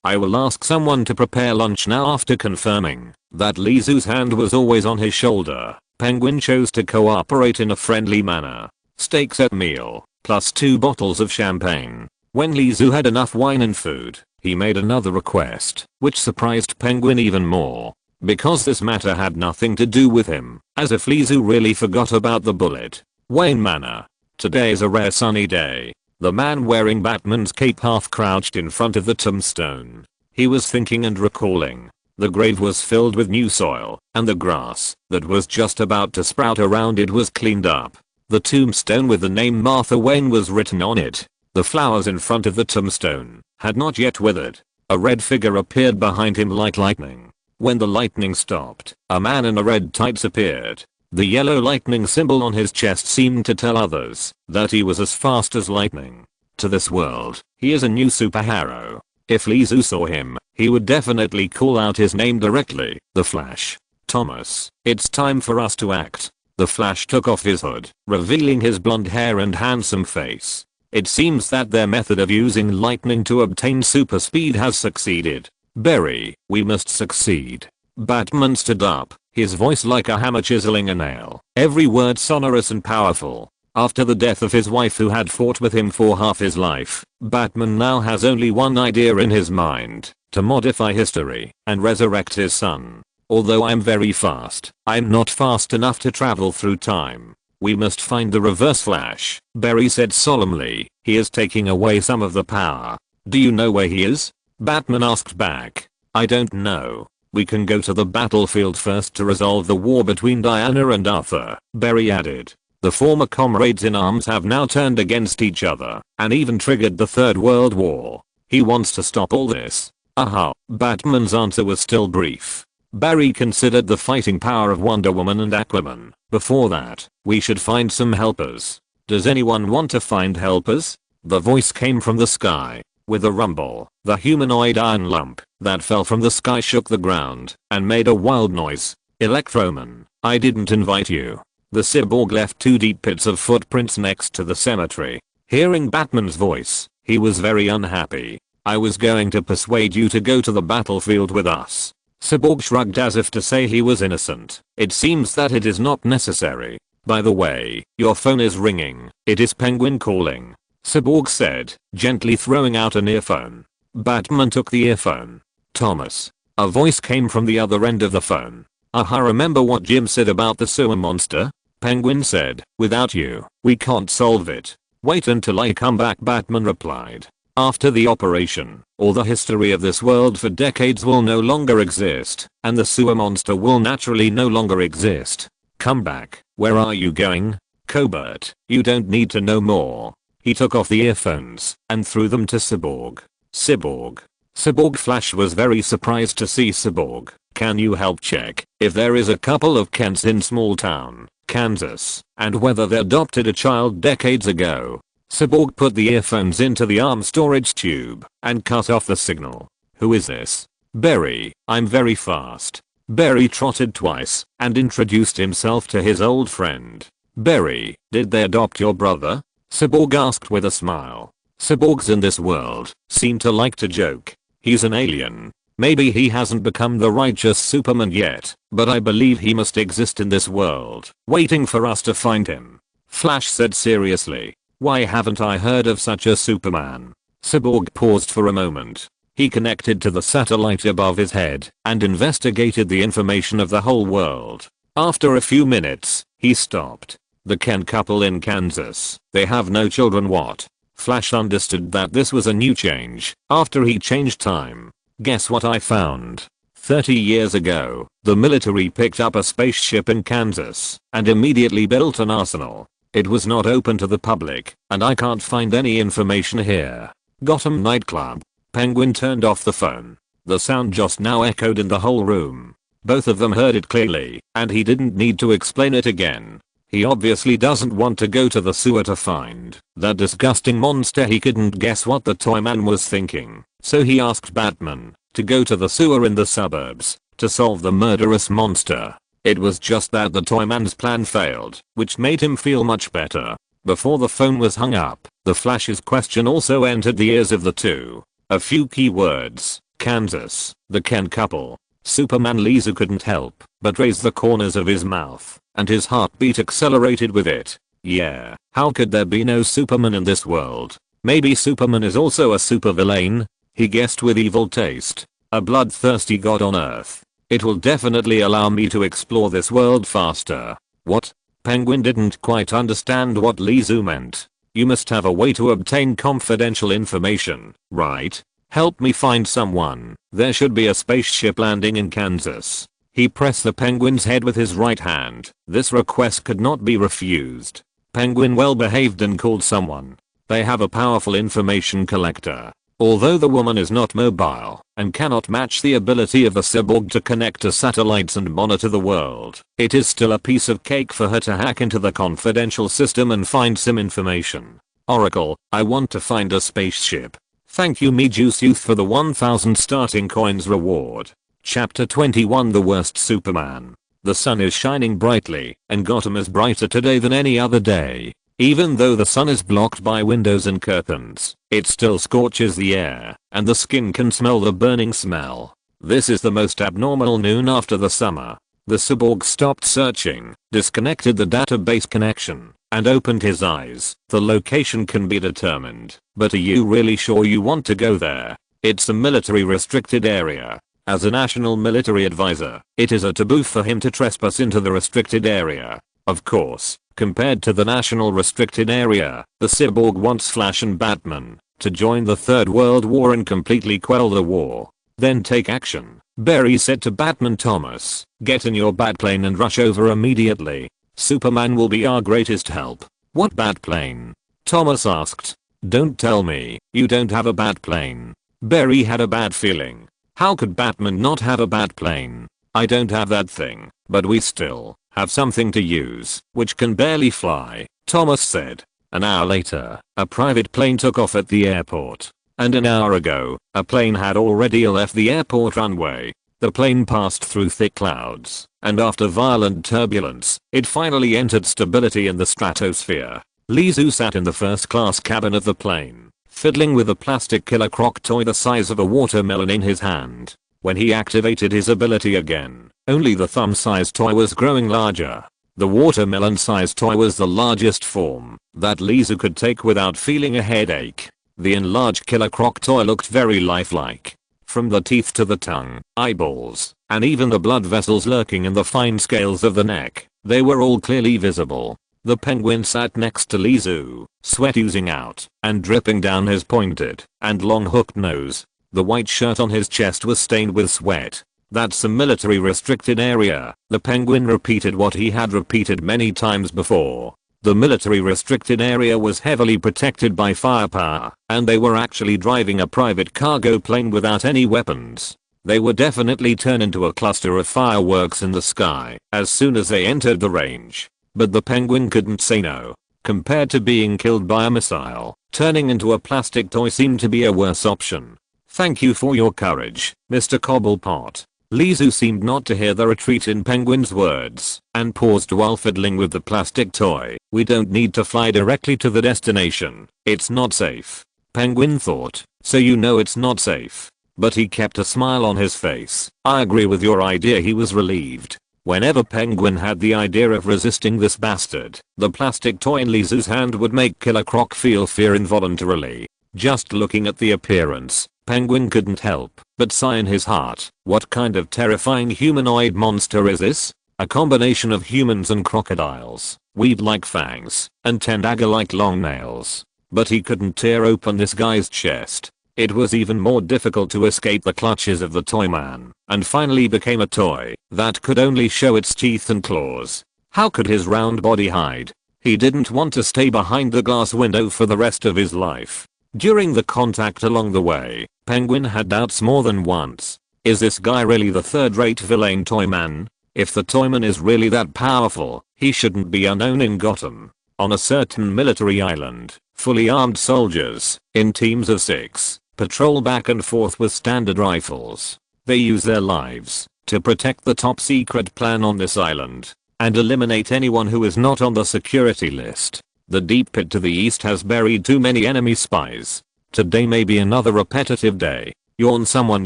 I will ask someone to prepare lunch now. After confirming that Lizu's hand was always on his shoulder, Penguin chose to cooperate in a friendly manner. Steak set meal, plus 2 bottles of champagne. When Lizu had enough wine and food, he made another request, which surprised Penguin even more. Because this matter had nothing to do with him, as if Lizu really forgot about the bullet. Wayne Manor. Today is a rare sunny day. The man wearing Batman's cape half crouched in front of the tombstone. He was thinking and recalling. The grave was filled with new soil, and the grass that was just about to sprout around it was cleaned up. The tombstone with the name Martha Wayne was written on it. The flowers in front of the tombstone had not yet withered. A red figure appeared behind him like lightning. When the lightning stopped, a man in a red tights appeared. The yellow lightning symbol on his chest seemed to tell others that he was as fast as lightning. To this world, he is a new superhero. If Lizu saw him, he would definitely call out his name directly. The Flash. Thomas, it's time for us to act. The Flash took off his hood, revealing his blonde hair and handsome face. It seems that their method of using lightning to obtain super speed has succeeded. Barry, we must succeed. Batman stood up, his voice like a hammer chiseling a nail, every word sonorous and powerful. After the death of his wife who had fought with him for half his life, Batman now has only one idea in his mind, to modify history and resurrect his son. Although I'm very fast, I'm not fast enough to travel through time. We must find the Reverse Flash, Barry said solemnly. He is taking away some of the power. Do you know where he is? Batman asked back. I don't know. We can go to the battlefield first to resolve the war between Diana and Arthur, Barry added. The former comrades in arms have now turned against each other, and even triggered the Third World War. He wants to stop all this. Aha. Batman's answer was still brief. Barry considered the fighting power of Wonder Woman and Aquaman. Before that, we should find some helpers. Does anyone want to find helpers? The voice came from the sky. With a rumble, the humanoid iron lump that fell from the sky shook the ground and made a wild noise. Electroman, I didn't invite you. The cyborg left 2 deep pits of footprints next to the cemetery. Hearing Batman's voice, he was very unhappy. I was going to persuade you to go to the battlefield with us. Cyborg shrugged as if to say he was innocent. It seems that it is not necessary. By the way, your phone is ringing. It is Penguin calling. Cyborg said, gently throwing out an earphone. Batman took the earphone. Thomas. A voice came from the other end of the phone. Aha, remember what Jim said about the sewer monster? Penguin said, without you, we can't solve it. Wait until I come back, Batman replied. After the operation, all the history of this world for decades will no longer exist, and the sewer monster will naturally no longer exist. Come back. Where are you going? Cobert, you don't need to know more. He took off the earphones and threw them to Cyborg. Cyborg Flash was very surprised to see Cyborg. Can you help check if there is a couple of Kents in small town, Kansas, and whether they adopted a child decades ago? Cyborg put the earphones into the arm storage tube and cut off the signal. Who is this? Barry, I'm very fast. Barry trotted twice and introduced himself to his old friend. Barry, did they adopt your brother? Cyborg asked with a smile. Cyborgs in this world seem to like to joke. He's an alien. Maybe he hasn't become the righteous Superman yet, but I believe he must exist in this world, waiting for us to find him. Flash said seriously. Why haven't I heard of such a Superman? Cyborg paused for a moment. He connected to the satellite above his head and investigated the information of the whole world. After a few minutes, he stopped. The Kent couple in Kansas, they have no children. What? Flash understood that this was a new change after he changed time. Guess what I found? 30 years ago, the military picked up a spaceship in Kansas and immediately built an arsenal. It was not open to the public, and I can't find any information here. Gotham nightclub. Penguin turned off the phone. The sound just now echoed in the whole room. Both of them heard it clearly, and he didn't need to explain it again. He obviously doesn't want to go to the sewer to find that disgusting monster. He couldn't guess what the Toyman was thinking, so he asked Batman to go to the sewer in the suburbs to solve the murderous monster. It was just that the Toyman's plan failed, which made him feel much better. Before the phone was hung up, the Flash's question also entered the ears of the two. A few key words: Kansas, the Kent couple. Superman Lizu couldn't help but raise the corners of his mouth, and his heartbeat accelerated with it. Yeah, how could there be no Superman in this world? Maybe Superman is also a supervillain? He guessed with evil taste. A bloodthirsty god on Earth. It will definitely allow me to explore this world faster. What? Penguin didn't quite understand what Lizu meant. You must have a way to obtain confidential information, right? Help me find someone. There should be a spaceship landing in Kansas. He pressed the Penguin's head with his right hand. This request could not be refused. Penguin well behaved and called someone. They have a powerful information collector. Although the woman is not mobile and cannot match the ability of a cyborg to connect to satellites and monitor the world, it is still a piece of cake for her to hack into the confidential system and find some information. Oracle, I want to find a spaceship. Thank you Juice Youth for the 1000 starting coins reward. Chapter 21 The Worst Superman. The sun is shining brightly, and Gotham is brighter today than any other day. Even though the sun is blocked by windows and curtains, it still scorches the air, and the skin can smell the burning smell. This is the most abnormal noon after the summer. The cyborg stopped searching, disconnected the database connection, and opened his eyes. The location can be determined, but are you really sure you want to go there? It's a military restricted area. As a national military advisor, it is a taboo for him to trespass into the restricted area. Of course, compared to the national restricted area, the cyborg wants Flash and Batman to join the Third World War and completely quell the war. Then take action. Barry said to Batman, Thomas, get in your Batplane and rush over immediately. Superman will be our greatest help. What Batplane? Thomas asked. Don't tell me you don't have a Batplane. Barry had a bad feeling. How could Batman not have a Batplane? I don't have that thing, but we still have something to use, which can barely fly, Thomas said. An hour later, a private plane took off at the airport. And an hour ago, a plane had already left the airport runway. The plane passed through thick clouds, and after violent turbulence, it finally entered stability in the stratosphere. Lizu sat in the first class cabin of the plane, fiddling with a plastic killer croc toy the size of a watermelon in his hand. When he activated his ability again, only the thumb-sized toy was growing larger. The watermelon-sized toy was the largest form that Lizu could take without feeling a headache. The enlarged killer croc toy looked very lifelike. From the teeth to the tongue, eyeballs, and even the blood vessels lurking in the fine scales of the neck, they were all clearly visible. The Penguin sat next to Lizu, sweat oozing out and dripping down his pointed and long hooked nose. The white shirt on his chest was stained with sweat. That's a military restricted area. The Penguin repeated what he had repeated many times before. The military restricted area was heavily protected by firepower, and they were actually driving a private cargo plane without any weapons. They would definitely turn into a cluster of fireworks in the sky as soon as they entered the range. But the Penguin couldn't say no. Compared to being killed by a missile, turning into a plastic toy seemed to be a worse option. Thank you for your courage, Mr. Cobblepot. Lizu seemed not to hear the retreat in Penguin's words and paused while fiddling with the plastic toy. We don't need to fly directly to the destination. It's not safe. Penguin thought. So you know it's not safe. But he kept a smile on his face. I agree with your idea. He was relieved. Whenever Penguin had the idea of resisting this bastard, the plastic toy in Lizu's hand would make Killer Croc feel fear involuntarily. Just looking at the appearance, Penguin couldn't help but sigh in his heart. What kind of terrifying humanoid monster is this? A combination of humans and crocodiles, weed-like fangs, and tentacle-like long nails. But he couldn't tear open this guy's chest. It was even more difficult to escape the clutches of the toy man, and finally became a toy that could only show its teeth and claws. How could his round body hide? He didn't want to stay behind the glass window for the rest of his life. During the contact along the way, Penguin had doubts more than once. Is this guy really the third-rate villain toyman? If the toyman is really that powerful, he shouldn't be unknown in Gotham. On a certain military island, fully armed soldiers, in teams of 6, patrol back and forth with standard rifles. They use their lives to protect the top secret plan on this island and eliminate anyone who is not on the security list. The deep pit to the east has buried too many enemy spies. Today may be another repetitive day. Yawn. Someone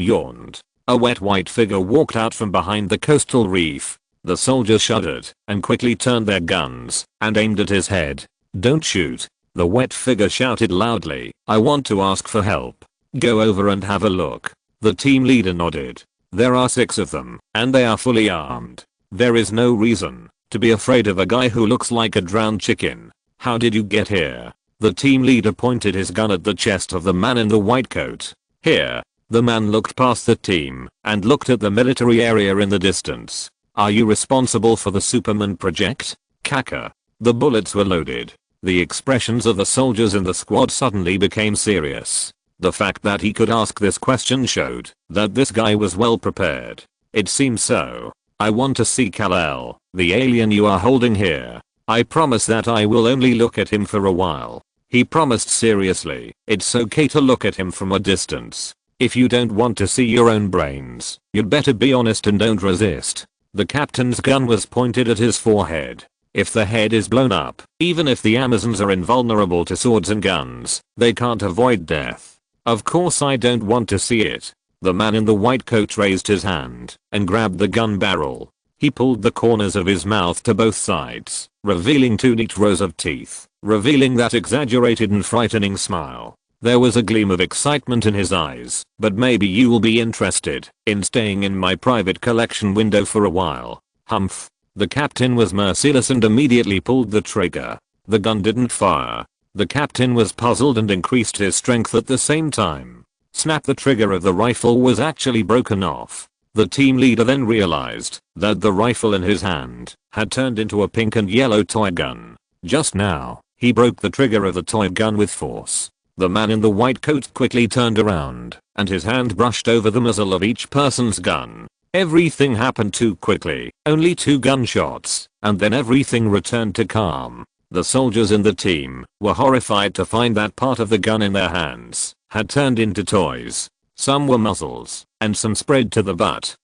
yawned. A wet white figure walked out from behind the coastal reef. The soldiers shuddered and quickly turned their guns and aimed at his head. Don't shoot. The wet figure shouted loudly. I want to ask for help. Go over and have a look. The team leader nodded. There are 6 of them, and they are fully armed. There is no reason to be afraid of a guy who looks like a drowned chicken. How did you get here? The team leader pointed his gun at the chest of the man in the white coat. Here. The man looked past the team and looked at the military area in the distance. Are you responsible for the Superman project? Kaka. The bullets were loaded. The expressions of the soldiers in the squad suddenly became serious. The fact that he could ask this question showed that this guy was well prepared. It seems so. I want to see Kal-El, the alien you are holding here. I promise that I will only look at him for a while. He promised seriously. It's okay to look at him from a distance. If you don't want to see your own brains, you'd better be honest and don't resist. The captain's gun was pointed at his forehead. If the head is blown up, even if the Amazons are invulnerable to swords and guns, they can't avoid death. Of course I don't want to see it. The man in the white coat raised his hand and grabbed the gun barrel. He pulled the corners of his mouth to both sides, revealing 2 neat rows of teeth, revealing that exaggerated and frightening smile. There was a gleam of excitement in his eyes. But maybe you will be interested in staying in my private collection window for a while. Humph. The captain was merciless and immediately pulled the trigger. The gun didn't fire. The captain was puzzled and increased his strength at the same time. Snap! The trigger of the rifle was actually broken off. The team leader then realized that the rifle in his hand had turned into a pink and yellow toy gun. Just now, he broke the trigger of the toy gun with force. The man in the white coat quickly turned around, and his hand brushed over the muzzle of each person's gun. Everything happened too quickly, only 2 gunshots, and then everything returned to calm. The soldiers in the team were horrified to find that part of the gun in their hands had turned into toys. Some were muzzles, and some spread to the butt.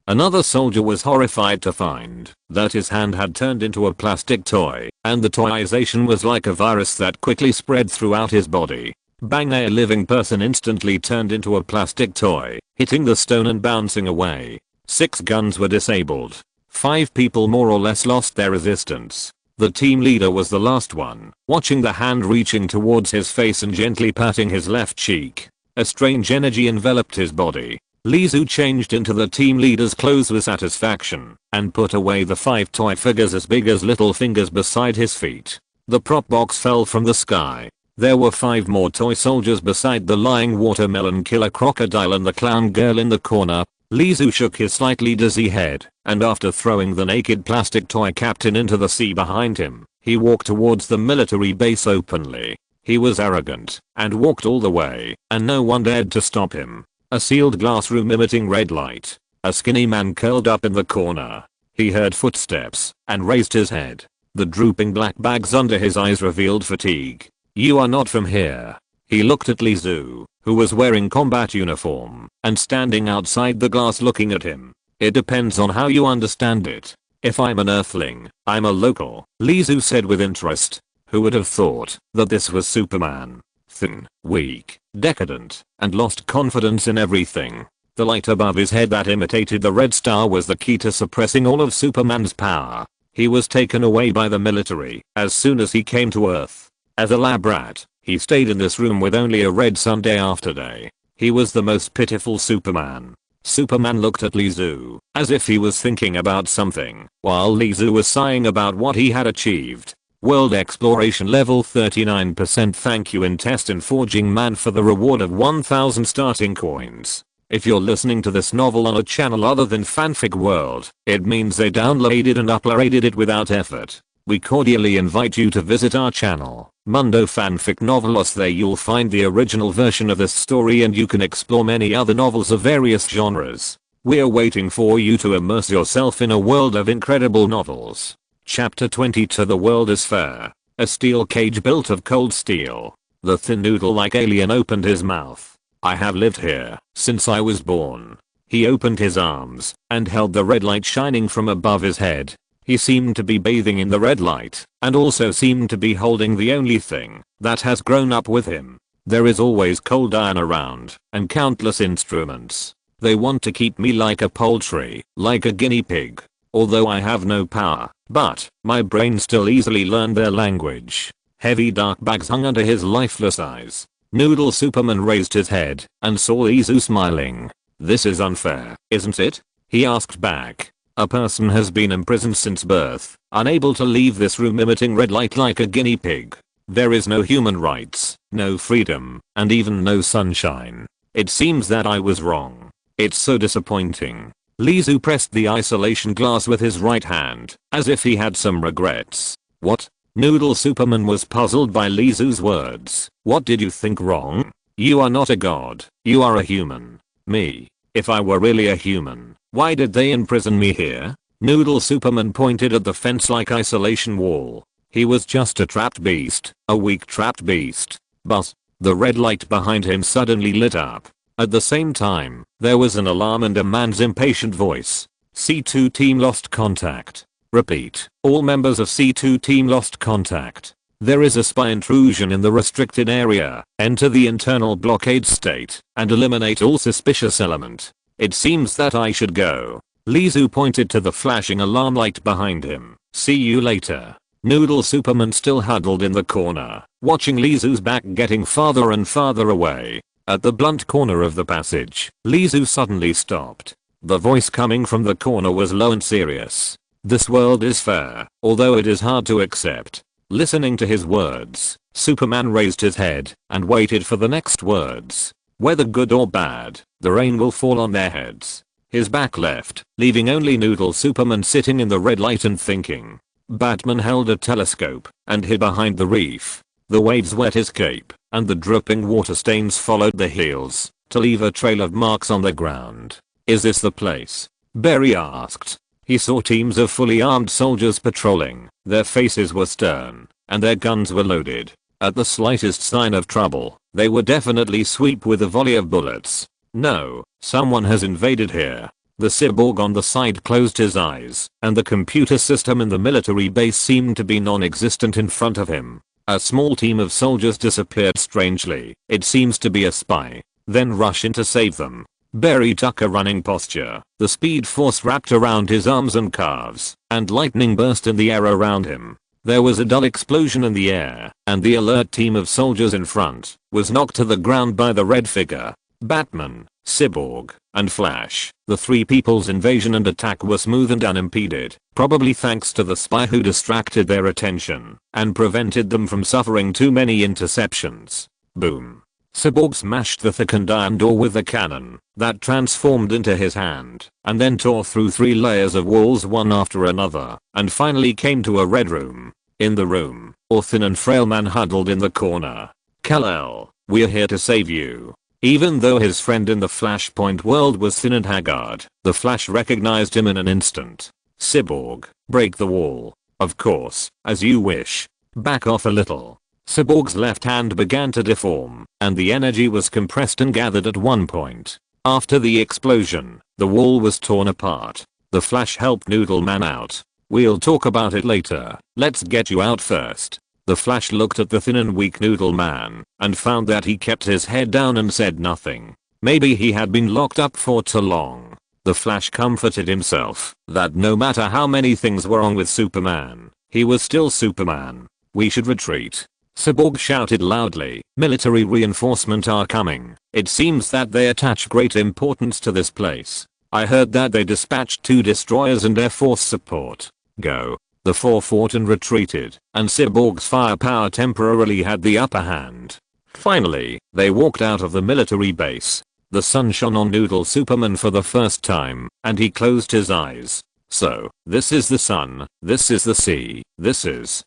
Another soldier was horrified to find that his hand had turned into a plastic toy, and the toyization was like a virus that quickly spread throughout his body. Bang! A living person instantly turned into a plastic toy, hitting the stone and bouncing away. 6 guns were disabled. 5 people more or less lost their resistance. The team leader was the last one, watching the hand reaching towards his face and gently patting his left cheek. A strange energy enveloped his body. Lizu changed into the team leader's clothes with satisfaction and put away the 5 toy figures as big as little fingers beside his feet. The prop box fell from the sky. There were 5 more toy soldiers beside the lying watermelon killer crocodile and the clown girl in the corner. Lizu shook his slightly dizzy head, and after throwing the naked plastic toy captain into the sea behind him, he walked towards the military base openly. He was arrogant, and walked all the way, and no one dared to stop him. A sealed glass room emitting red light. A skinny man curled up in the corner. He heard footsteps, and raised his head. The drooping black bags under his eyes revealed fatigue. "You are not from here." He looked at Lizu, who was wearing combat uniform, and standing outside the glass looking at him. "It depends on how you understand it. If I'm an earthling, I'm a local," Lizu said with interest. Who would have thought that this was Superman? Thin, weak, decadent, and lost confidence in everything. The light above his head that imitated the red star was the key to suppressing all of Superman's power. He was taken away by the military as soon as he came to Earth. As a lab rat, he stayed in this room with only a red sun day after day. He was the most pitiful Superman. Superman looked at Lizu as if he was thinking about something, while Lizu was sighing about what he had achieved. World Exploration level 39%. Thank you Intestine Forging Man for the reward of 1000 starting coins. If you're listening to this novel on a channel other than Fanfic World, it means they downloaded and uploaded it without effort. We cordially invite you to visit our channel, Mundo Fanfic Novelos. There you'll find the original version of this story and you can explore many other novels of various genres. We're waiting for you to immerse yourself in a world of incredible novels. Chapter 22. The world is fair. A steel cage built of cold steel. The thin noodle-like alien opened his mouth. "I have lived here since I was born." He opened his arms and held the red light shining from above his head. He seemed to be bathing in the red light and also seemed to be holding the only thing that has grown up with him. "There is always cold iron around and countless instruments. They want to keep me like a poultry, like a guinea pig. Although I have no power, but my brain still easily learned their language." Heavy dark bags hung under his lifeless eyes. Noodle Superman raised his head and saw Lizu smiling. "This is unfair, isn't it?" he asked back. "A person has been imprisoned since birth, unable to leave this room emitting red light like a guinea pig. There is no human rights, no freedom, and even no sunshine. It seems that I was wrong. It's so disappointing." Lizu pressed the isolation glass with his right hand, as if he had some regrets. "What?" Noodle Superman was puzzled by Lizu's words. "What did you think wrong? You are not a god, you are a human. Me. If I were really a human, why did they imprison me here?" Noodle Superman pointed at the fence-like isolation wall. "He was just a trapped beast, a weak trapped beast." But the red light behind him suddenly lit up. At the same time, there was an alarm and a man's impatient voice. "C2 team lost contact. Repeat, all members of C2 team lost contact. There is a spy intrusion in the restricted area. Enter the internal blockade state and eliminate all suspicious element. It seems that I should go." Lizu pointed to the flashing alarm light behind him. "See you later." Noodle Superman still huddled in the corner, watching Lizu's back getting farther and farther away. At the blunt corner of the passage, Lizu suddenly stopped. The voice coming from the corner was low and serious. "This world is fair, although it is hard to accept." Listening to his words, Superman raised his head and waited for the next words. "Whether good or bad, the rain will fall on their heads." His back left, leaving only Noodle Superman sitting in the red light and thinking. Batman held a telescope and hid behind the reef. The waves wet his cape, and the dripping water stains followed the heels to leave a trail of marks on the ground. "Is this the place?" Barry asked. He saw teams of fully armed soldiers patrolling. Their faces were stern, and their guns were loaded. At the slightest sign of trouble, they would definitely sweep with a volley of bullets. "No, someone has invaded here." The cyborg on the side closed his eyes, and the computer system in the military base seemed to be non-existent in front of him. A small team of soldiers disappeared strangely. "It seems to be a spy." Then rush in to save them. Barry took a running posture. The speed force wrapped around his arms and calves, and lightning burst in the air around him. There was a dull explosion in the air, and the alert team of soldiers in front was knocked to the ground by the red figure. Batman, Cyborg, and Flash. The three people's invasion and attack were smooth and unimpeded, probably thanks to the spy who distracted their attention and prevented them from suffering too many interceptions. Boom. Cyborg smashed the thickened iron door with the cannon that transformed into his hand and then tore through 3 layers of walls one after another and finally came to a red room. In the room, a thin and frail man huddled in the corner. Kal-El, we're here to save you. Even though his friend in the Flashpoint world was thin and haggard, the Flash recognized him in an instant. Cyborg, break the wall. Of course, as you wish. Back off a little. Cyborg's left hand began to deform, and the energy was compressed and gathered at one point. After the explosion, the wall was torn apart. The Flash helped Noodle Man out. We'll talk about it later. Let's get you out first. The Flash looked at the thin and weak Noodle Man and found that he kept his head down and said nothing. Maybe he had been locked up for too long. The Flash comforted himself that no matter how many things were wrong with Superman, he was still Superman. We should retreat. Cyborg shouted loudly. Military reinforcements are coming. It seems that they attach great importance to this place. I heard that they dispatched 2 destroyers and Air Force support. Go. The 4 fought and retreated, and Cyborg's firepower temporarily had the upper hand. Finally, they walked out of the military base. The sun shone on Noodle Superman for the first time, and he closed his eyes. So, this is the sun, this is the sea, this is,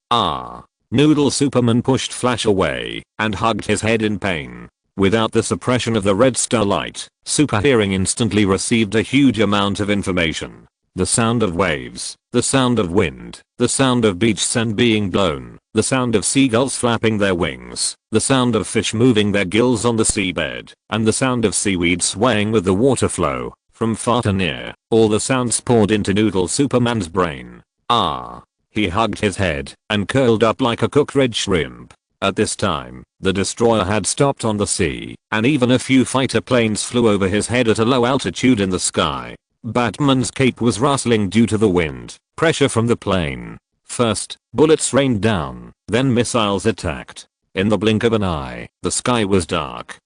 Noodle Superman pushed Flash away and hugged his head in pain. Without the suppression of the red starlight, Super Hearing instantly received a huge amount of information. The sound of waves, the sound of wind, the sound of beach sand being blown, the sound of seagulls flapping their wings, the sound of fish moving their gills on the seabed, and the sound of seaweed swaying with the water flow, from far to near. All the sounds poured into Noodle Superman's brain. He hugged his head and curled up like a cooked red shrimp. At this time, the destroyer had stopped on the sea, and even a few fighter planes flew over his head at a low altitude in the sky. Batman's cape was rustling due to the wind, pressure from the plane. First, bullets rained down, then missiles attacked. In the blink of an eye, the sky was dark.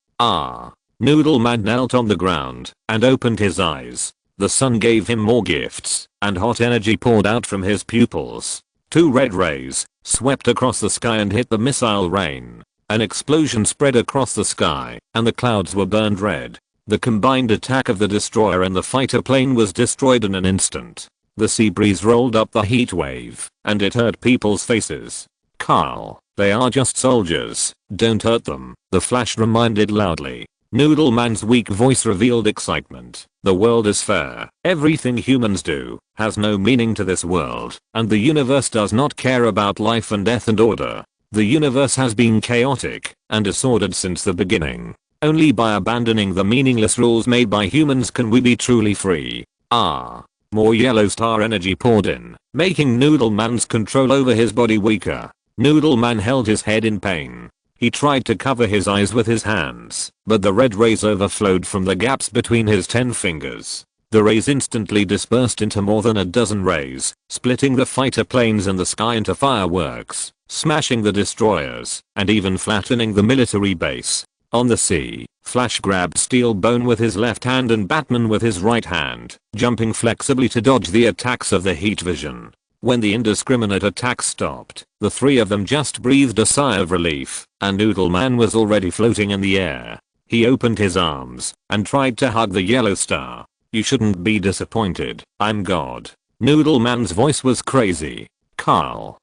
Noodle Man knelt on the ground and opened his eyes. The sun gave him more gifts, and hot energy poured out from his pupils. 2 red rays swept across the sky and hit the missile rain. An explosion spread across the sky, and the clouds were burned red. The combined attack of the destroyer and the fighter plane was destroyed in an instant. The sea breeze rolled up the heat wave, and it hurt people's faces. Carl, they are just soldiers, don't hurt them, the Flash reminded loudly. Noodle Man's weak voice revealed excitement. The world is fair. Everything humans do has no meaning to this world, and the universe does not care about life and death and order. The universe has been chaotic and disordered since the beginning. Only by abandoning the meaningless rules made by humans can we be truly free. More yellow star energy poured in, making Noodle Man's control over his body weaker. Noodle Man held his head in pain. He tried to cover his eyes with his hands, but the red rays overflowed from the gaps between his 10 fingers. The rays instantly dispersed into more than a dozen rays, splitting the fighter planes in the sky into fireworks, smashing the destroyers, and even flattening the military base. On the sea, Flash grabbed Steel Bone with his left hand and Batman with his right hand, jumping flexibly to dodge the attacks of the heat vision. When the indiscriminate attacks stopped, the 3 of them just breathed a sigh of relief, and Noodle Man was already floating in the air. He opened his arms and tried to hug the yellow star. You shouldn't be disappointed, I'm God. Noodle Man's voice was crazy. Carl,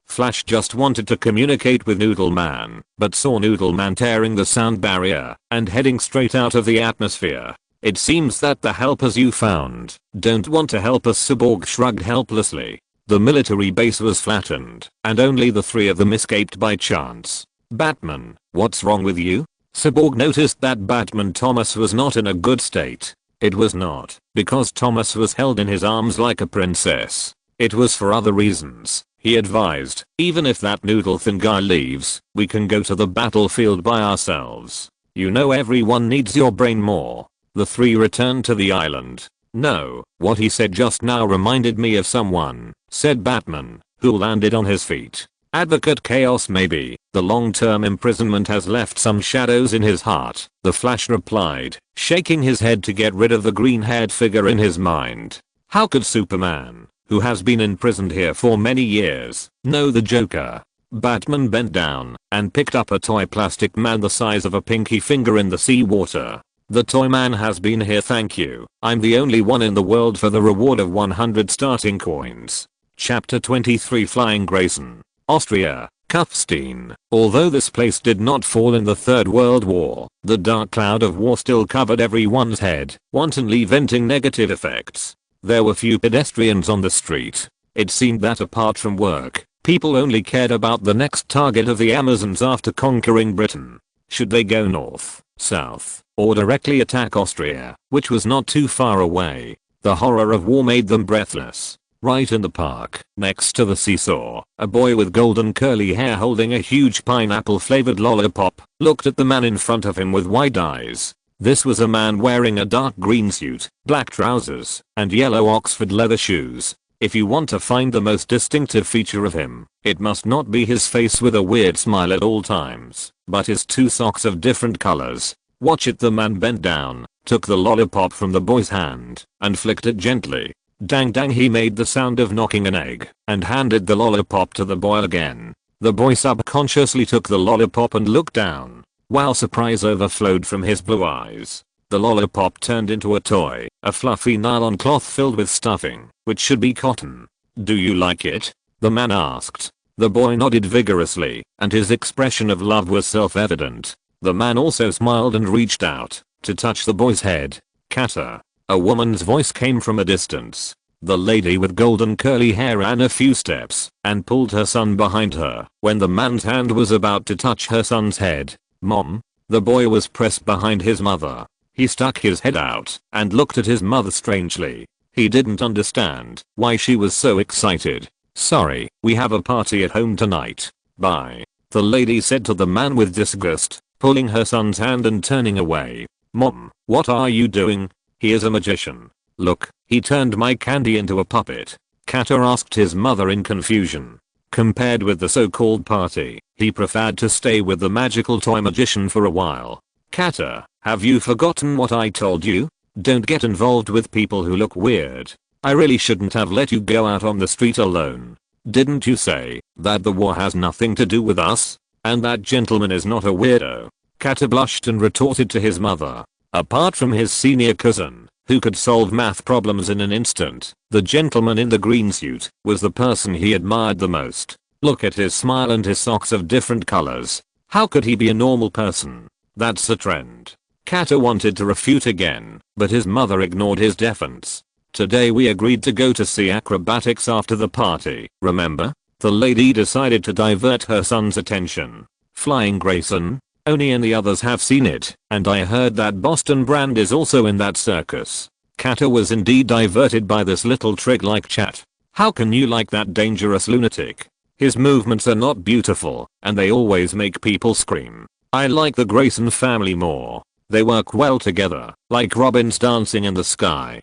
Flash just wanted to communicate with Noodle Man, but saw Noodle Man tearing the sound barrier and heading straight out of the atmosphere. It seems that the helpers you found don't want to help us. Cyborg shrugged helplessly. The military base was flattened, and only the 3 of them escaped by chance. Batman, what's wrong with you? Cyborg noticed that Batman Thomas was not in a good state. It was not because Thomas was held in his arms like a princess. It was for other reasons. He advised, even if that noodle thin guy leaves, we can go to the battlefield by ourselves. You know everyone needs your brain more. The 3 returned to the island. No, what he said just now reminded me of someone, said Batman, who landed on his feet. Advocate Chaos maybe. The long-term imprisonment has left some shadows in his heart, the Flash replied, shaking his head to get rid of the green-haired figure in his mind. How could Superman, who has been imprisoned here for many years, know the Joker? Batman bent down and picked up a toy plastic man the size of a pinky finger in the seawater. The toy man has been here, thank you. I'm the only one in the world for the reward of 100 starting coins. Chapter 23 Flying Grayson. Austria, Kufstein. Although this place did not fall in the Third World War, the dark cloud of war still covered everyone's head, wantonly venting negative effects. There were few pedestrians on the street. It seemed that apart from work, people only cared about the next target of the Amazons after conquering Britain. Should they go north, south, or directly attack Austria, which was not too far away? The horror of war made them breathless. Right in the park, next to the seesaw, a boy with golden curly hair holding a huge pineapple flavored lollipop looked at the man in front of him with wide eyes. This was a man wearing a dark green suit, black trousers, and yellow Oxford leather shoes. If you want to find the most distinctive feature of him, it must not be his face with a weird smile at all times, but his two socks of different colors. Watch it. The man bent down, took the lollipop from the boy's hand, and flicked it gently. Dang dang, he made the sound of knocking an egg, and handed the lollipop to the boy again. The boy subconsciously took the lollipop and looked down. Wow, surprise overflowed from his blue eyes. The lollipop turned into a toy, a fluffy nylon cloth filled with stuffing, which should be cotton. Do you like it? The man asked. The boy nodded vigorously, and his expression of love was self-evident. The man also smiled and reached out to touch the boy's head. Kata. A woman's voice came from a distance. The lady with golden curly hair ran a few steps and pulled her son behind her when the man's hand was about to touch her son's head. Mom? The boy was pressed behind his mother. He stuck his head out and looked at his mother strangely. He didn't understand why she was so excited. Sorry, we have a party at home tonight. Bye. The lady said to the man with disgust, pulling her son's hand and turning away. Mom, what are you doing? He is a magician. Look, he turned my candy into a puppet. Kata asked his mother in confusion. Compared with the so-called party, he preferred to stay with the magical toy magician for a while. Kata, have you forgotten what I told you? Don't get involved with people who look weird. I really shouldn't have let you go out on the street alone. Didn't you say that the war has nothing to do with us? And that gentleman is not a weirdo? Kata blushed and retorted to his mother. Apart from his senior cousin, who could solve math problems in an instant, the gentleman in the green suit was the person he admired the most. Look at his smile and his socks of different colors. How could he be a normal person? That's a trend. Kata wanted to refute again, but his mother ignored his defense. Today we agreed to go to see acrobatics after the party, remember? The lady decided to divert her son's attention. Flying Grayson? Oni and the others have seen it, and I heard that Boston Brand is also in that circus. Kata was indeed diverted by this little trick-like chat. How can you like that dangerous lunatic? His movements are not beautiful, and they always make people scream. I like the Grayson family more. They work well together, like robins dancing in the sky.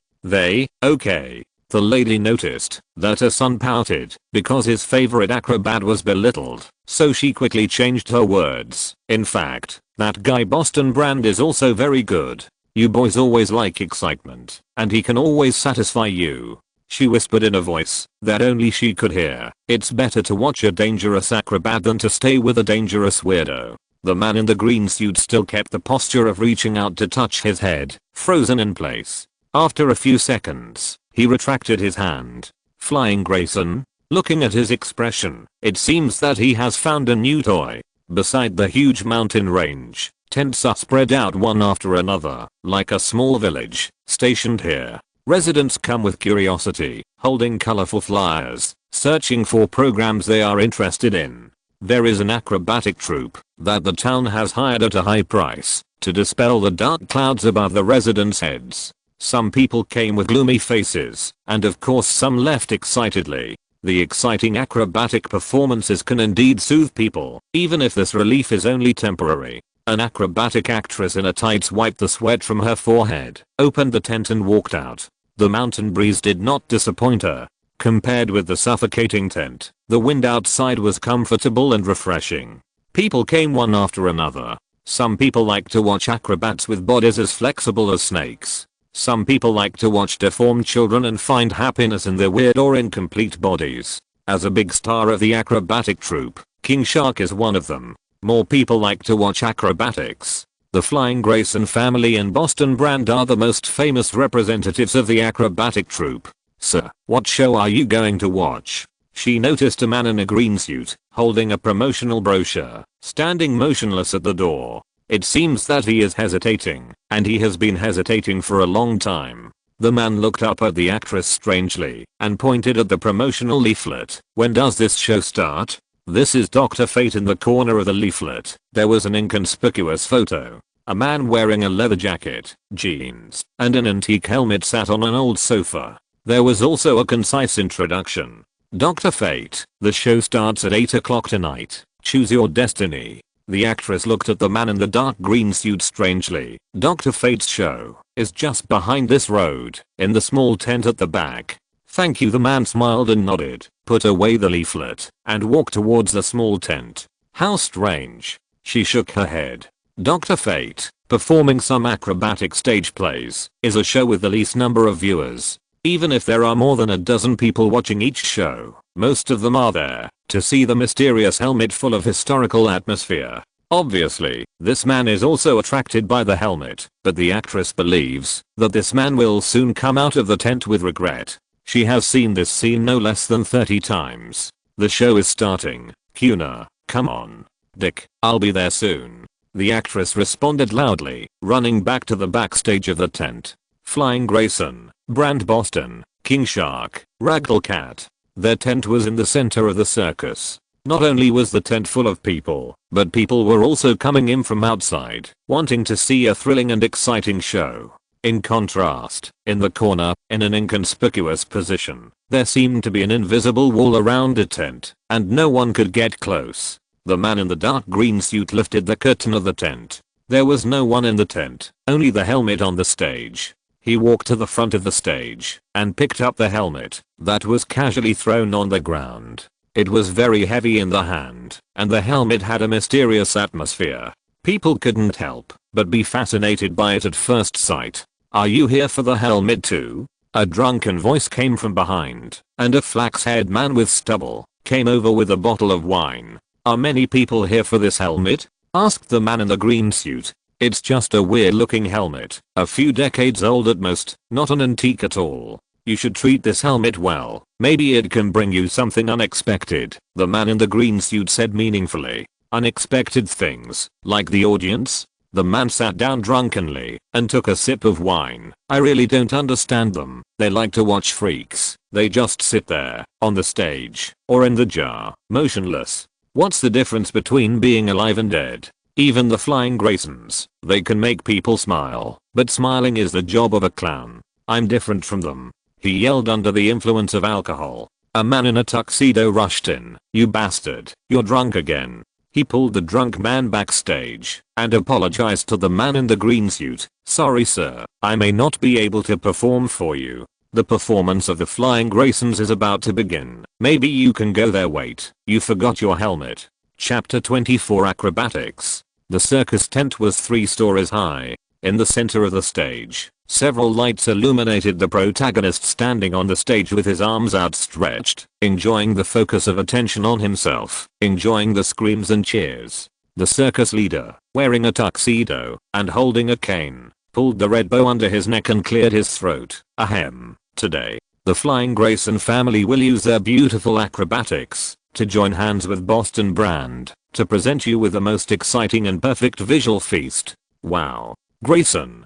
Okay. The lady noticed that her son pouted because his favorite acrobat was belittled, so she quickly changed her words. In fact, that guy Boston Brand is also very good. You boys always like excitement, and he can always satisfy you. She whispered in a voice that only she could hear. It's better to watch a dangerous acrobat than to stay with a dangerous weirdo. The man in the green suit still kept the posture of reaching out to touch his head, frozen in place. After a few seconds, he retracted his hand. Flying Grayson? Looking at his expression, it seems that he has found a new toy. Beside the huge mountain range, tents are spread out one after another, like a small village, stationed here. Residents come with curiosity, holding colorful flyers, searching for programs they are interested in. There is an acrobatic troupe that the town has hired at a high price to dispel the dark clouds above the residents' heads. Some people came with gloomy faces, and of course some left excitedly. The exciting acrobatic performances can indeed soothe people, even if this relief is only temporary. An acrobatic actress in a tights wiped the sweat from her forehead, opened the tent and walked out. The mountain breeze did not disappoint her. Compared with the suffocating tent, the wind outside was comfortable and refreshing. People came one after another. Some people like to watch acrobats with bodies as flexible as snakes. Some people like to watch deformed children and find happiness in their weird or incomplete bodies. As a big star of the acrobatic troupe, King Shark is one of them. More people like to watch acrobatics. The Flying Grayson family and Boston Brand are the most famous representatives of the acrobatic troupe. Sir, what show are you going to watch? She noticed a man in a green suit, holding a promotional brochure, standing motionless at the door. It seems that he is hesitating, and he has been hesitating for a long time. The man looked up at the actress strangely, and pointed at the promotional leaflet. When does this show start? This is Dr. Fate. In the corner of the leaflet, there was an inconspicuous photo. A man wearing a leather jacket, jeans, and an antique helmet sat on an old sofa. There was also a concise introduction. Dr. Fate, the show starts at 8 o'clock tonight. Choose your destiny. The actress looked at the man in the dark green suit strangely. Dr. Fate's show is just behind this road, in the small tent at the back. Thank you. The man smiled and nodded, put away the leaflet, and walked towards the small tent. How strange. She shook her head. Dr. Fate, performing some acrobatic stage plays, is a show with the least number of viewers. Even if there are more than a dozen people watching each show, most of them are there to see the mysterious helmet full of historical atmosphere. Obviously, this man is also attracted by the helmet, but the actress believes that this man will soon come out of the tent with regret. She has seen this scene no less than 30 times. The show is starting. Kuna, come on. Dick, I'll be there soon. The actress responded loudly, running back to the backstage of the tent. Flying Grayson, Brand Boston, King Shark, Ragdoll Cat. Their tent was in the center of the circus. Not only was the tent full of people, but people were also coming in from outside, wanting to see a thrilling and exciting show. In contrast, in the corner, in an inconspicuous position, there seemed to be an invisible wall around the tent, and no one could get close. The man in the dark green suit lifted the curtain of the tent. There was no one in the tent, only the helmet on the stage. He walked to the front of the stage and picked up the helmet that was casually thrown on the ground. It was very heavy in the hand, and the helmet had a mysterious atmosphere. People couldn't help but be fascinated by it at first sight. Are you here for the helmet too? A drunken voice came from behind, and a flax-haired man with stubble came over with a bottle of wine. Are many people here for this helmet? Asked the man in the green suit. It's just a weird looking helmet, a few decades old at most, not an antique at all. You should treat this helmet well, maybe it can bring you something unexpected, the man in the green suit said meaningfully. Unexpected things, like the audience? The man sat down drunkenly and took a sip of wine. I really don't understand them. They like to watch freaks. They just sit there, on the stage, or in the jar, motionless. What's the difference between being alive and dead? Even the Flying Graysons, they can make people smile, but smiling is the job of a clown. I'm different from them. He yelled under the influence of alcohol. A man in a tuxedo rushed in. You bastard, you're drunk again. He pulled the drunk man backstage and apologized to the man in the green suit. Sorry sir, I may not be able to perform for you. The performance of the Flying Graysons is about to begin. Maybe you can go there. Wait, you forgot your helmet. Chapter 24 Acrobatics. The circus tent was 3 stories high. In the center of the stage, several lights illuminated the protagonist standing on the stage with his arms outstretched, enjoying the focus of attention on himself, enjoying the screams and cheers. The circus leader, wearing a tuxedo and holding a cane, pulled the red bow under his neck and cleared his throat. Ahem. Today, the Flying Grayson family will use their beautiful acrobatics to join hands with Boston Brand to present you with the most exciting and perfect visual feast. Wow. Grayson,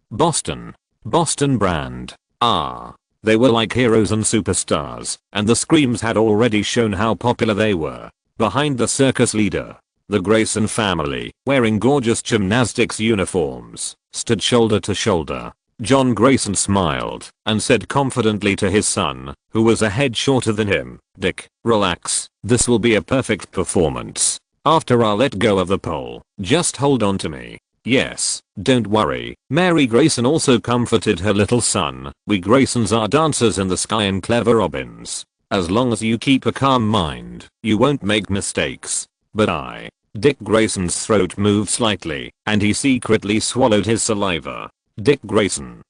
Boston Brand. Ah. They were like heroes and superstars, and the screams had already shown how popular they were. Behind the circus leader, the Grayson family, wearing gorgeous gymnastics uniforms, stood shoulder to shoulder. John Grayson smiled and said confidently to his son, who was a head shorter than him, Dick, relax, this will be a perfect performance. After I'll let go of the pole, just hold on to me. Yes, don't worry. Mary Grayson also comforted her little son. We Graysons are dancers in the sky and clever robins. As long as you keep a calm mind, you won't make mistakes. But Dick Grayson's throat moved slightly, and he secretly swallowed his saliva. Dick Grayson.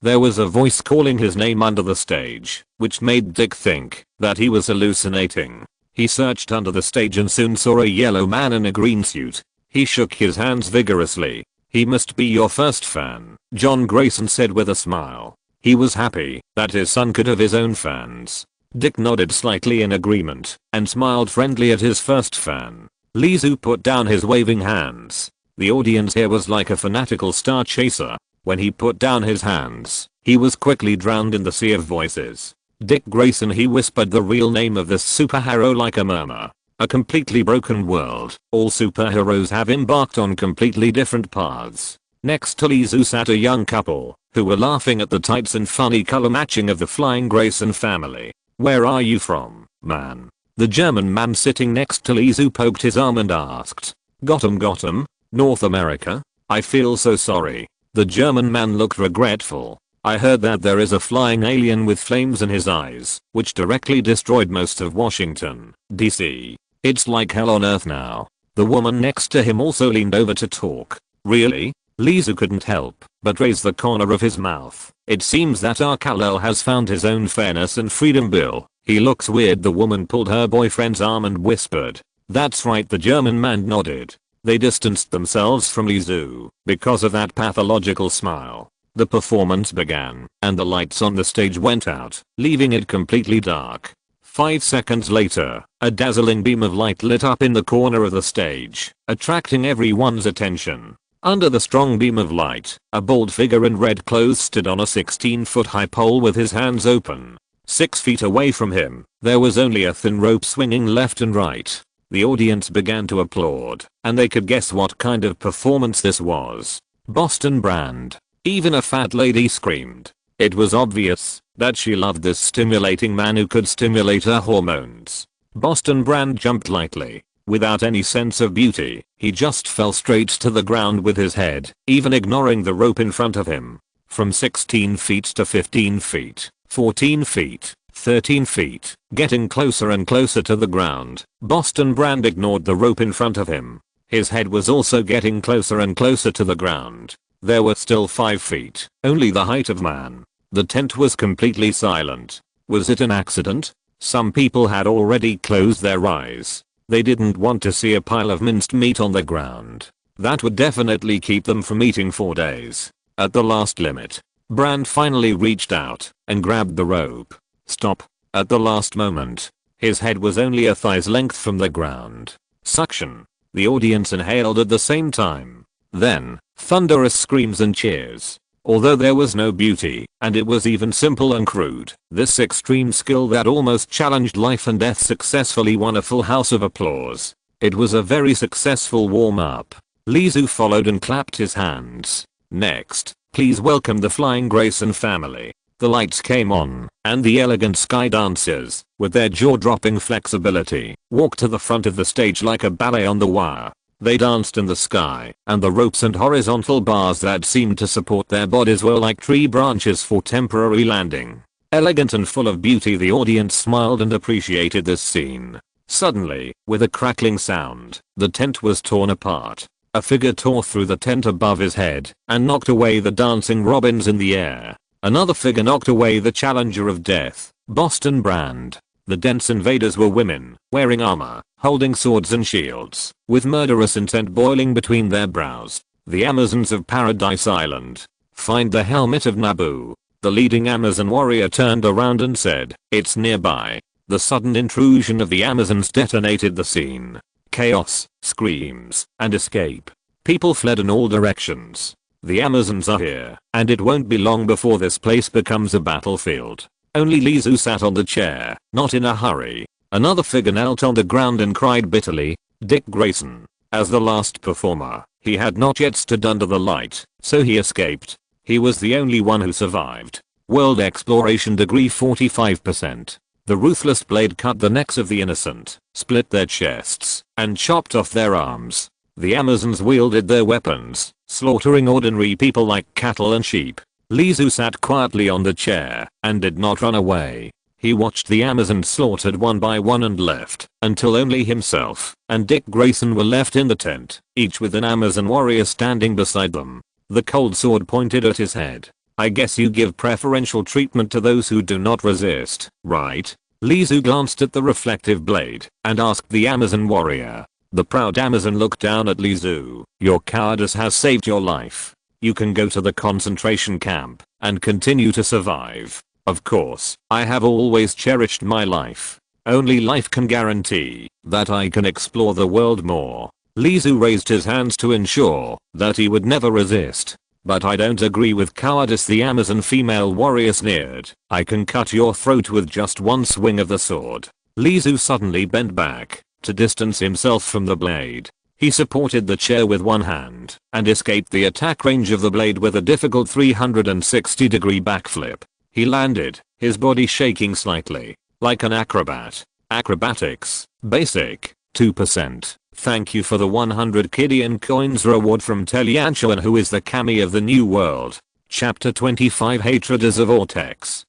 There was a voice calling his name under the stage, which made Dick think that he was hallucinating. He searched under the stage and soon saw a yellow man in a green suit. He shook his hands vigorously. "He must be your first fan," John Grayson said with a smile. He was happy that his son could have his own fans. Dick nodded slightly in agreement and smiled friendly at his first fan. Lizu put down his waving hands. The audience here was like a fanatical star chaser. When he put down his hands, he was quickly drowned in the sea of voices. "Dick Grayson," he whispered the real name of this superhero like a murmur. A completely broken world. All superheroes have embarked on completely different paths. Next to Lizu sat a young couple, who were laughing at the tights and funny color matching of the flying Grayson family. "Where are you from, man?" The German man sitting next to Lizu poked his arm and asked. Gotham, North America? I feel so sorry." The German man looked regretful. "I heard that there is a flying alien with flames in his eyes, which directly destroyed most of Washington, D.C. It's like hell on earth now." The woman next to him also leaned over to talk. "Really?" Lizu couldn't help but raise the corner of his mouth. "It seems that our Kal-El has found his own fairness and freedom bill. He looks weird." The woman pulled her boyfriend's arm and whispered. "That's right." The German man nodded. They distanced themselves from Lizu because of that pathological smile. The performance began, and the lights on the stage went out, leaving it completely dark. 5 seconds later, a dazzling beam of light lit up in the corner of the stage, attracting everyone's attention. Under the strong beam of light, a bald figure in red clothes stood on a 16-foot high pole with his hands open. 6 feet away from him, there was only a thin rope swinging left and right. The audience began to applaud, and they could guess what kind of performance this was. Boston Brand. Even a fat lady screamed. It was obvious that she loved this stimulating man who could stimulate her hormones. Boston Brand jumped lightly. Without any sense of beauty, he just fell straight to the ground with his head, even ignoring the rope in front of him. From 16 feet to 15 feet, 14 feet, 13 feet, getting closer and closer to the ground, Boston Brand ignored the rope in front of him. His head was also getting closer and closer to the ground. There were still 5 feet, only the height of man. The tent was completely silent. Was it an accident? Some people had already closed their eyes. They didn't want to see a pile of minced meat on the ground. That would definitely keep them from eating for days. At the last limit, Brand finally reached out and grabbed the rope. Stop. At the last moment, his head was only a thigh's length from the ground. Suction. The audience inhaled at the same time. Then, thunderous screams and cheers. Although there was no beauty, and it was even simple and crude, this extreme skill that almost challenged life and death successfully won a full house of applause. It was a very successful warm-up. Lizu followed and clapped his hands. "Next, please welcome the Flying Grayson family." The lights came on, and the elegant sky dancers, with their jaw-dropping flexibility, walked to the front of the stage like a ballet on the wire. They danced in the sky, and the ropes and horizontal bars that seemed to support their bodies were like tree branches for temporary landing. Elegant and full of beauty, the audience smiled and appreciated this scene. Suddenly, with a crackling sound, the tent was torn apart. A figure tore through the tent above his head and knocked away the dancing robins in the air. Another figure knocked away the challenger of death, Boston Brand. The dense invaders were women, wearing armor, holding swords and shields, with murderous intent boiling between their brows. The Amazons of Paradise Island. "Find the helmet of Naboo." The leading Amazon warrior turned around and said, "It's nearby." The sudden intrusion of the Amazons detonated the scene. Chaos, screams, and escape. People fled in all directions. The Amazons are here, and it won't be long before this place becomes a battlefield. Only Lizu sat on the chair, not in a hurry. Another figure knelt on the ground and cried bitterly. Dick Grayson. As the last performer, he had not yet stood under the light, so he escaped. He was the only one who survived. World Exploration degree 45%. The ruthless blade cut the necks of the innocent, split their chests, and chopped off their arms. The Amazons wielded their weapons, slaughtering ordinary people like cattle and sheep. Lizu sat quietly on the chair and did not run away. He watched the Amazons slaughtered one by one and left until only himself and Dick Grayson were left in the tent, each with an Amazon warrior standing beside them. The cold sword pointed at his head. "I guess you give preferential treatment to those who do not resist, right?" Lizu glanced at the reflective blade and asked the Amazon warrior. The proud Amazon looked down at Lizu. Your cowardice has saved your life. You can go to the concentration camp and continue to survive. Of course, I have always cherished my life. Only life can guarantee that I can explore the world more. Lizu raised his hands to ensure that he would never resist. But I don't agree with cowardice, the Amazon female warrior sneered. I can cut your throat with just one swing of the sword. Lizu suddenly bent back to distance himself from the blade. He supported the chair with one hand and escaped the attack range of the blade with a difficult 360-degree backflip. He landed, his body shaking slightly, like an acrobat. Acrobatics, basic, 2%. Thank you for the 100 Kidian coins reward from Telyanshuan, who is the Kami of the New World. Chapter 25, Hatred is a Vortex.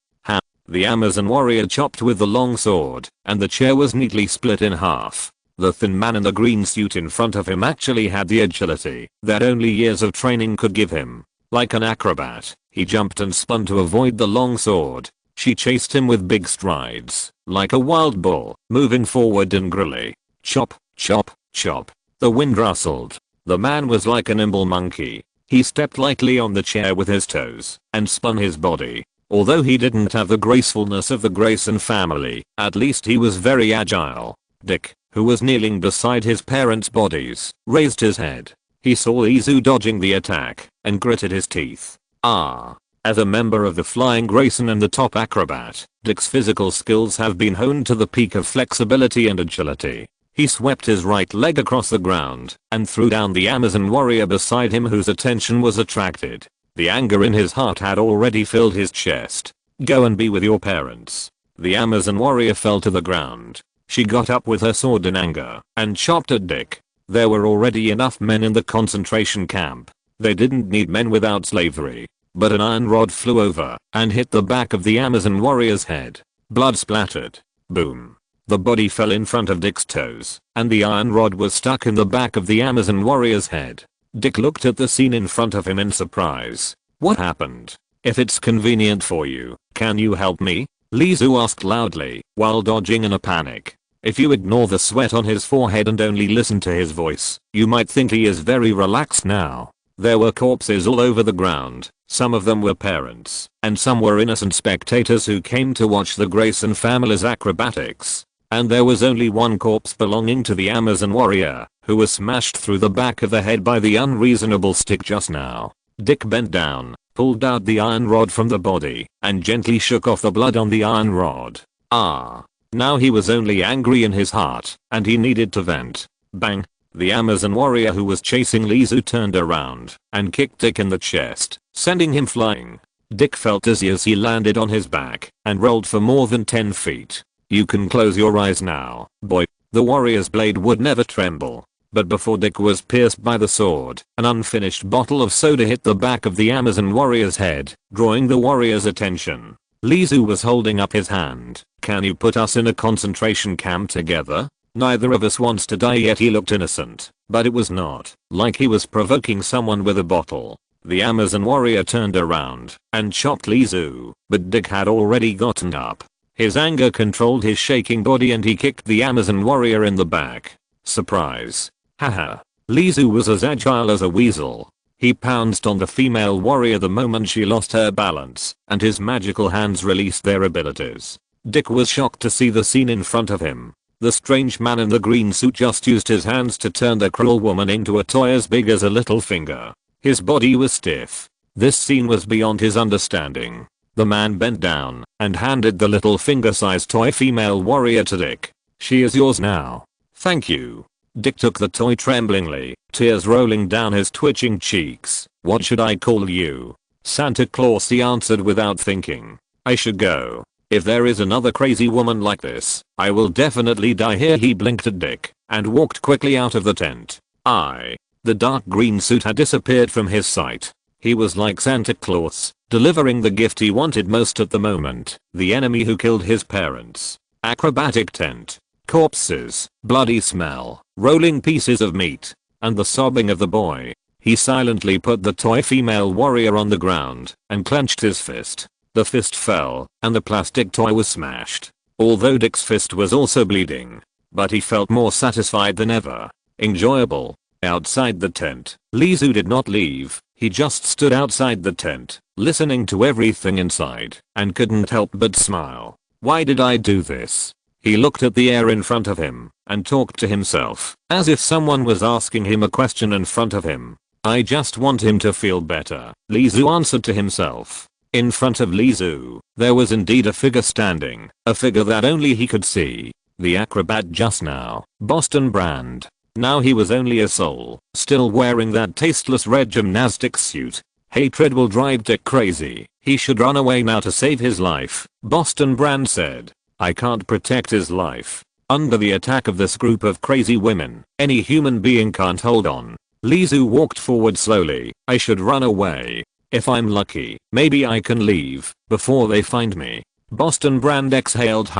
The Amazon warrior chopped with the long sword, and the chair was neatly split in half. The thin man in the green suit in front of him actually had the agility that only years of training could give him. Like an acrobat, he jumped and spun to avoid the long sword. She chased him with big strides, like a wild bull, moving forward angrily. Chop, chop, chop. The wind rustled. The man was like a nimble monkey. He stepped lightly on the chair with his toes and spun his body. Although he didn't have the gracefulness of the Grayson family, at least he was very agile. Dick, who was kneeling beside his parents' bodies, raised his head. He saw Lizu dodging the attack and gritted his teeth. As a member of the Flying Grayson and the top acrobat, Dick's physical skills have been honed to the peak of flexibility and agility. He swept his right leg across the ground and threw down the Amazon warrior beside him, whose attention was attracted. The anger in his heart had already filled his chest. Go and be with your parents. The Amazon warrior fell to the ground. She got up with her sword in anger and chopped at Dick. There were already enough men in the concentration camp. They didn't need men without slavery. But an iron rod flew over and hit the back of the Amazon warrior's head. Blood splattered. Boom. The body fell in front of Dick's toes, and the iron rod was stuck in the back of the Amazon warrior's head. Dick looked at the scene in front of him in surprise. What happened? If it's convenient for you, can you help me? Lizu asked loudly, while dodging in a panic. If you ignore the sweat on his forehead and only listen to his voice, you might think he is very relaxed now. There were corpses all over the ground. Some of them were parents, and some were innocent spectators who came to watch the Grayson family's acrobatics. And there was only one corpse belonging to the Amazon warrior, who was smashed through the back of the head by the unreasonable stick just now. Dick bent down, pulled out the iron rod from the body, and gently shook off the blood on the iron rod. Now he was only angry in his heart, and he needed to vent. Bang! The Amazon warrior who was chasing Lizu turned around and kicked Dick in the chest, sending him flying. Dick felt dizzy as he landed on his back and rolled for more than 10 feet. You can close your eyes now, boy. The warrior's blade would never tremble. But before Dick was pierced by the sword, an unfinished bottle of soda hit the back of the Amazon warrior's head, drawing the warrior's attention. Lizu was holding up his hand. Can you put us in a concentration camp together? Neither of us wants to die yet. He looked innocent, but it was not like he was provoking someone with a bottle. The Amazon warrior turned around and chopped Lizu, but Dick had already gotten up. His anger controlled his shaking body and he kicked the Amazon warrior in the back. Surprise. Haha. Lizu was as agile as a weasel. He pounced on the female warrior the moment she lost her balance, and his magical hands released their abilities. Dick was shocked to see the scene in front of him. The strange man in the green suit just used his hands to turn the cruel woman into a toy as big as a little finger. His body was stiff. This scene was beyond his understanding. The man bent down and handed the little finger-sized toy female warrior to Dick. She is yours now. Thank you. Dick took the toy tremblingly, tears rolling down his twitching cheeks. What should I call you? Santa Claus, he answered without thinking. I should go. If there is another crazy woman like this, I will definitely die here. He blinked at Dick and walked quickly out of the tent. The dark green suit had disappeared from his sight. He was like Santa Claus, delivering the gift he wanted most at the moment, the enemy who killed his parents. Acrobatic tent. Corpses, bloody smell, rolling pieces of meat, and the sobbing of the boy. He silently put the toy female warrior on the ground and clenched his fist. The fist fell, and the plastic toy was smashed. although Dick's fist was also bleeding. But he felt more satisfied than ever. Enjoyable. Outside the tent, Lizu did not leave. He just stood outside the tent, listening to everything inside, and couldn't help but smile. Why did I do this? He looked at the air in front of him, and talked to himself, as if someone was asking him a question in front of him. I just want him to feel better, Lizu answered to himself. In front of Lizu, there was indeed a figure standing, a figure that only he could see. The acrobat just now, Boston Brand. Now he was only a soul, still wearing that tasteless red gymnastics suit. Hatred will drive Dick crazy. He should run away now to save his life, Boston Brand said. I can't protect his life. Under the attack of this group of crazy women, any human being can't hold on. Lizu walked forward slowly. I should run away. If I'm lucky, maybe I can leave before they find me. Boston Brand exhaled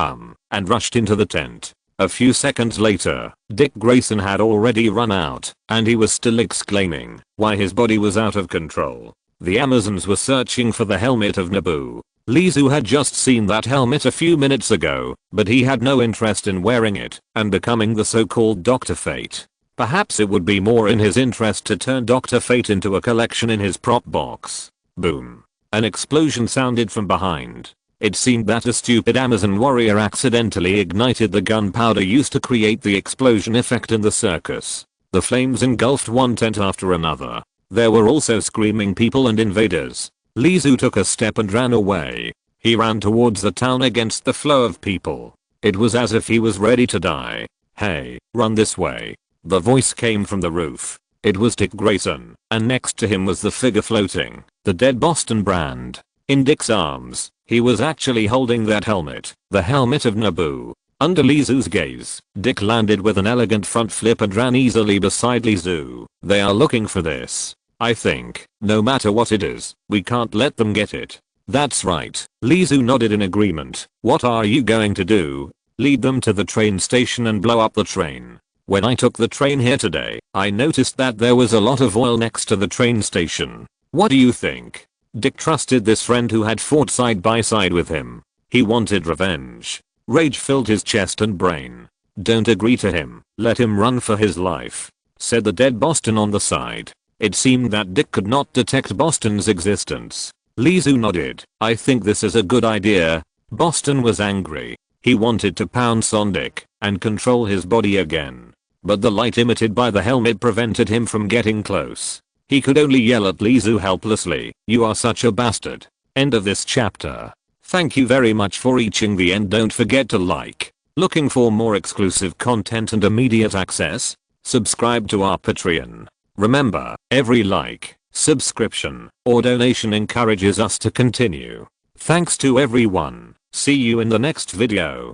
and rushed into the tent. A few seconds later, Dick Grayson had already run out, and he was still exclaiming why his body was out of control. The Amazons were searching for the helmet of Naboo. Lizu had just seen that helmet a few minutes ago, but he had no interest in wearing it and becoming the so-called Dr. Fate. Perhaps it would be more in his interest to turn Dr. Fate into a collection in his prop box. Boom. An explosion sounded from behind. It seemed that a stupid Amazon warrior accidentally ignited the gunpowder used to create the explosion effect in the circus. The flames engulfed one tent after another. There were also screaming people and invaders. Lizu took a step and ran away. He ran towards the town against the flow of people. It was as if he was ready to die. Hey, run this way. The voice came from the roof. It was Dick Grayson, and next to him was the figure floating, the dead Boston Brand. In Dick's arms, he was actually holding that helmet, the helmet of Naboo. Under Lizu's gaze, Dick landed with an elegant front flip and ran easily beside Lizu. They are looking for this. I think, no matter what it is, we can't let them get it. That's right. Lizu nodded in agreement. What are you going to do? Lead them to the train station and blow up the train. When I took the train here today, I noticed that there was a lot of oil next to the train station. What do you think? Dick trusted this friend who had fought side by side with him. He wanted revenge. Rage filled his chest and brain. Don't agree to him. Let him run for his life, said the dead Boston on the side. It seemed that Dick could not detect Boston's existence. Lizu nodded. I think this is a good idea. Boston was angry. He wanted to pounce on Dick and control his body again. But the light emitted by the helmet prevented him from getting close. He could only yell at Lizu helplessly. You are such a bastard. End of this chapter. Thank you very much for reaching the end. Don't forget to like. Looking for more exclusive content and immediate access? Subscribe to our Patreon. Remember, every like, subscription, or donation encourages us to continue. Thanks to everyone. See you in the next video.